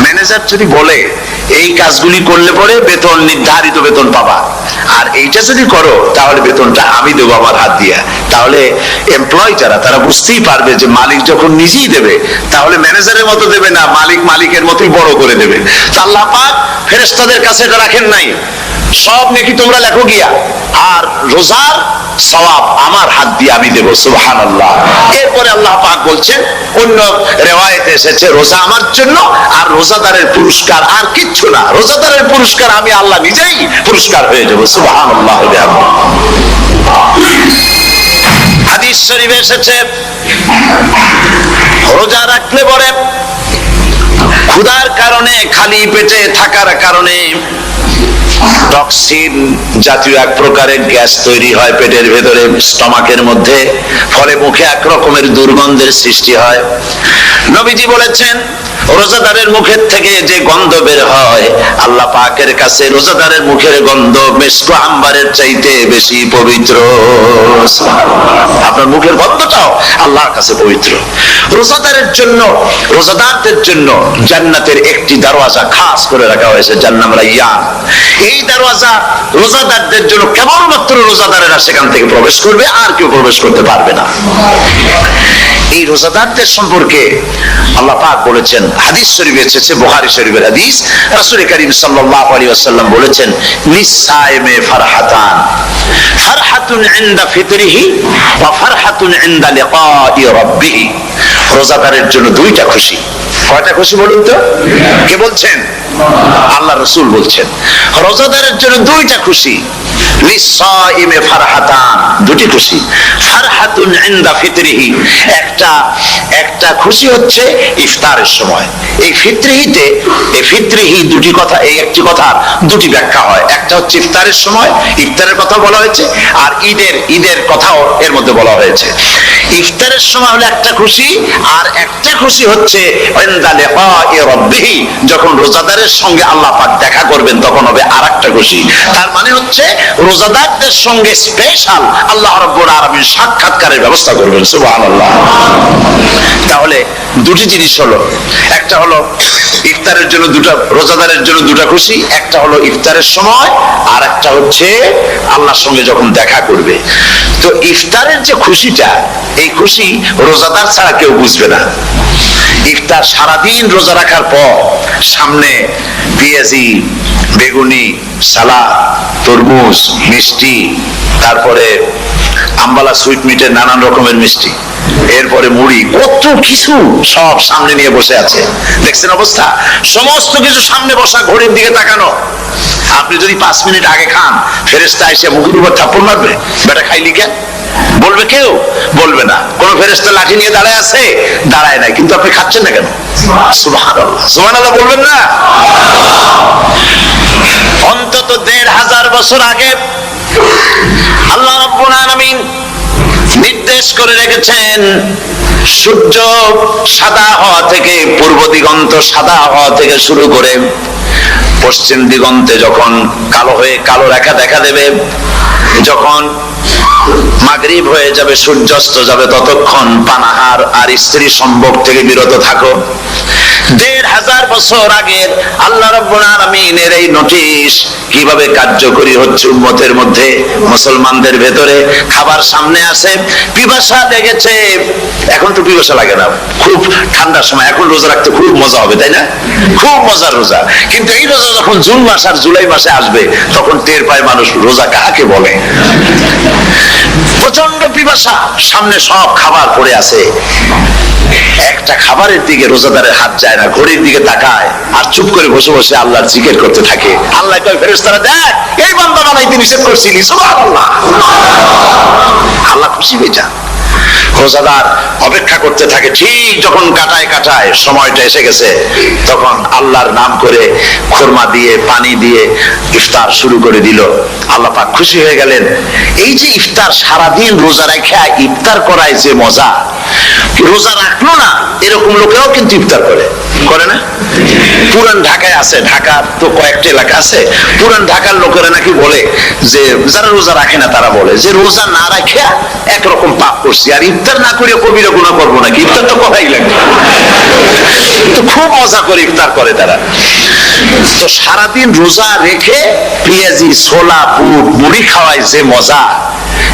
ম্যানেজার যদি বলে এই কাজগুলি করলে পরে বেতন, নির্ধারিত বেতন পাবা, আর এইটা যদি করো তাহলে বেতনটা আমি দেবো আমার হাত দিয়া, তাহলে এমপ্লয় যারা তারা বুঝতেই পারবে যে মালিক যখন নিজেই দেবে তাহলে ম্যানেজারের মতো দেবে না, মালিকের মতোই বড় করে দেবে। আল্লাহ পাক ফেরেশতাদের কাছে এটা রাখেন নাই, সব নেকি তোমরা লেখো গিয়া, আর রোজার সওয়াব আমার হাত দিয়ে আমি দেব। সুবহানাল্লাহ। এরপরে আল্লাহ পাক বলছেন, অন্য রেওয়ায়েতে এসেছে রোজা আমার জন্য, আর রোজাদারের পুরস্কার আর কিচ্ছু না, রোজাদারের পুরস্কার আমি আল্লাহ নিজেই পুরস্কার হয়ে যাব। সুবহানাল্লাহ। হাদিস শরীফে এসেছে রোজা রাখলে পরে ক্ষুধার কারণে, খালি পেটে থাকার কারণে টক্সিন জাতীয় এক প্রকারের গ্যাস তৈরি হয় পেটের ভেতরে, স্টমাকের মধ্যে, ফলে মুখে এক রকমের দুর্গন্ধের সৃষ্টি হয়। নবীজি বলেছেন রোজাদারের মুখের থেকে যে গন্ধ বের হয়, আল্লাহ পাকের কাছে রোজাদারের মুখের গন্ধ মিশক আম্বারের চাইতে বেশি পবিত্র। আপনার মুখের গন্ধটাও আল্লাহর কাছে পবিত্র। রোজাদারের জন্য, রোজাদারদের জন্য জান্নাতের একটি দরওয়াজা খাস করে রাখা হয়েছে, যার নাম রাইয়ান। এই দরওয়াজা রোজাদারদের জন্য, কেবলমাত্র রোজাদারেরা সেখান থেকে প্রবেশ করবে, আর কেউ প্রবেশ করতে পারবে না। এই রোজাদারদের সম্পর্কে আল্লাহ পাক বলেছেন, হাদিস শরীফে এসেছে, বুখারী শরীফের হাদিস, রাসূল করিম সাল্লাল্লাহু আলাইহি ওয়াসাল্লাম বলেছেন লিসাইমে ফারহাতান, ফারহাতুন ইনদা ফিতরিহি ওয়া ফারহাতুন ইনদা লিকাই রাব্বিহি। রোজাদারের জন্য দুইটা খুশি। কয়টা খুশি বলুন তো? কে বলছেন? আল্লাহ রাসূল বলছেন রোজাদারের জন্য দুইটা খুশি। লিসাইমে ফারহাতান, দুটি খুশি। ফারহাতুন ইনদা ফিতরিহি, একটা খুশি হচ্ছে ইফতারের সময়। এই ফিতরিহিতে, এই ফিতরিহি দুটি কথা, এই একটি কথার দুটি ব্যাখ্যা হয়। একটা হচ্ছে ইফতারের সময়, ইফতারের কথা বলা হয়েছে, আর ঈদের কথাও এর মধ্যে বলা হয়েছে। ইফতারের সময় হলো একটা খুশি, আর একটা খুশি হচ্ছে ইনদা লিকাই রাব্বিহি, যখন রোজাদারের সঙ্গে আল্লাহ পাক দেখা করবেন তখন হবে আরেকটা খুশি। তার মানে হচ্ছে রোজাদারদের সঙ্গে স্পেশাল আল্লাহ রাব্বুল আলামিন সাক্ষাৎকারের ব্যবস্থা করবেন। সুবহানাল্লাহ। তাহলে দুটি জিনিস হলো, একটা হলো ইফতারের জন্য দুটা, রোজাদারের জন্য দুটা খুশি, একটা হলো ইফতারের সময়, আর একটা হচ্ছে আল্লাহর সঙ্গে যখন দেখা করবে। তো ইফতারের যে খুশিটা, এই খুশি রোজাদার ছাড়া কেউ বুঝবে না। ইফতার সারাদিন রোজা রাখার পর সামনে পেঁয়াজি, বেগুনি, সালাদ, তরমুজ, মিষ্টি, তারপরে আম্বালা সুইট মিটের নানান রকমের মিষ্টি, এরপরে মুড়ি, কত কিছু সব সামনে নিয়ে বসে আছে। দেখছেন অবস্থা? সমস্ত কিছু সামনে বসা, ঘড়ির দিকে তাকানো। আপনি যদি 5 মিনিট আগে খান, ফেরেশতা এসে মুখের উপর থাপ্পড় মারবে, বেটা খাইলি কেন? বলবে কেউ? বলবে না। কোন ফেরেশতা লাঠি নিয়ে দাঁড়ায় আছে? দাঁড়ায় নাই, কিন্তু আপনি খাচ্ছেন না কেন? সুবহানাল্লাহ, সুবহানাল্লাহ বলবেন না? অন্তত 1500 বছর আগে আল্লাহ রাব্বুল আলামিন নির্দেশ করে রেখেছেন, সূর্য সাদা হওয়া থেকে, পূর্ব দিগন্ত সাদা হওয়া থেকে শুরু করে পশ্চিম দিগন্তে যখন কালো রেখা দেখা দেবে, যখন মাগরিব হয়ে যাবে, সূর্যাস্ত যাবে, ততক্ষণ পানাহার আর স্ত্রী সম্ভোগ থেকে বিরত থাকো। 1500 বছর আগের আল্লাহ রাব্বুল আলামিনের এই নোটিশ কিভাবে কার্যকরী হচ্ছে উম্মতের মধ্যে, মুসলমানদের ভেতরে। খাবার সামনে আছে, পিপাসা লেগেছে, এখন তো পিপাসা লাগে না, খুব ঠান্ডার সময়, এখন রোজা রাখতে খুব মজা হবে, তাই না? খুব মজার রোজা। কিন্তু এই রোজা যখন জুন মাস আর জুলাই মাসে আসবে, তখন টের পায় মানুষ রোজা কাকে বলে। প্রচন্ড পিপাসা, সামনে সব খাবার পড়ে আছে, একটা খাবারের দিকে রোজাদারের হাত যায় না, ঘড়ির দিকে তাকায় আর চুপ করে বসে বসে আল্লাহর জিকির করতে থাকে। আল্লাহ কয় ফেরেশতারা, দেখ এই বান্দা বানাইতে নিষেধ করছিলি। সুবহানাল্লাহ। আল্লাহ খুশি হয়ে যান। রোজাদার অপেক্ষা করতে থাকে, ঠিক যখন কাটায় সময়টা এসে গেছে, তখন আল্লাহর নাম করে খুরমা দিয়ে, পানি দিয়ে ইফতার শুরু করে দিল। আল্লাহ পাক খুশি হয়ে গেলেন। এই যে ইফতার, সারাদিন রোজা রেখে ইফতার করায় যে মজা, রোজা রাখলো না এরকম লোকেরাও কিন্তু ইফতার করে না? পুরান ঢাকায় আছে, ঢাকার তো কয়েকটা এলাকা আছে, পুরান ঢাকার লোকেরা নাকি বলে যে, যারা রোজা রাখে না তারা বলে যে রোজা না রাখে একরকম পাপ করছি, আর ইফতার না করে কবিরা গুনাহ করবো নাকি? ইফতার তো করাই লাগবে। তো খুব মজা করে ইফতার করে তারা। তো সারাদিন রোজা রেখে পেঁয়াজি, ছোলা, বুট, মুড়ি খাওয়ায় যে মজা,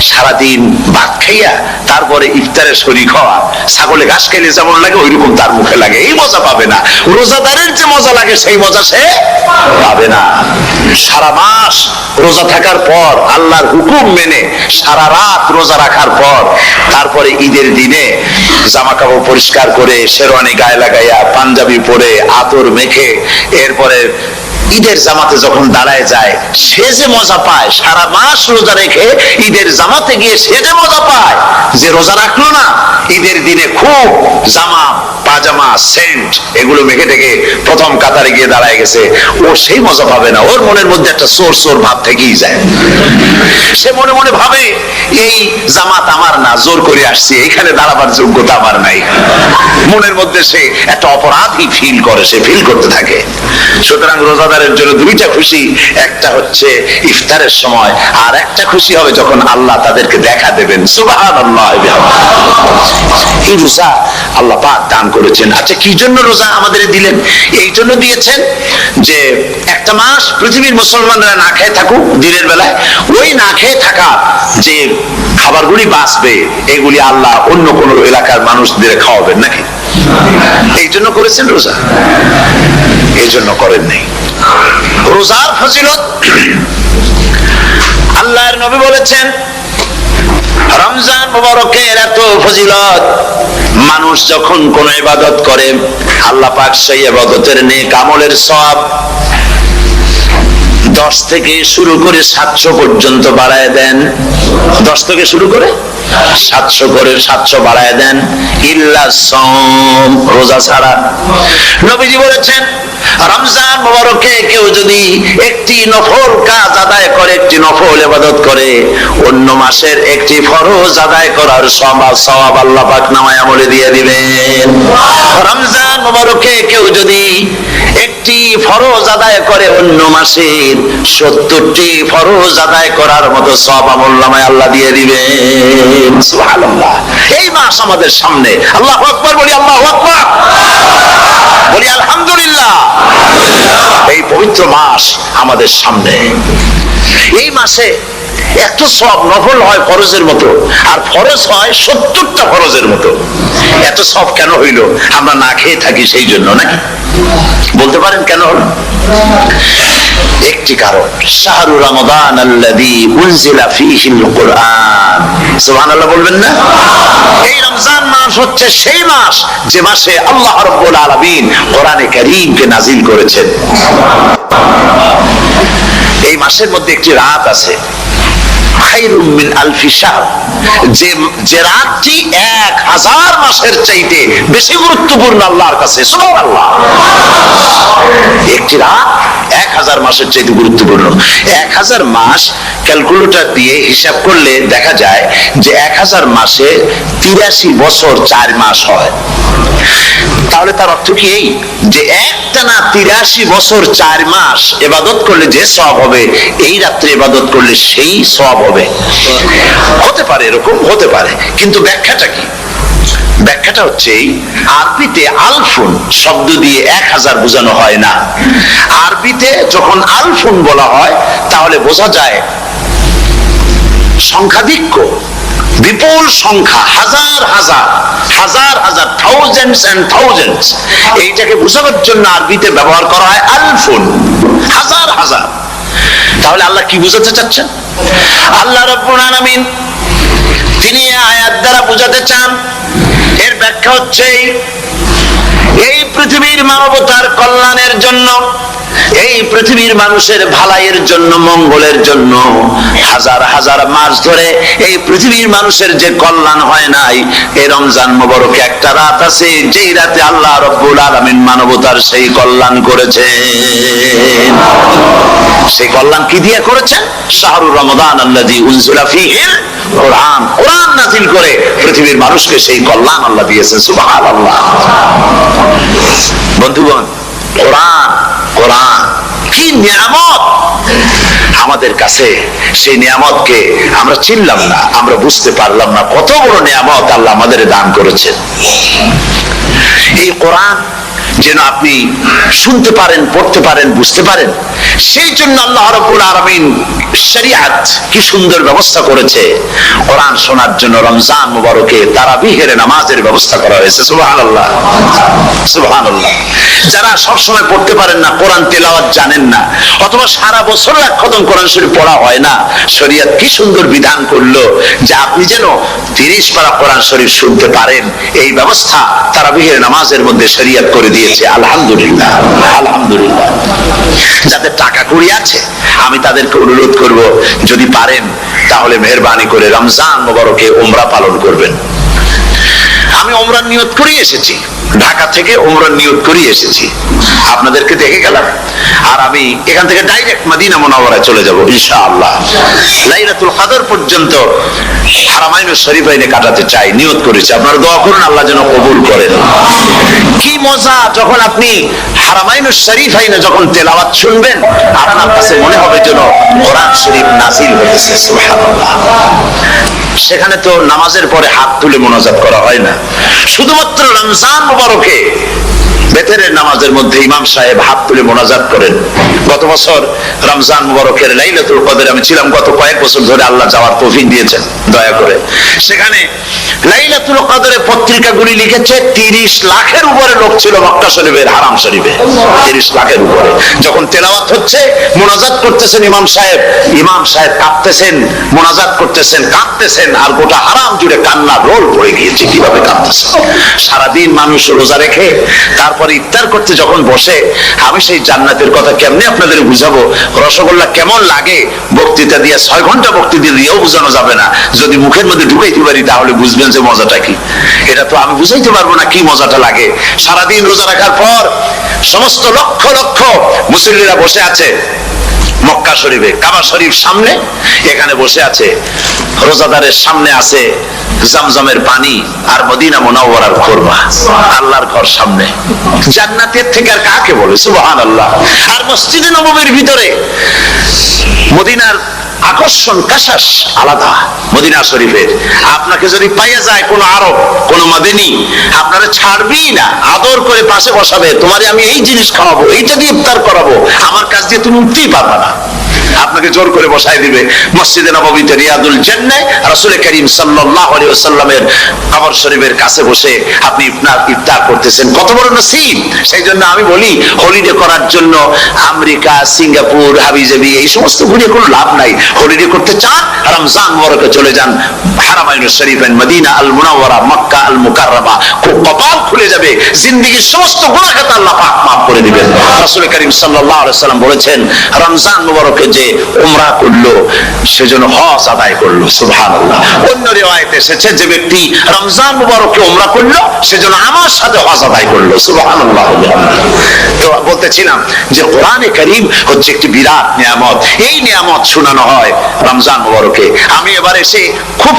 সারাদিন ভাত খাইয়া তারপরে ইফতারে শরীক হওয়া, ছাগলে ঘাস খাইলে যেমন লাগে ওইরকম তার মুখে লাগে, এই মজা পাবে না। রোজাদারের যে মজা লাগে সেই মজা সে পাবে না। সারা মাস রোজা থাকার পর, আল্লাহর হুকুম মেনে সারা রাত রোজা রাখার পর, তারপরে ঈদের দিনে জামা কাপড় পরিষ্কার করে, শেরওয়ানি গায়ে লাগাইয়া, পাঞ্জাবি পরে, আতর মেখে, এরপরে ঈদের জামাতে যখন দাঁড়ায় যায়, সে যে মজা পায়, সারা মাস রোজা রেখে ঈদের জামাতে গিয়ে সে যে মজা পায়, যে রোজা রাখলো না, ঈদের দিনে খুব জামা, পাজামা, সেন্ট এগুলো মেখে টেকে প্রথম কাতারে গিয়ে দাঁড়ায় গেছে, ও সেই মজা পাবে না। ওর মনের মধ্যে একটা চোর চোর ভাব থেকেই যায়। সে মনে মনে ভাবে এই জামাত আমার না, জোর করে আসছি, এখানে দাঁড়াবার যোগ্যতা আমার নাই। মনের মধ্যে সে একটা অপরাধী ফিল করে, সে ফিল করতে থাকে। সুতরাং রোজাদারের জন্য দুইটা খুশি, একটা হচ্ছে ইফতারের সময়, আর একটা খুশি হবে যখন আল্লাহ তাদেরকে দেখা দেবেন। সুবহানাল্লাহ। এই রোজা আল্লাহ পাক দান করেছেন। আচ্ছা, কি জন্য রোজা আমাদের দিলেন? এই জন্য দিয়েছেন যে একটা মাস পৃথিবীর মুসলমানরা না খেয়ে থাকুক দিনের বেলায়, ওই না খেয়ে থাকা যে খাবারগুলি বাঁচবে, এগুলি আল্লাহ অন্য কোন এলাকার মানুষদের খাওয়াবেন নাকি? এই জন্য করেছেন রোজা, এই জন্য করেন নাই। রোজার ফজিলত আল্লাহর নবী বলেছেন, রমজান মুবারকের এত ফজিলত, মানুষ যখন কোন ইবাদত করে আল্লাহ পাক সেই ইবাদতের নেক আমলের সওয়াব 10 থেকে শুরু করে 700 পর্যন্ত বাড়ায় দেন। 10 থেকে শুরু করে 700 করে 700 বাড়ায় দেন, ইল্লা সাওম, রোজা ছাড়া। নবীজি বলেছেন, রমজান মুবারকে কেউ যদি একটি নফল কাজ আদায় করে, একটি নফল ইবাদত করে, অন্য মাসের একটি ফরজ আদায় করার সওয়াব আল্লাহ পাক নামায়ে আমলে দিয়ে দিবেন। রমজান মুবারকে কেউ যদি একটি ফরজ আদায় করে, অন্য মাসের 70টি ফরজ আদায় করার মতো সওয়াব আমলনামায় আল্লাহ দিয়ে দিবেন। সুবহানাল্লাহ। এই মাস আমাদের সামনে, আল্লাহু আকবার বলি, আল্লাহু আকবার বলি, আলহামদুলিল্লাহ। এই পবিত্র মাস আমাদের সামনে, এই মাসে এত সব নফল হয় ফরজের মতো, আর ফরজ হয় 70টা ফরজের মতো। এত সব কেন হইল? আমরা না খেয়ে থাকি সেই জন্য নাকি? বলতে পারেন কেন হলো? একটি কারণ, শাহরু রমাদান আল্লাযী উনজিলা ফীহিল কুরআন। সুবহানাল্লাহ বলবেন না? এই রমজান মাস হচ্ছে সেই মাস যে মাসে আল্লাহ রাব্বুল আলামিন কোরআনে কারীমকে নাযিল করেছেন। এই মাসের মধ্যে একটি রাত আছে, খায়রুম মিন আলফি শাহর, যে রাতটি 1000 মাসের চাইতে বেশি গুরুত্বপূর্ণ আল্লাহর কাছে। সুবহানাল্লাহ। একটি রাত 1000 মাসের চাইতে গুরুত্বপূর্ণ। 1000 মাস ক্যালকুলেটর দিয়ে হিসাব করলে দেখা যায় যে 1000 মাসে 83 বছর 4 মাস হয়। তাহলে তার অর্থ কি এই যে একটানা 83 বছর 4 মাস ইবাদত করলে যে সওয়াব হবে, এই রাত্রে ইবাদত করলে সেই সওয়াব হবে? হতে পারে, এরকম হতে পারে, কিন্তু ব্যাখ্যাটা কি? ব্যাখ্যাটা হচ্ছে, আরবিতে আলফুন শব্দ দিয়ে 1000 বোঝানো হয় না। আরবিতে যখন আলফুন বলা হয় তাহলে বোঝা যায় সংখ্যাধিক্য, বিপুল সংখ্যা, হাজার হাজার হাজার হাজার, থাউজেন্ডস এন্ড থাউজেন্ডস। এইটাকে বোঝানোর জন্য আরবিতে ব্যবহার করা হয় আলফুন, হাজার হাজার। তাহলে আল্লাহ কি বোঝাতে চাচ্ছেন? আল্লাহ রাব্বুল আলামিন তিনি আয়াত দ্বারা বোঝাতে চান, এর ব্যাখ্যা হচ্ছে এই পৃথিবীর মানবতার কল্যাণের জন্য, এই পৃথিবীর মানুষের ভালাইয়ের জন্য, মঙ্গলের জন্য হাজার হাজার মাস ধরে এই পৃথিবীর মানুষের যে কল্যাণ হয় নাই, এই রমজান মুবারকে একটা রাত আছে যেই রাতে আল্লাহ রাব্বুল আলামিন মানবতার সেই কল্যাণ করেছেন। সেই কল্যাণ কি দিয়ে করেছেন? শাহরু রমাদান আল্লাযী উনজিলা ফীহিল কুরআন, কোরআন নাযিল করে পৃথিবীর মানুষকে সেই কল্যাণ আল্লাহ দিয়েছেন। সুবহানাল্লাহ। বন্ধুগণ, কোরআন, কোরআন কি নিয়ামত আমাদের কাছে! সেই নিয়ামতকে আমরা চিনলাম না, আমরা বুঝতে পারলাম না কত বড় নিয়ামত আল্লাহ আমাদের দান করেছেন। এই কোরআন যেন আপনি শুনতে পারেন, পড়তে পারেন, বুঝতে পারেন। সেই জন্য আল্লাহ রাব্বুল আলামিন শরীয়ত কি সুন্দর ব্যবস্থা করেছে। কোরআন শোনার জন্য রমজান মুবারকে তারাবিহের নামাজের ব্যবস্থা করা হয়েছে। সুবহানাল্লাহ, সুবহানাল্লাহ। যারা সব সময় পড়তে পারেন না, কোরআন তেলাওয়াত জানেন না, অথবা সারা বছর এক খতম কোরআন শরীফ পড়া হয় না, শরীয়ত কি সুন্দর বিধান করলো যে আপনি যেন 30 পারা কোরআন শরীফ শুনতে পারেন। এই ব্যবস্থা তারাবিহের নামাজের মধ্যে শরীয়ত করে দিয়েছে। আলহামদুলিল্লাহ, আলহামদুলিল্লাহ। যাদের টাকা কড়ি আছে আমি তাদেরকে অনুরোধ করব, যদি পারেন তাহলে মেহেরবানি করে রমজান মুবারকে উমরা পালন করবেন। আমি উমরার নিয়ত করে এসেছি, ঢাকা থেকে উমরার নিয়ত করে এসেছি, আপনাদেরকে দেখে গেলাম। আর আমি এখান থেকে ডাইরেক্ট মদিনা মুনাওয়ারায় চলে যাব ইনশাআল্লাহ। লাইলাতুল কদর পর্যন্ত হারামাইনুশ শরীফাইনে কাটাতে চাই, নিয়ত করেছি। আপনারা দোয়া করুন আল্লাহ যেন কবুল করেন। কি মজা যখন আপনি হারামাইনুশ শরীফাইনে যখন তেলাওয়াত শুনবেন, আপনার কাছে মনে হবে যেন কোরআন শরীফ নাযিল হয়েছে। সুবহানাল্লাহ। সেখানে তো নামাজের পরে হাত তুলে মোনাজাত করা হয় না, শুধুমাত্র রমজান মুবারকে বেতেরের নামাজের মধ্যে ইমাম সাহেব হাত তুলে মোনাজাত করেন। গত বছর রমজান মুবারকের লাইলাতুল কদরে আমি ছিলাম, গত কয়েক বছর ধরে আল্লাহ যাওয়ার তৌফিক দিয়েছেন দয়া করে। সেখানে লাইলাতুল কদরে পত্রিকাগুলি লিখেছে 30 লাখের উপরে লোক ছিল মক্কা শরীফের, হারাম শরীফে 30 লাখের উপরে। যখন তেলাওয়াত হচ্ছে, মোনাজাত করতেছেন ইমাম সাহেব কাঁদতেছেন, মোনাজাত করতেছেন, কাঁদতেছেন, আর গোটা হারাম জুড়ে কান্নার রোল পড়ে গিয়েছে। কিভাবে কাঁদতেছে! সারাদিন মানুষ রোজা রেখে তারপরে ইফতার করতে যখন বসে, আমি সেই জান্নাতের কথা কেমনে আপনাদের বুঝাবো? রসগোল্লা কেমন লাগে বক্তৃতা দিয়ে 6 ঘন্টা বক্তৃতা দিয়েও বোঝানো যাবে না। যদি মুখের মধ্যে ঢুকাইতে পারি তাহলে বুঝবেন যে মজাটা কি। এটা তো আমি বুঝাইতে পারবো না কি মজাটা লাগে। সারাদিন রোজা রাখার পর সমস্ত লক্ষ লক্ষ মুসল্লিরা বসে আছে মক্কা শরীফে, কাবা শরীফ সামনে, এখানে বসে আছে। রোজাদারের সামনে আছে জমজমের পানি আর মদিনা মুনাওয়ারার কোরবা, আল্লাহর ঘর সামনে। জান্নাতের থেকে আর কাকে বলে! সুবহানাল্লাহ। আর মসজিদে নববীর ভিতরে মদিনার আকর্ষণ কাশাস আলাদা। মদিনা শরীফের আপনাকে যদি পাইয়া যায় কোন আরব, কোন মাদানী, আপনারা ছাড়বেই না, আদর করে পাশে বসাবে, তোমারে আমি এই জিনিস খাওয়াবো, এইটা দিয়ে ইফতার করাবো, আমার কাছ দিয়ে তুমি উঠতেই পারবা না, আপনাকে জোর করে বসাই দিবে। মসজিদে নববীতে রিয়াদুল জান্নাহ রাসূল করিম সাল্লাল্লাহু আলাইহি ওয়াসাল্লামের কবর শরীফের কাছে বসে আপনি ইফতার করতেছেন, কত বড় নসিব! সেই জন্য আমি বলি, হলিডে করার জন্য আমেরিকা, সিঙ্গাপুর, হাবিজাবি এই সমস্ত ঘুরে কোনো লাভ নাই। হলিডে করতে চান, রমজান মুবারকে চলে যান হারামাইনুশ শরীফাইন, মদিনা আল মুনাওয়ারা, মক্কা আল মুকাররমা। কপাল খুলে যাবে, জিন্দেগীর সমস্ত গুনাহ খাতা আল্লাহ পাক মাফ করে দিবেন। রাসূল করিম সাল্লাল্লাহু আলাইহি ওয়াসাল্লাম বলেছেন, রমজান মুবারকে যে উমরা করলো সেজন্য হজ আদায় করলো। সুবহানাল্লাহ। অন্য রিওয়ায়াতে এসেছে, যে ব্যক্তি রমজান মুবারকে উমরা করলো সেজন্য আমার সাথে হজ আদায় করলো। সুবহানাল্লাহ। তো বলতেছিলাম যে কোরআনে কারীম হচ্ছে একটি বিরাট নিয়ামত। এই নিয়ামত শোনানো হয় রমজান মুবারকে। আমি এবার এসে খুব